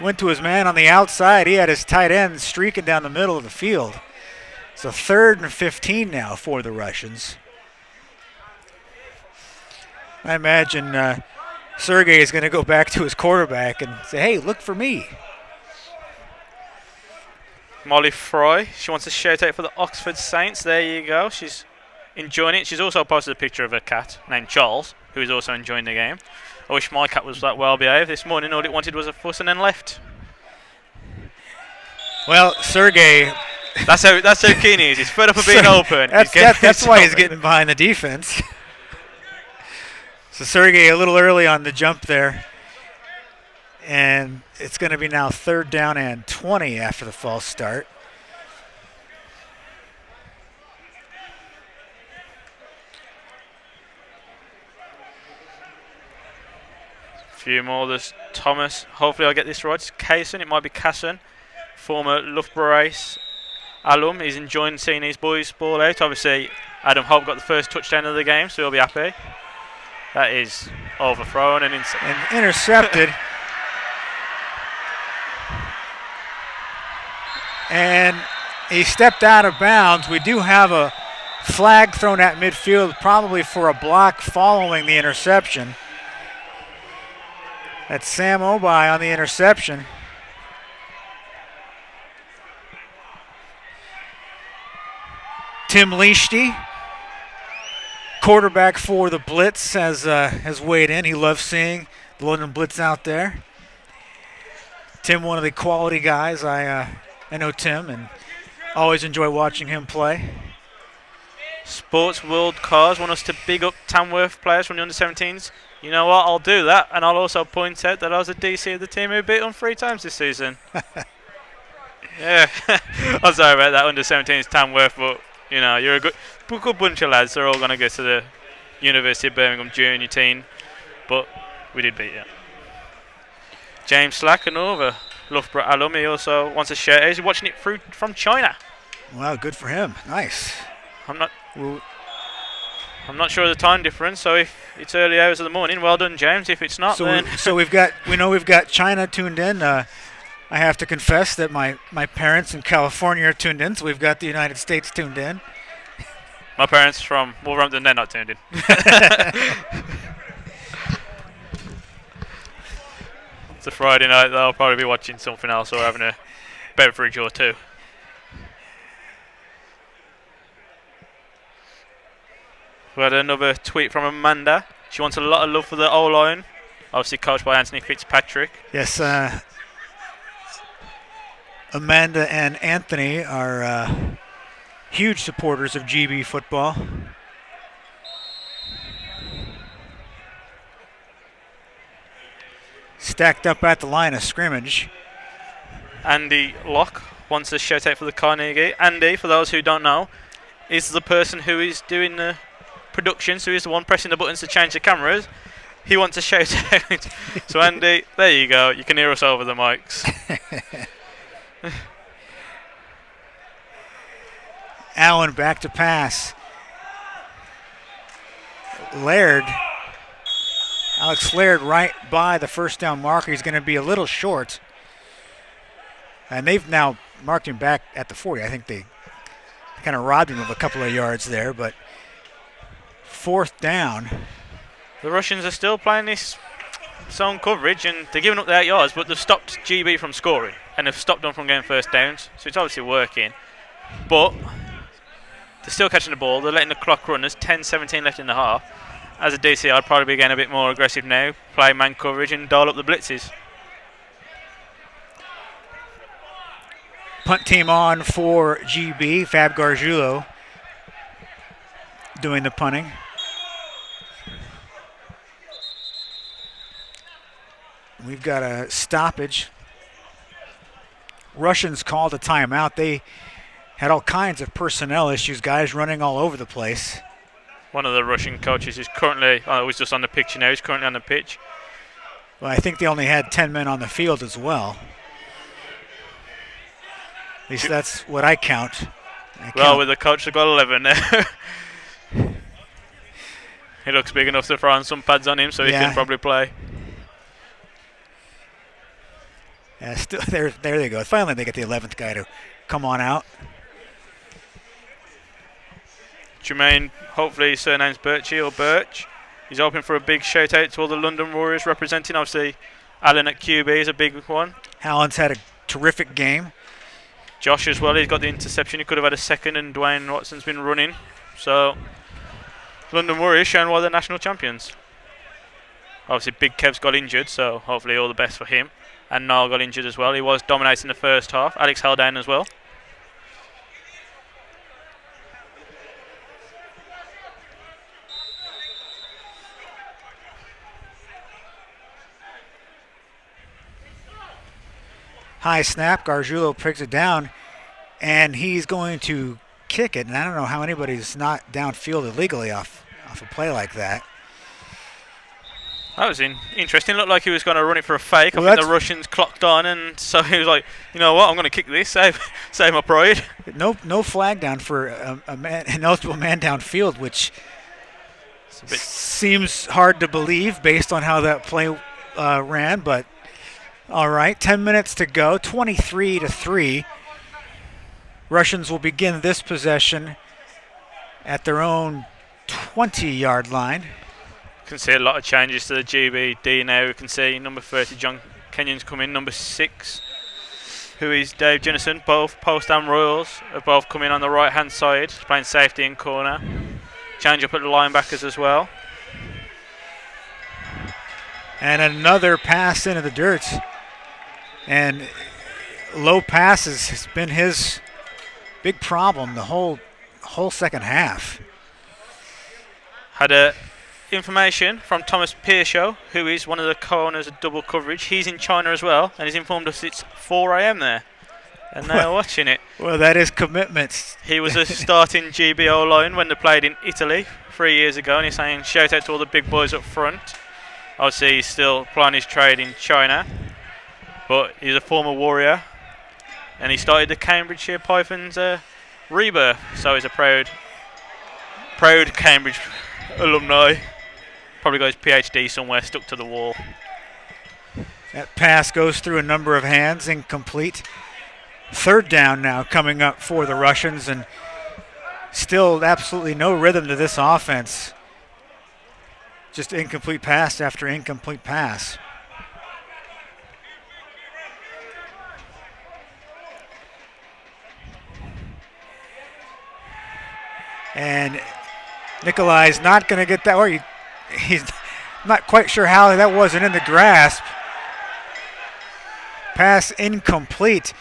Went to his man on the outside. He had his tight end streaking down the middle of the field. So 3rd and 15 now for the Russians. I imagine Sergei is going to go back to his quarterback and say, hey, look for me. Molly Fry, she wants a shout out for the Oxford Saints. There you go. She's enjoying it. She's also posted a picture of her cat named Charles, who is also enjoying the game. I wish my cat was that well behaved. This morning all it wanted was a fuss and then left. Well, Sergey. That's how keen he is. He's fed up of being open. That's why he's getting behind the defense. So Sergey a little early on the jump there. And it's going to be now 3rd down and 20 after the false start. Few more. There's Thomas. Hopefully I'll get this right. It's Kaysen. It might be Casson. Former Loughborough Ace alum. He's enjoying seeing his boys ball out. Obviously, Adam Hope got the first touchdown of the game, so he'll be happy. That is overthrown and intercepted. And he stepped out of bounds. We do have a flag thrown at midfield, probably for a block following the interception. That's Sam Obai on the interception. Tim Leashty, quarterback for the Blitz, has weighed in. He loves seeing the London Blitz out there. Tim, one of the quality guys. I know Tim and always enjoy watching him play. Sports World Cars want us to big up Tamworth players from the under-17s. You know what? I'll do that, and I'll also point out that I was a DC of the team who beat them 3 times this season. Yeah, I'm sorry about that. Under-17s Tamworth, but you know you're a good bunch of lads. They're all going to go to the University of Birmingham junior team, but we did beat you. James Slack, another Loughborough alum, he also wants to share. He's watching it from China. Wow, good for him. Nice. I'm not sure of the time difference, so if it's early hours of the morning, well done, James. If it's not, then we've got China tuned in. I have to confess that my parents in California are tuned in, so we've got the United States tuned in. My parents from Wolverhampton, they're not tuned in. It's a Friday night, they'll probably be watching something else or having a beverage or two. We had another tweet from Amanda. She wants a lot of love for the O-line, obviously coached by Anthony Fitzpatrick. Yes, Amanda and Anthony are huge supporters of GB football. Stacked up at the line of scrimmage. Andy Locke wants a shout out for the Carnegie. Andy, for those who don't know, is the person who is doing the production, so he's the one pressing the buttons to change the cameras. He wants a shout out. So Andy, there you go. You can hear us over the mics. Allen back to pass. Alex Laird right by the first down marker. He's going to be a little short. And they've now marked him back at the 40. I think they kind of robbed him of a couple of yards there, but 4th down. The Russians are still playing this zone coverage, and they're giving up the 8 yards, but they've stopped GB from scoring, and they've stopped them from getting first downs, so it's obviously working. But they're still catching the ball. They're letting the clock run. There's 10-17 left in the half. As a DC, I'd probably be getting a bit more aggressive now, play man coverage and dial up the blitzes. Punt team on for GB. Fab Gargiulo doing the punting. We've got a stoppage. Russians called a timeout. They had all kinds of personnel issues, guys running all over the place. One of the Russian coaches is currently, was just on the pitch now, he's currently on the pitch. Well, I think they only had 10 men on the field as well. At least that's what I count. Well, with the coach, they've got 11 now. He looks big enough to throw on some pads on him, so he can probably play. Yeah, still, there they go. Finally, they get the 11th guy to come on out. Jermaine, hopefully his surname's Birchie or Birch. He's hoping for a big shout out to all the London Warriors representing. Obviously, Alan at QB is a big one. Hallen's had a terrific game. Josh as well, he's got the interception. He could have had a second, and Dwayne Watson's been running. So London Warriors showing why they're national champions. Obviously, Big Kev's got injured, so hopefully all the best for him. And Niall got injured as well. He was dominating the first half. Alex Haldane as well. High snap. Gargiulo picks it down, and he's going to kick it. And I don't know how anybody's not downfield illegally off a play like that. That was interesting. Looked like he was going to run it for a fake. Well, I think the Russians clocked on, and so he was like, you know what, I'm going to kick this, save my pride. No flag down for an eligible man downfield, which seems hard to believe based on how that play ran. But all right, 10 minutes to go, 23-3. Russians will begin this possession at their own 20-yard line. Can see a lot of changes to the GBD now. We can see number 30 John Kenyon's come in, number 6 who is Dave Jennison. Both Post and Royals are both coming on the right hand side, playing safety in corner. Change up at the linebackers as well. And another pass into the dirt, and low passes has been his big problem the whole second half. Had a information from Thomas Piershaw, who is one of the co-owners of Double Coverage. He's in China as well, and he's informed us it's 4 a.m. there, and they're watching it. Well, that is commitment. He was a starting GBO line when they played in Italy 3 years ago, and he's saying shout out to all the big boys up front. Obviously, he's still plying his trade in China, but he's a former Warrior, and he started the Cambridgeshire Pythons rebirth, so he's a proud Cambridge alumni. Probably got his PhD somewhere stuck to the wall. That pass goes through a number of hands, incomplete. Third down now coming up for the Russians, and still absolutely no rhythm to this offense. Just incomplete pass after incomplete pass. And Nikolai's not going to get that, or he's not quite sure how that wasn't in the grasp. Pass incomplete.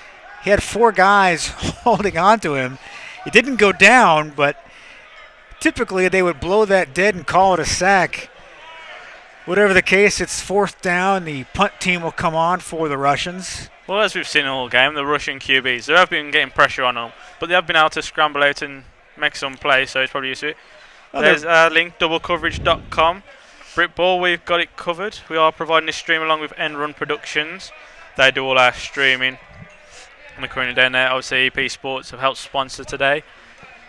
He had 4 guys holding on to him. It didn't go down, but typically they would blow that dead and call it a sack. Whatever the case, it's 4th down. The punt team will come on for the Russians. Well, as we've seen all game, the Russian QBs, they have been getting pressure on them, but they have been able to scramble out and make some plays, so he's probably used to it. There's our link, doublecoverage.com. Britball, we've got it covered. We are providing this stream along with End Run Productions. They do all our streaming. And we're currently down there. Obviously, EP Sports have helped sponsor today,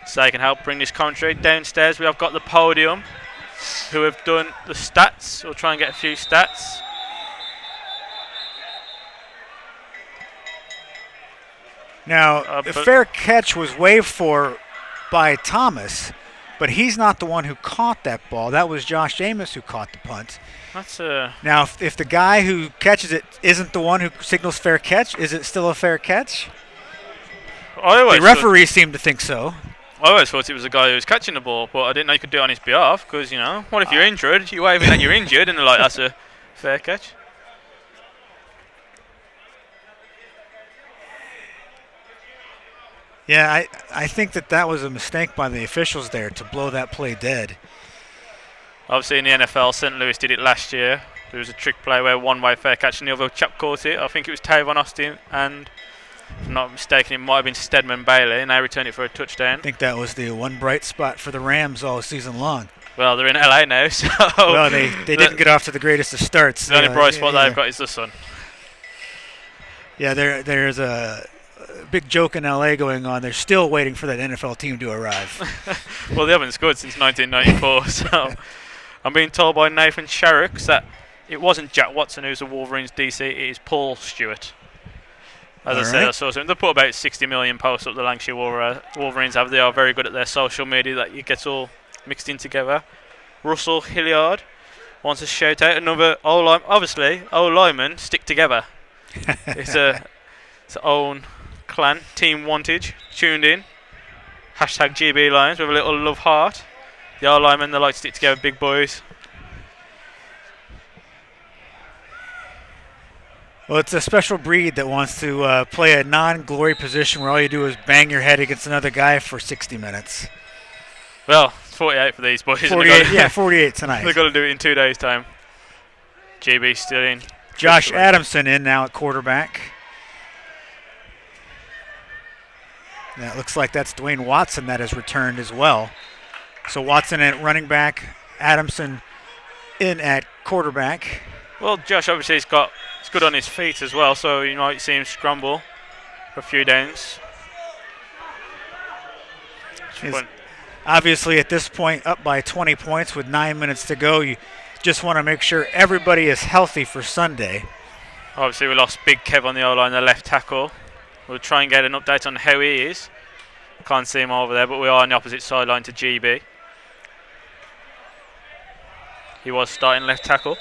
so they can help bring this commentary. Downstairs, we have got the podium, who have done the stats. We'll try and get a few stats. Now, the fair catch was waved for by Thomas, but he's not the one who caught that ball. That was Josh Amos who caught the punt. That's Now, if the guy who catches it isn't the one who signals fair catch, is it still a fair catch? The referees seem to think so. I always thought it was the guy who was catching the ball, but I didn't know you could do it on his behalf, because, you know, what if you're injured? You're waving that you're injured, and they're like, that's a fair catch. Yeah, I think that was a mistake by the officials there to blow that play dead. Obviously, in the NFL, St. Louis did it last year. There was a trick play where one way fair catch and the other chap caught it. I think it was Tavon Austin, and if I'm not mistaken, it might have been Stedman Bailey, and they returned it for a touchdown. I think that was the one bright spot for the Rams all season long. Well, they're in LA now, so... Well, they didn't get off to the greatest of starts. The only bright spot they've got is the sun. Yeah, there's a big joke in LA going on. They're still waiting for that NFL team to arrive. Well, they haven't scored since 1994, so... I'm being told by Nathan Sharrocks that it wasn't Jack Watson who's the Wolverines DC, it is Paul Stewart. As I said, I saw something. They put about 60 million posts up the Lancashire Wolverines have. They are very good at their social media, that it gets all mixed in together. Russell Hilliard wants to shout out another O-line. Obviously, O-linemen stick together. It's own clan, Team Wantage, tuned in. Hashtag GB Lions with a little love heart. The old linemen, they like to stick together, big boys. Well, it's a special breed that wants to play a non-glory position where all you do is bang your head against another guy for 60 minutes. Well, it's 48 for these boys. 48, 48 tonight. They've got to do it in 2 days' time. GB still in. Josh Adamson in now at quarterback. And it looks like that's Dwayne Watson that has returned as well. So Watson at running back, Adamson in at quarterback. Well, Josh obviously he's good on his feet as well, so you might see him scramble for a few downs. Obviously at this point up by 20 points with 9 minutes to go. You just want to make sure everybody is healthy for Sunday. Obviously we lost Big Kev on the O-line, the left tackle. We'll try and get an update on how he is. Can't see him over there, but we are on the opposite sideline to GB. He was starting left tackle.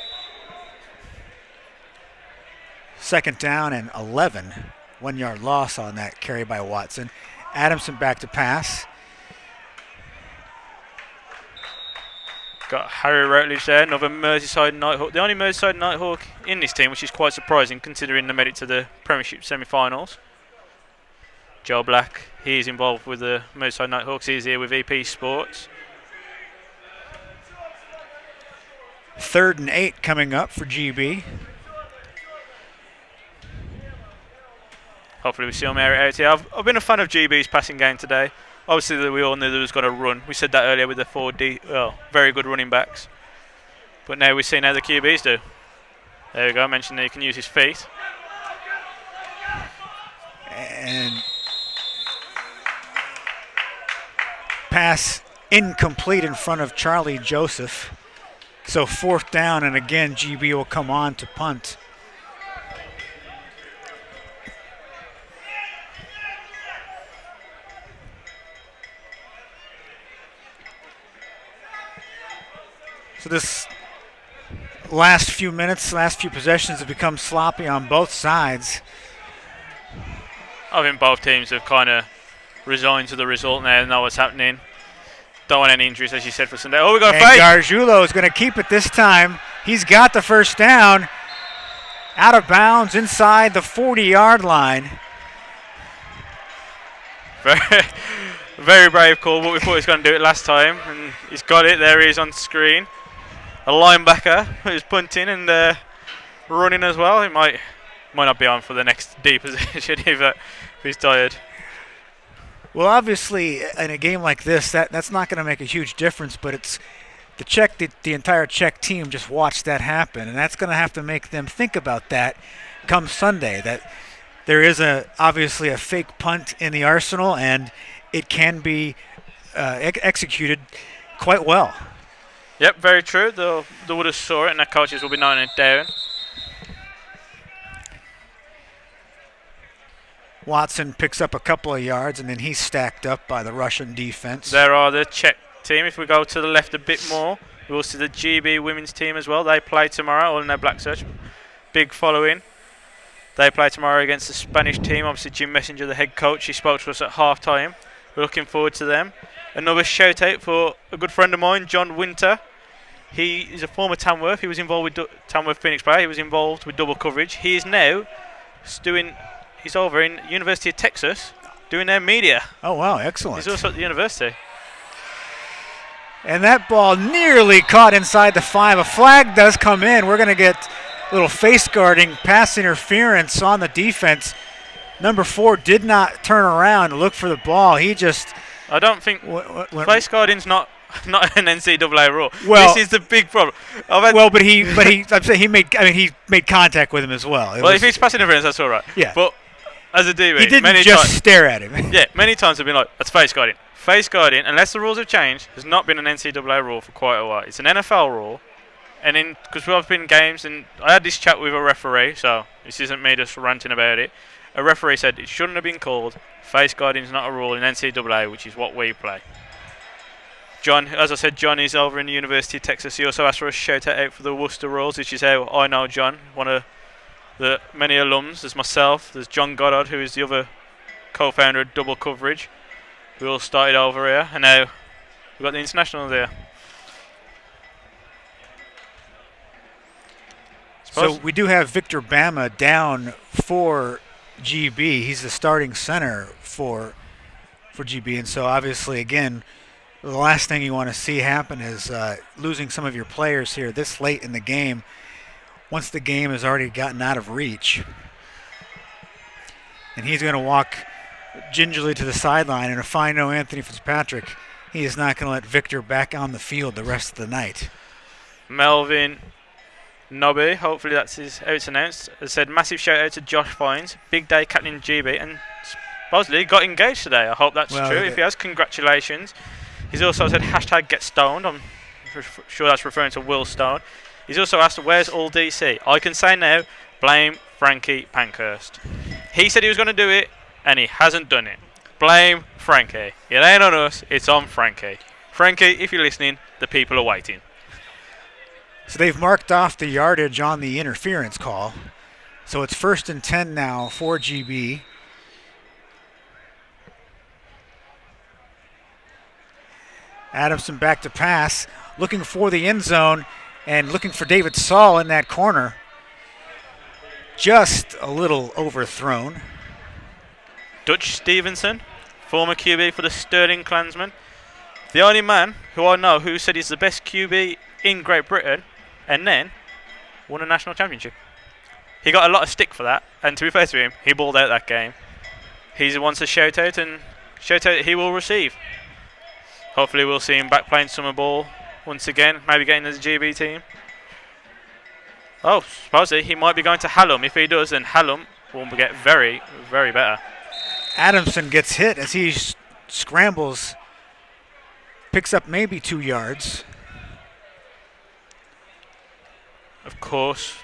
Second down and 11. 1 yard loss on that carry by Watson. Adamson back to pass. Got Harry Routledge there, another Merseyside Nighthawk. The only Merseyside Nighthawk in this team, which is quite surprising considering they made it to the Premiership semi-finals. Joe Black, he's involved with the Merseyside Nighthawks. He's here with EP Sports. 3rd and 8 coming up for GB. Hopefully we see him air it out here. I've been a fan of GB's passing game today. Obviously we all knew they was going to run. We said that earlier with the 4D, very good running backs. But now we're seeing how the QBs do. There we go, I mentioned that he can use his feet. And pass incomplete in front of Charlie Joseph. So 4th down, and again GB will come on to punt. So this last few minutes, last few possessions have become sloppy on both sides. I think both teams have kind of resigned to the result now, know what's happening. Don't want any injuries, as you said, for Sunday. Oh, we got a fake. Gargiulo is going to keep it this time. He's got the first down. Out of bounds inside the 40-yard line. Very brave call, but we thought he was going to do it last time, and he's got it. There he is on screen. A linebacker who's punting and running as well. He might not be on for the next D position if he's tired. Well, obviously, in a game like this, that's not going to make a huge difference, but it's the entire Czech team just watched that happen, and that's going to have to make them think about that come Sunday, that there is obviously a fake punt in the arsenal, and it can be executed quite well. Yep, very true. They would have saw it, and their coaches will be knowing it down. Watson picks up a couple of yards, and then he's stacked up by the Russian defense. There are the Czech team. If we go to the left a bit more, we'll see the GB women's team as well. They play tomorrow, all in their black search. Big following. They play tomorrow against the Spanish team. Obviously, Jim Messenger, the head coach, he spoke to us at half-time. We're looking forward to them. Another shout-out for a good friend of mine, John Winter. He is a former Tamworth. He was involved with Tamworth Phoenix player. He was involved with double coverage. He is now he's over in University of Texas doing their media. Oh, wow, excellent. He's also at the university. And that ball nearly caught inside the 5. A flag does come in. We're going to get a little face guarding, pass interference on the defense. Number 4 did not turn around to look for the ball. He just... I don't think face guarding's not an NCAA rule. Well, this is the big problem. But he made contact with him as well. If he's passing interference, that's all right. Yeah. But as a DB, he didn't just stare at him. Yeah, many times I've been like, that's face guarding. Face guarding, unless the rules have changed, has not been an NCAA rule for quite a while. It's an NFL rule. And because we've been in games, and I had this chat with a referee, so this isn't me just ranting about it. A referee said it shouldn't have been called. Face guarding is not a rule in NCAA, which is what we play. John, as I said, John is over in the University of Texas. He also asked for a shout out for the Worcester Rules, which is how I know John, one of the many alums. There's myself, there's John Goddard, who is the other co-founder of Double Coverage. We all started over here, and now we've got the internationals there. So we do have Victor Bama down for GB. He's the starting center for GB, and so obviously, again, the last thing you want to see happen is losing some of your players here this late in the game, once the game has already gotten out of reach. And he's going to walk gingerly to the sideline, and if I know Anthony Fitzpatrick, he is not going to let Victor back on the field the rest of the night. Melvin Nobby, hopefully that's how it's announced, has said massive shout out to Josh Fines, big day captain GB, and supposedly got engaged today. I hope that's true. If he has, congratulations. He's also said hashtag get stoned. I'm sure that's referring to Will Stone. He's also asked, where's all DC? I can say now, blame Frankie Pankhurst. He said he was going to do it, and he hasn't done it. Blame Frankie. It ain't on us, it's on Frankie. Frankie, if you're listening, the people are waiting. So they've marked off the yardage on the interference call. So it's 1st and 10 now for GB. Adamson back to pass, looking for the end zone and looking for David Saul in that corner. Just a little overthrown. Dutch Stevenson, former QB for the Sterling Klansmen. The only man who I know who said he's the best QB in Great Britain and then won a national championship. He got a lot of stick for that, and to be fair to him, he balled out that game. He wants a shout out, and shout out he will receive. Hopefully we'll see him back playing summer ball once again, maybe getting the GB team. Oh, supposedly he might be going to Hallam. If he does, then Hallam will get very, very better. Adamson gets hit as he scrambles, picks up maybe 2 yards. Of course,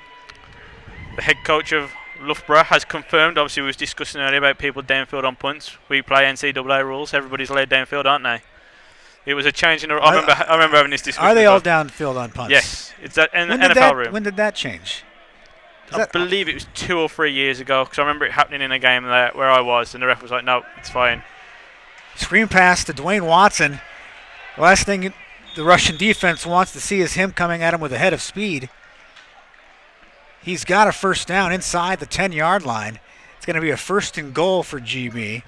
the head coach of Loughborough has confirmed, obviously we was discussing earlier about people downfield on punts. We play NCAA rules, everybody's laid downfield, aren't they? It was a change in the I remember having this discussion. Are they all downfield on punts? Yes, it's that NFL rule. When did that change? I believe it was 2 or 3 years ago, because I remember it happening in a game there where I was, and the ref was like, no, it's fine. Screen pass to Dwayne Watson. The last thing the Russian defense wants to see is him coming at him with a head of speed. He's got a first down inside the 10-yard line. It's going to be a 1st and goal for GB.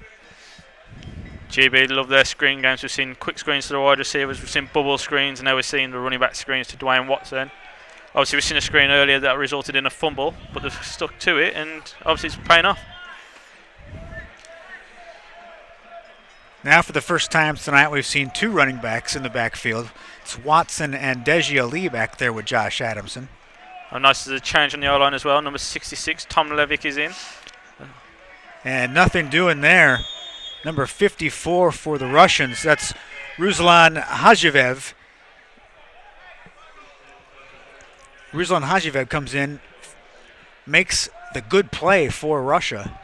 GB love their screen games. We've seen quick screens to the wide receivers, we've seen bubble screens, and now we're seeing the running back screens to Dwayne Watson. Obviously, we've seen a screen earlier that resulted in a fumble, but they've stuck to it, and obviously it's paying off. Now for the first time tonight, we've seen 2 running backs in the backfield. It's Watson and Deji Ali back there with Josh Adamson. Oh, nice, there's a change on the O-line as well. Number 66, Tom Levick is in. And nothing doing there. Number 54 for the Russians, that's Ruslan Hajivev. Ruslan Hajivev comes in, makes the good play for Russia.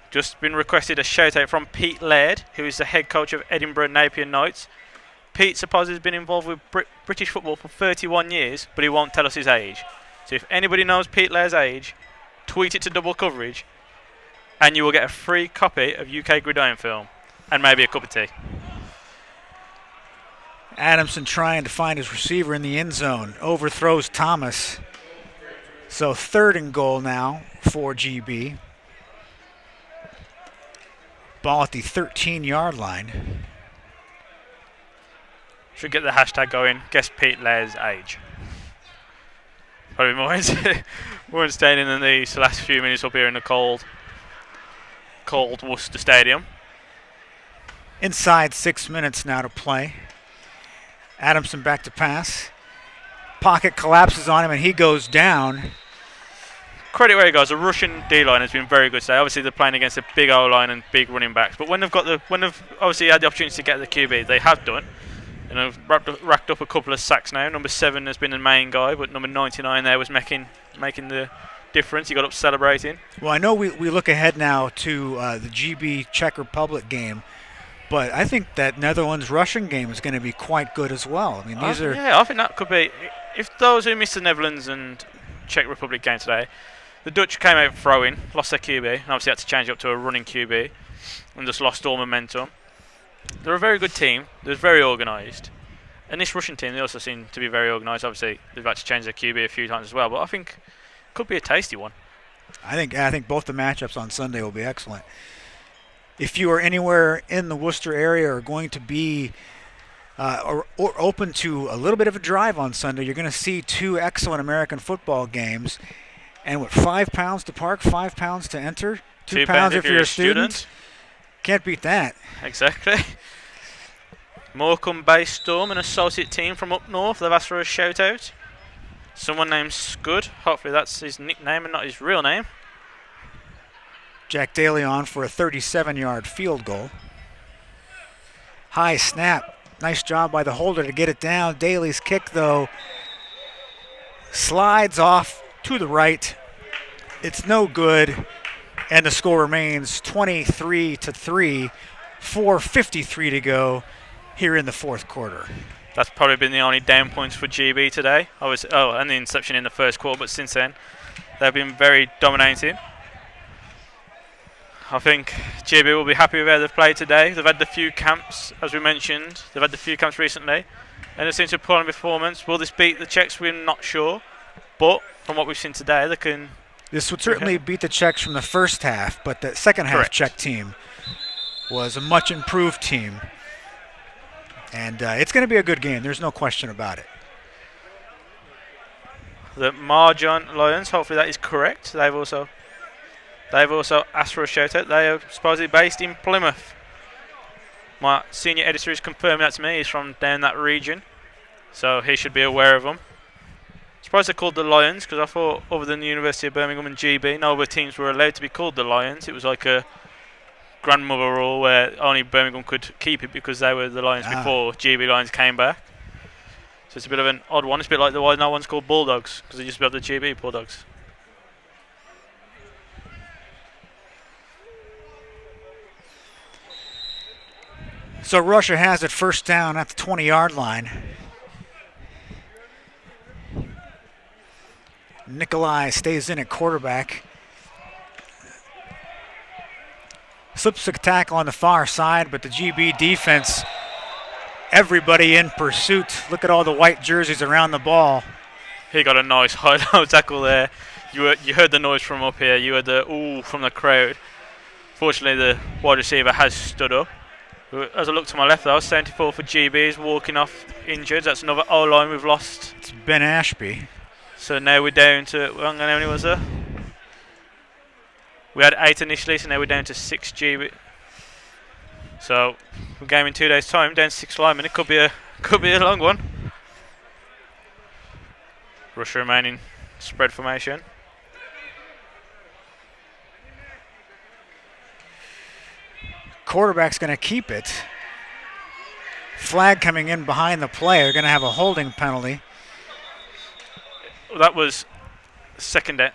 Just been requested a shout out from Pete Laird, who is the head coach of Edinburgh Napier Knights. Pete supposedly has been involved with British football for 31 years, but he won't tell us his age. So if anybody knows Pete Laird's age, tweet it to Double Coverage, and you will get a free copy of UK Gridiron Film, and maybe a cup of tea. Adamson trying to find his receiver in the end zone. Overthrows Thomas. So 3rd and goal now for GB. Ball at the 13-yard line. Should get the hashtag going. Guess Pete Laird's age. Probably more entertaining than these last few minutes up here in the cold Worcester Stadium. Inside 6 minutes now to play. Adamson back to pass. Pocket collapses on him and he goes down. Credit where he goes. The Russian D-line has been very good today. Obviously they're playing against a big O-line and big running backs, but when they've obviously had the opportunity to get the QB, they have done. And have racked up a couple of sacks now. Number 7 has been the main guy, but number 99 there was making the difference. He got up celebrating. Well, I know we look ahead now to the GB Czech Republic game, but I think that Netherlands-Russian game is going to be quite good as well. I mean, Yeah, I think that could be. If those who missed the Netherlands and Czech Republic game today, The Dutch came out throwing, lost their QB, and obviously had to change up to a running QB, and just lost all momentum. They're a very good team. They're very organised. And this Russian team, they also seem to be very organised. Obviously, they've had to change their QB a few times as well, but I think it could be a tasty one. I think both the matchups on Sunday will be excellent. If you are anywhere in the Worcester area or going to be or open to a little bit of a drive on Sunday, you're going to see two excellent American football games. And with £5 to park, £5 to enter, £2 if you're a student. Can't beat that. Exactly. Morecambe-based Storm, an associate team from up north. They've asked for a shout-out. Someone named Scud. Hopefully that's his nickname and not his real name. Jack Daly on for a 37-yard field goal. High snap. Nice job by the holder to get it down. Daly's kick, though, slides off to the right. It's no good, and the score remains 23-3, 4:53 to go here in the fourth quarter. That's probably been the only down points for GB today. And the interception in the first quarter, but since then they've been very dominating. I think GB will be happy with how they've played today. They've had the few camps, as we mentioned. They've had the few camps recently, and they seem to put on a performance. Will this beat the Czechs? We're not sure, but from what we've seen today, they can. This would certainly beat the Czechs from the first half, but the second half Czech team was a much improved team. And it's going to be a good game. There's no question about it. The Marjan Lions, hopefully that is correct. They've also asked for a shout-out. They are supposedly based in Plymouth. My senior editor is confirming that to me. He's from down that region, so he should be aware of them. Surprised they're called the Lions, because I thought other than the University of Birmingham and GB, no other teams were allowed to be called the Lions. It was like a grandmother rule where only Birmingham could keep it because they were the Lions before GB Lions came back. So it's a bit of an odd one. It's a bit like the why no one's called Bulldogs, because they used to be the GB Bulldogs. So Russia has it first down at the 20-yard line. Nikolai stays in at quarterback. Slips a tackle on the far side, but the GB defense, everybody in pursuit. Look at all the white jerseys around the ball. He got a nice high-low tackle there. You heard the noise from up here. You heard the ooh from the crowd. Fortunately, the wide receiver has stood up. As I look to my left, though, 74 for GB is walking off injured. That's another O-line we've lost. It's Ben Ashby. So now we're down to, how many was there? We had 8 initially, so now we're down to 6 GB. So we're game in 2 days' time, down to 6 linemen. It could be a long one. Russia remaining spread formation. Quarterback's going to keep it. Flag coming in behind the play. They're going to have a holding penalty. That was second down.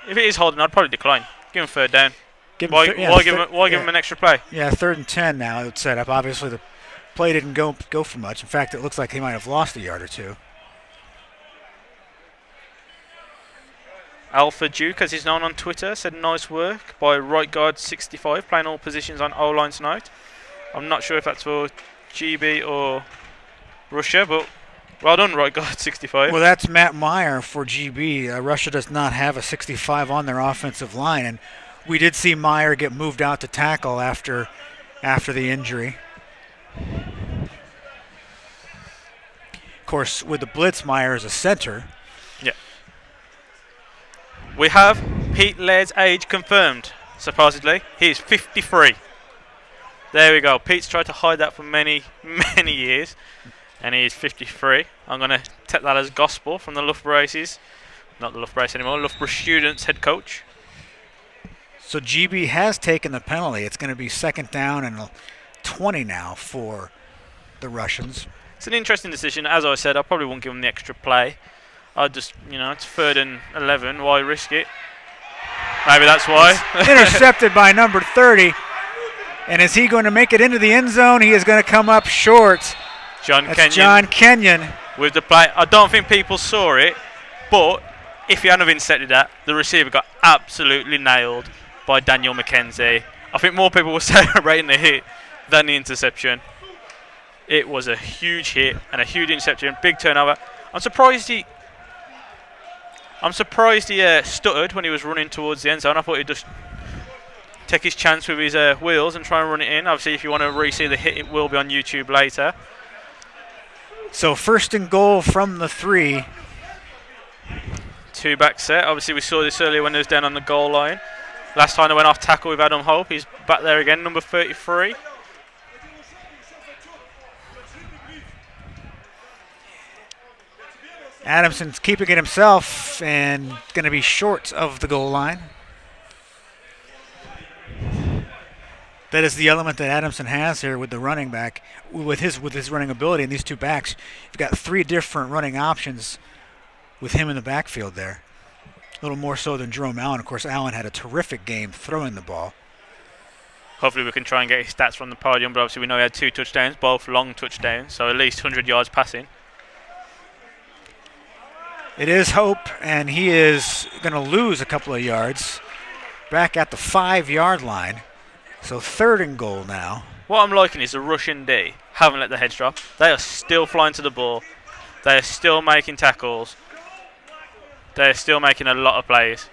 If it is holding, I'd probably decline. Give him third down. Why give him an extra play? Yeah, 3rd and 10 now. It's set up. Obviously, the play didn't go for much. In fact, it looks like he might have lost a yard or two. Alpha Duke, as he's known on Twitter, said nice work by right guard 65, playing all positions on O-line tonight. I'm not sure if that's for GB or Russia, but well done, right guard 65. Well, that's Matt Meyer for GB. Russia does not have a 65 on their offensive line, and we did see Meyer get moved out to tackle after the injury. Of course, with the blitz, Meyer is a center. Yeah. We have Pete Laird's age confirmed, supposedly. He's 53. There we go. Pete's tried to hide that for many, many years, and he is 53. I'm going to take that as gospel from the Loughborough Aces. Not the Loughborough Aces anymore, Loughborough Students head coach. So GB has taken the penalty. It's going to be 2nd down and 20 now for the Russians. It's an interesting decision. As I said, I probably won't give them the extra play. I'd just, it's 3rd and 11. Why risk it? Maybe that's why. Intercepted by number 30. And is he going to make it into the end zone? He is going to come up short. John Kenyon. John Kenyon. With the play. I don't think people saw it, but if he hadn't have intercepted that, the receiver got absolutely nailed by Daniel McKenzie. I think more people were celebrating the hit than the interception. It was a huge hit and a huge interception, big turnover. I'm surprised he stuttered when he was running towards the end zone. I thought he'd just take his chance with his wheels and try and run it in. Obviously, if you want to re-see the hit, it will be on YouTube later. So 1st and goal from the 3. 2-back set. Obviously, we saw this earlier when he was down on the goal line. Last time they went off tackle with Adam Hope. He's back there again, number 33. Adamson's keeping it himself and going to be short of the goal line. That is the element that Adamson has here with the running back, with his running ability. And these 2 backs, you've got 3 different running options with him in the backfield there. A little more so than Jerome Allen. Of course, Allen had a terrific game throwing the ball. Hopefully we can try and get his stats from the podium, but obviously we know he had 2 touchdowns, both long touchdowns, so at least 100 yards passing. It is Hope, and he is going to lose a couple of yards back at the 5-yard line. So 3rd and goal now. What I'm liking is the Russian D haven't let the heads drop. They are still flying to the ball. They are still making tackles. They are still making a lot of plays.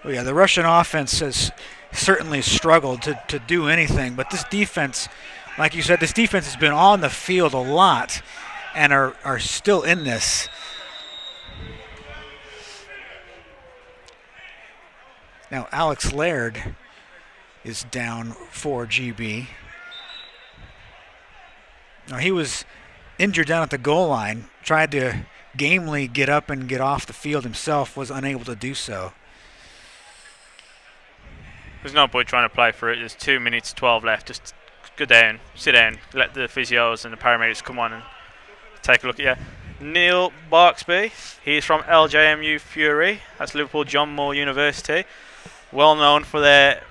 Well, yeah, the Russian offense has certainly struggled to do anything, but this defense, like you said, this defense has been on the field a lot and are still in this. Now Alex Laird is down for GB. Now he was injured down at the goal line, tried to gamely get up and get off the field himself, was unable to do so. There's no point trying to play for it. There's 2 minutes 12 left. Just go down, sit down, let the physios and the paramedics come on and take a look at you. Neil Barksby, he's from LJMU Fury. That's Liverpool John Moore University. Well known for their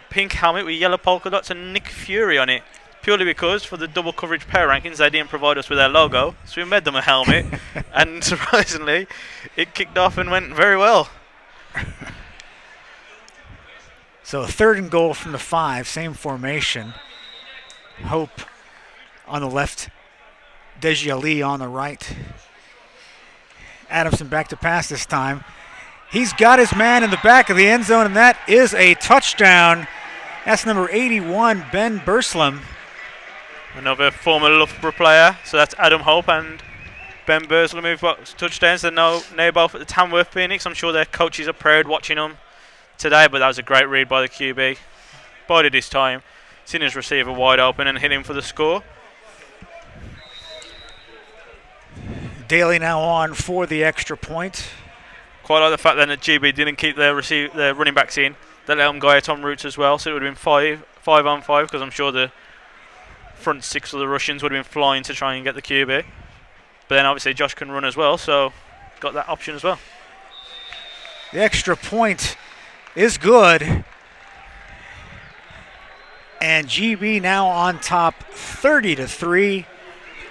pink helmet with yellow polka dots and Nick Fury on it. Purely because for the double coverage power rankings they didn't provide us with their logo, so we made them a helmet, and surprisingly it kicked off and went very well. So 3rd and goal from the 5, same formation. Hope on the left, Deji Ali on the right. Adamson back to pass this time. He's got his man in the back of the end zone, and that is a touchdown. That's number 81, Ben Burslem. Another former Loughborough player, so that's Adam Hope and Ben Burslem who've got touchdowns. They're now both at the Tamworth Phoenix. I'm sure their coaches are proud watching them today, but that was a great read by the QB. Bided his time, seen his receiver wide open and hit him for the score. Daly now on for the extra point. Quite like the fact then that GB didn't keep their running backs in. They let them go out on routes as well, so it would have been 5 on 5, because I'm sure the front 6 of the Russians would have been flying to try and get the QB. But then obviously Josh can run as well, so got that option as well. The extra point is good. And GB now on top 30-3,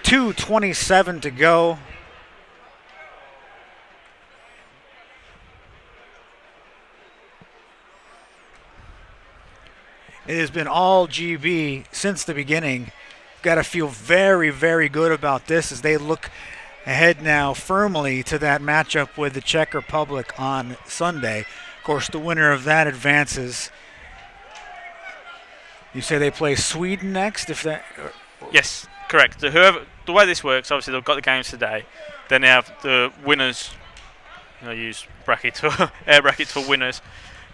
2:27 to go. It has been all GB since the beginning. Got to feel very, very good about this as they look ahead now firmly to that matchup with the Czech Republic on Sunday. Of course, the winner of that advances. You say they play Sweden next? Yes, correct. The way this works, obviously they've got the games today. Then they have the winners. I use brackets air brackets for winners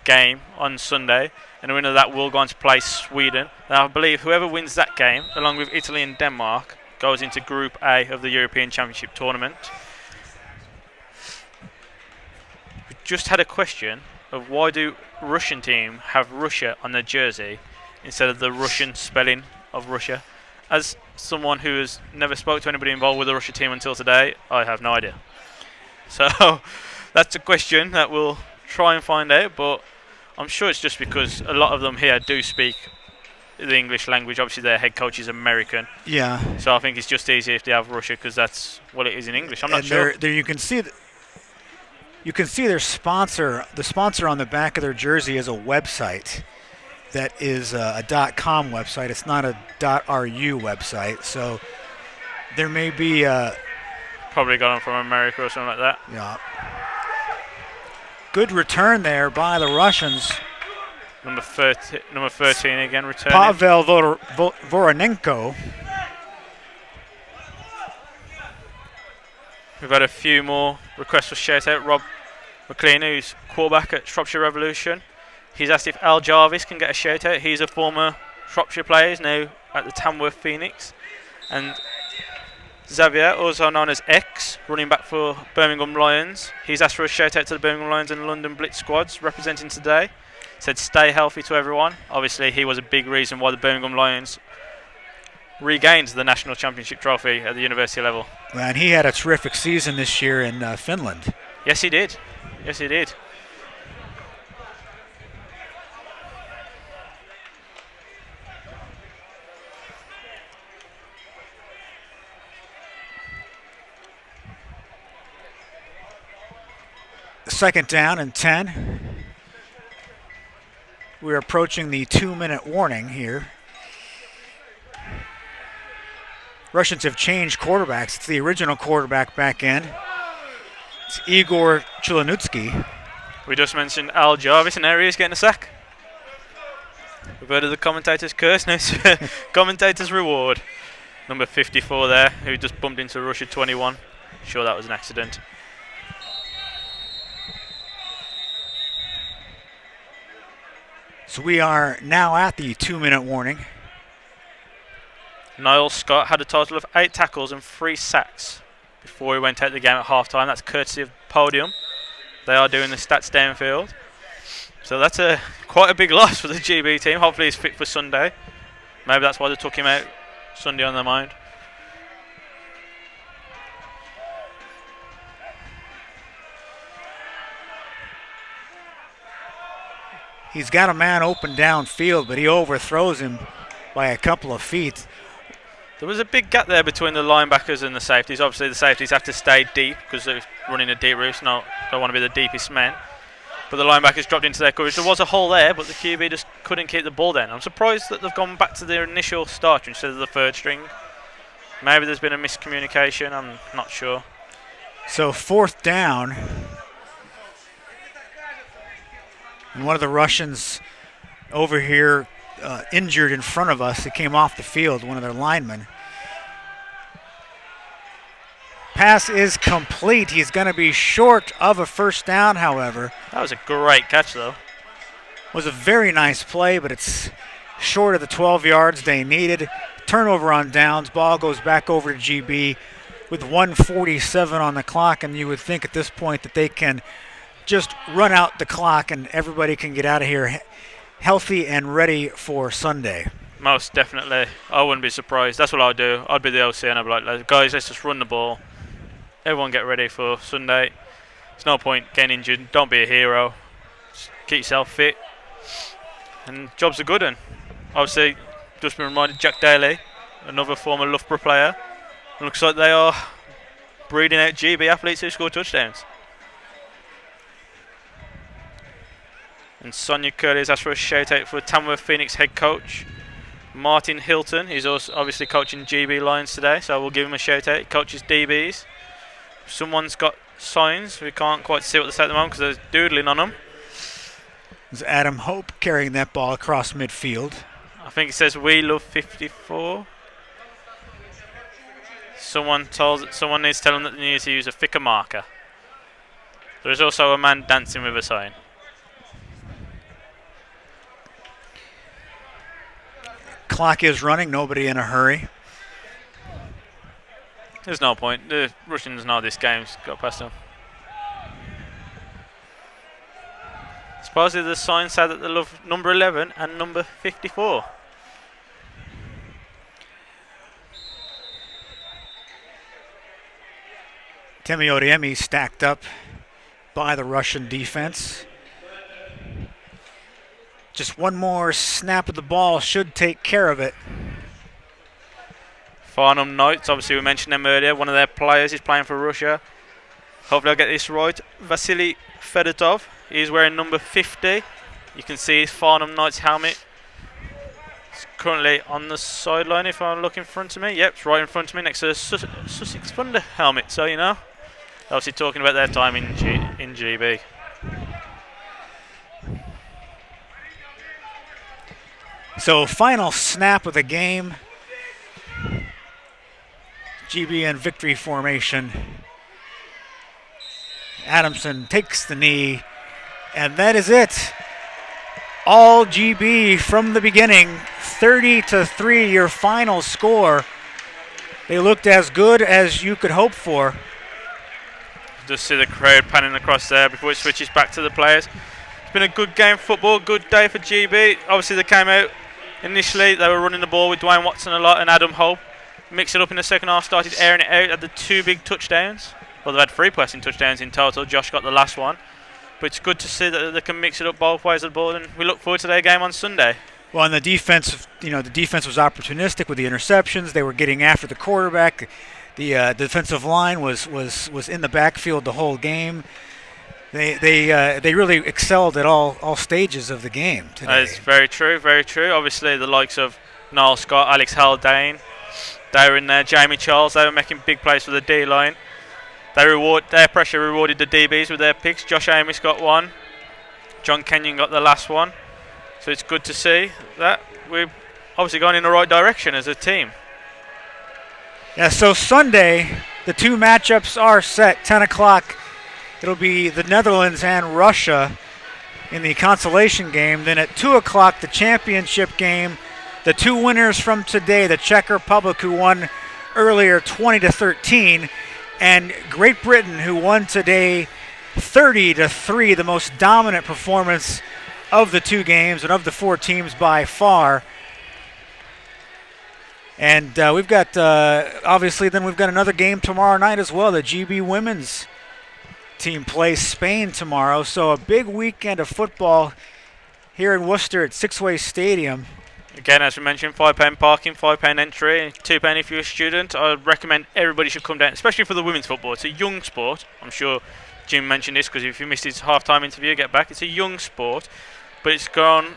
game on Sunday. And the winner of that will go on to play Sweden. And I believe whoever wins that game, along with Italy and Denmark, goes into Group A of the European Championship tournament. We just had a question of why do Russian team have Russia on their jersey instead of the Russian spelling of Russia? As someone who has never spoke to anybody involved with the Russia team until today, I have no idea. So that's a question that we'll try and find out, but I'm sure it's just because a lot of them here do speak the English language. Obviously, their head coach is American. Yeah. So I think it's just easier if they have Russia because that's what it is in English. I'm not sure. There you can see You can see their sponsor. The sponsor on the back of their jersey is a website that is a .com website. It's not a .ru website. So there may be probably got them from America or something like that. Yeah. Good return there by the Russians. Number 13 again returning. Pavel Voronenko. We've had a few more requests for shout-out. Rob McLean, who's quarterback at Shropshire Revolution. He's asked if Al Jarvis can get a shout-out. He's a former Shropshire player, he's now at the Tamworth Phoenix. And Xavier, also known as X, running back for Birmingham Lions. He's asked for a shout-out to the Birmingham Lions and London Blitz squads representing today. Said stay healthy to everyone. Obviously, he was a big reason why the Birmingham Lions regained the national championship trophy at the university level. And he had a terrific season this year in Finland. Yes, he did. Yes, he did. Second down and 10. We're approaching the 2-minute warning here. Russians have changed quarterbacks. It's the original quarterback back in. It's Igor Chulanutsky. We just mentioned Al Jarvis, and there he is getting a sack. We've heard of the commentator's curse, now it's commentator's reward. Number 54 there, who just bumped into Russia 21. Sure that was an accident. So we are now at the 2-minute warning. Niall Scott had a total of 8 tackles and 3 sacks before he went out the game at half-time. That's courtesy of Podium. They are doing the stats downfield. So that's quite a big loss for the GB team. Hopefully he's fit for Sunday. Maybe that's why they took him out Sunday on their mind. He's got a man open downfield, but he overthrows him by a couple of feet. There was a big gap there between the linebackers and the safeties. Obviously, the safeties have to stay deep because they're running a deep route. Don't want to be the deepest men. But the linebackers dropped into their coverage. There was a hole there, but the QB just couldn't keep the ball down. I'm surprised that they've gone back to their initial starter instead of the third string. Maybe there's been a miscommunication. I'm not sure. So 4th down. And one of the Russians over here injured in front of us. He came off the field, one of their linemen. Pass is complete. He's going to be short of a first down, however. That was a great catch, though. It was a very nice play, but it's short of the 12 yards they needed. Turnover on downs. Ball goes back over to GB with 1:47 on the clock, and you would think at this point that they can just run out the clock and everybody can get out of here healthy and ready for Sunday. Most definitely. I wouldn't be surprised. That's what I'd do. I'd be the OC and I'd be like, guys, let's just run the ball. Everyone get ready for Sunday. There's no point getting injured. Don't be a hero. Just keep yourself fit. And job's a good one. Obviously, just been reminded Jack Daly, another former Loughborough player. It looks like they are breeding out GB athletes who score touchdowns. And Sonia Curley has asked for a shout out for Tamworth Phoenix head coach Martin Hilton. He's also obviously coaching GB Lions today, so we'll give him a shout out. He coaches DBs. Someone's got signs. We can't quite see what they say at the moment because there's doodling on them. There's Adam Hope carrying that ball across midfield. I think it says "We love 54." Someone needs to tell them that they need to use a thicker marker. There is also a man dancing with a sign. Clock is running, nobody in a hurry. There's no point. The Russians know this game's got past them. Supposedly the sign said that they love number 11 and number 54. Temi Oriemi stacked up by the Russian defense. Just one more snap of the ball should take care of it. Farnham Knights, obviously we mentioned them earlier. One of their players is playing for Russia. Hopefully I get this right. Vasily Fedotov. He's wearing number 50. You can see his Farnham Knights helmet. It's currently on the sideline if I look in front of me. Yep, it's right in front of me next to the Sussex Thunder helmet. So, you know, obviously talking about their time in GB. So final snap of the game. GB in victory formation. Adamson takes the knee, and that is it. All GB from the beginning, 30-3 your final score. They looked as good as you could hope for. Just see the crowd panning across there before it switches back to the players. It's been a good game of football, good day for GB. Obviously they came out initially, they were running the ball with Dwayne Watson a lot and Adam Hope. Mixed it up in the second half, started airing it out, had the 2 big touchdowns. Well, they've had 3 passing touchdowns in total. Josh got the last one. But it's good to see that they can mix it up both ways of the ball, and we look forward to their game on Sunday. Well, and the defense was opportunistic with the interceptions. They were getting after the quarterback. The defensive line was in the backfield the whole game. They really excelled at all stages of the game today. That is very true, very true. Obviously, the likes of Niall Scott, Alex Haldane, they were in there. Jamie Charles, they were making big plays for the D-line. Their pressure rewarded the DBs with their picks. Josh Amos got one. John Kenyon got the last one. So it's good to see that we're obviously going in the right direction as a team. Yeah, so Sunday, the 2 matchups are set. 10 o'clock, it'll be the Netherlands and Russia in the consolation game. Then at 2 o'clock, the championship game. The 2 winners from today, the Czech Republic, who won earlier 20-13, and Great Britain, who won today 30-3, the most dominant performance of the 2 games and of the 4 teams by far. And we've got, obviously, then we've got another game tomorrow night as well. The GB women's team plays Spain tomorrow. So a big weekend of football here in Worcester at Six Ways Stadium. Again, as we mentioned, £5 parking, £5 entry, £2 if you're a student. I recommend everybody should come down, especially for the women's football. It's a young sport. I'm sure Jim mentioned this because if you missed his half-time interview, get back. It's a young sport, but it's gone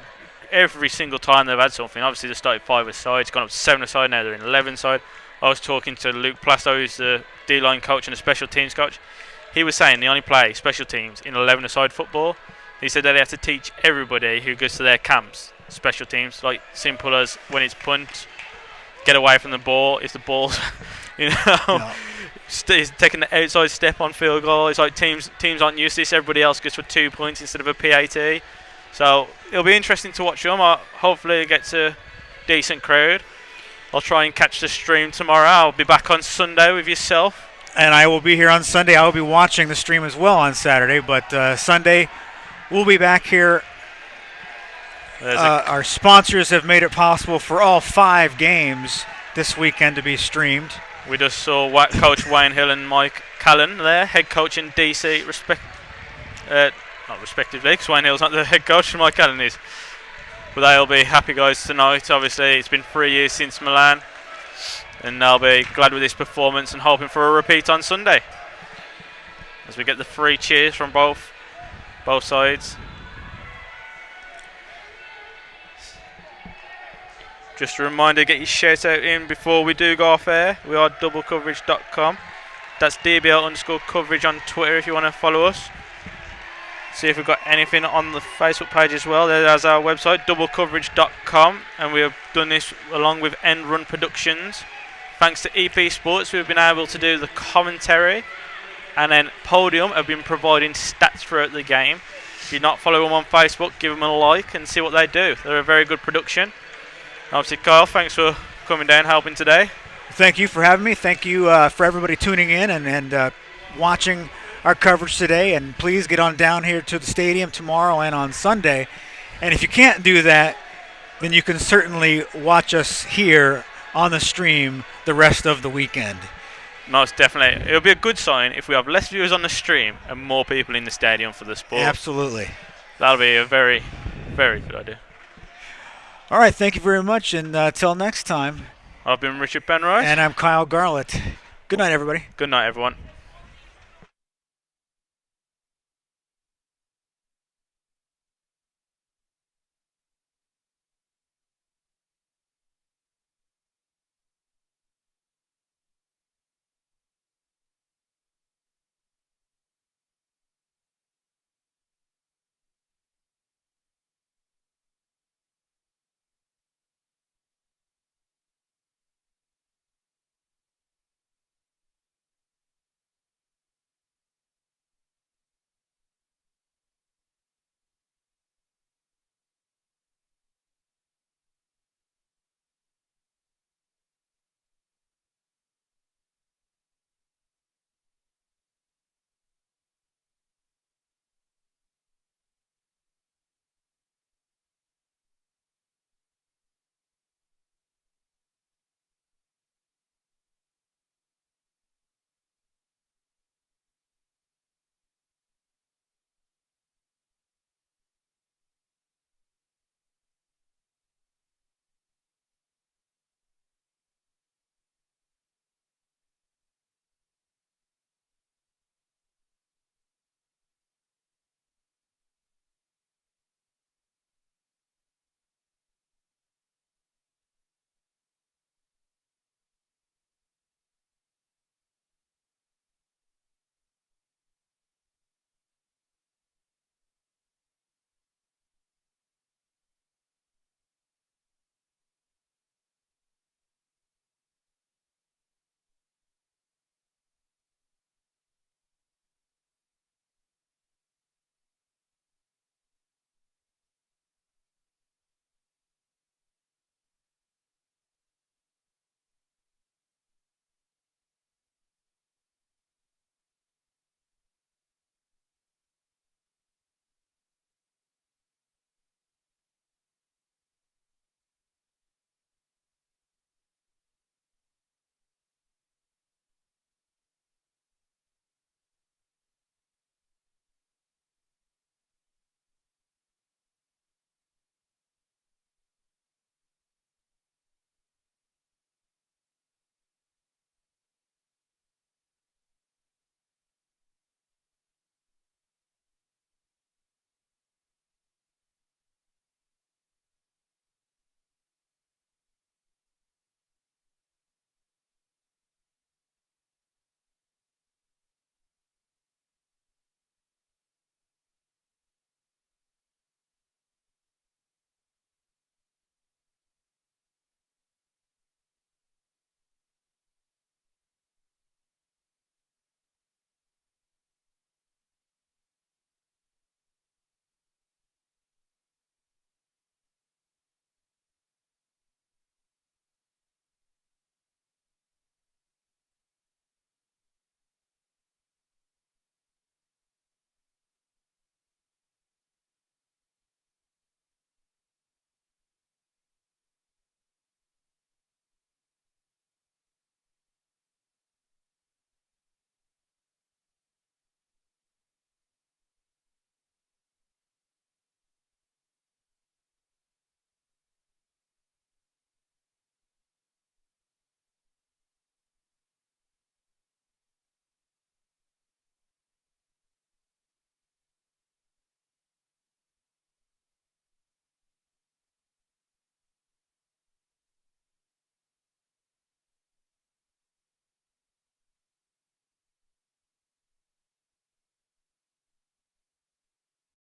every single time they've had something. Obviously, they started 5-a-side. It's gone up to 7-a-side. Now they're in 11-side. I was talking to Luke Plasto, who's the D-line coach and the special teams coach. He was saying they only play special teams in 11-a-side football. He said that they have to teach everybody who goes to their camps special teams, like simple as when it's punt, get away from the ball. If the ball's, he's taking the outside step on field goal. It's like teams aren't used to this. Everybody else goes for 2 points instead of a PAT. So it'll be interesting to watch them. Hopefully it gets a decent crowd. I'll try and catch the stream tomorrow. I'll be back on Sunday with yourself. And I will be here on Sunday. I will be watching the stream as well on Saturday. But Sunday, we'll be back here. Our sponsors have made it possible for all 5 games this weekend to be streamed. We just saw Coach Wayne Hill and Mike Callan there, head coach in DC, not respectively, because Wayne Hill's not the head coach, Mike Callan is. But they'll be happy guys tonight. Obviously, it's been 3 years since Milan, and they'll be glad with this performance and hoping for a repeat on Sunday. As we get the 3 cheers from both sides. Just a reminder, get your shout out in before we do go off air. We are doublecoverage.com. That's DBL_coverage on Twitter if you want to follow us. See if we've got anything on the Facebook page as well. There's our website, doublecoverage.com. And we have done this along with End Run Productions. Thanks to EP Sports, we've been able to do the commentary. And then Podium have been providing stats throughout the game. If you're not following them on Facebook, give them a like and see what they do. They're a very good production. Obviously, Kyle, thanks for coming down, helping today. Thank you for having me. Thank you for everybody tuning in and watching our coverage today. And please get on down here to the stadium tomorrow and on Sunday. And if you can't do that, then you can certainly watch us here on the stream the rest of the weekend. Most definitely. It'll be a good sign if we have less viewers on the stream and more people in the stadium for the sport. Absolutely. That'll be a very, very good idea. All right, thank you very much, and till next time. I've been Richard Penrice. And I'm Kyle Garlett. Good night, everybody. Good night, everyone.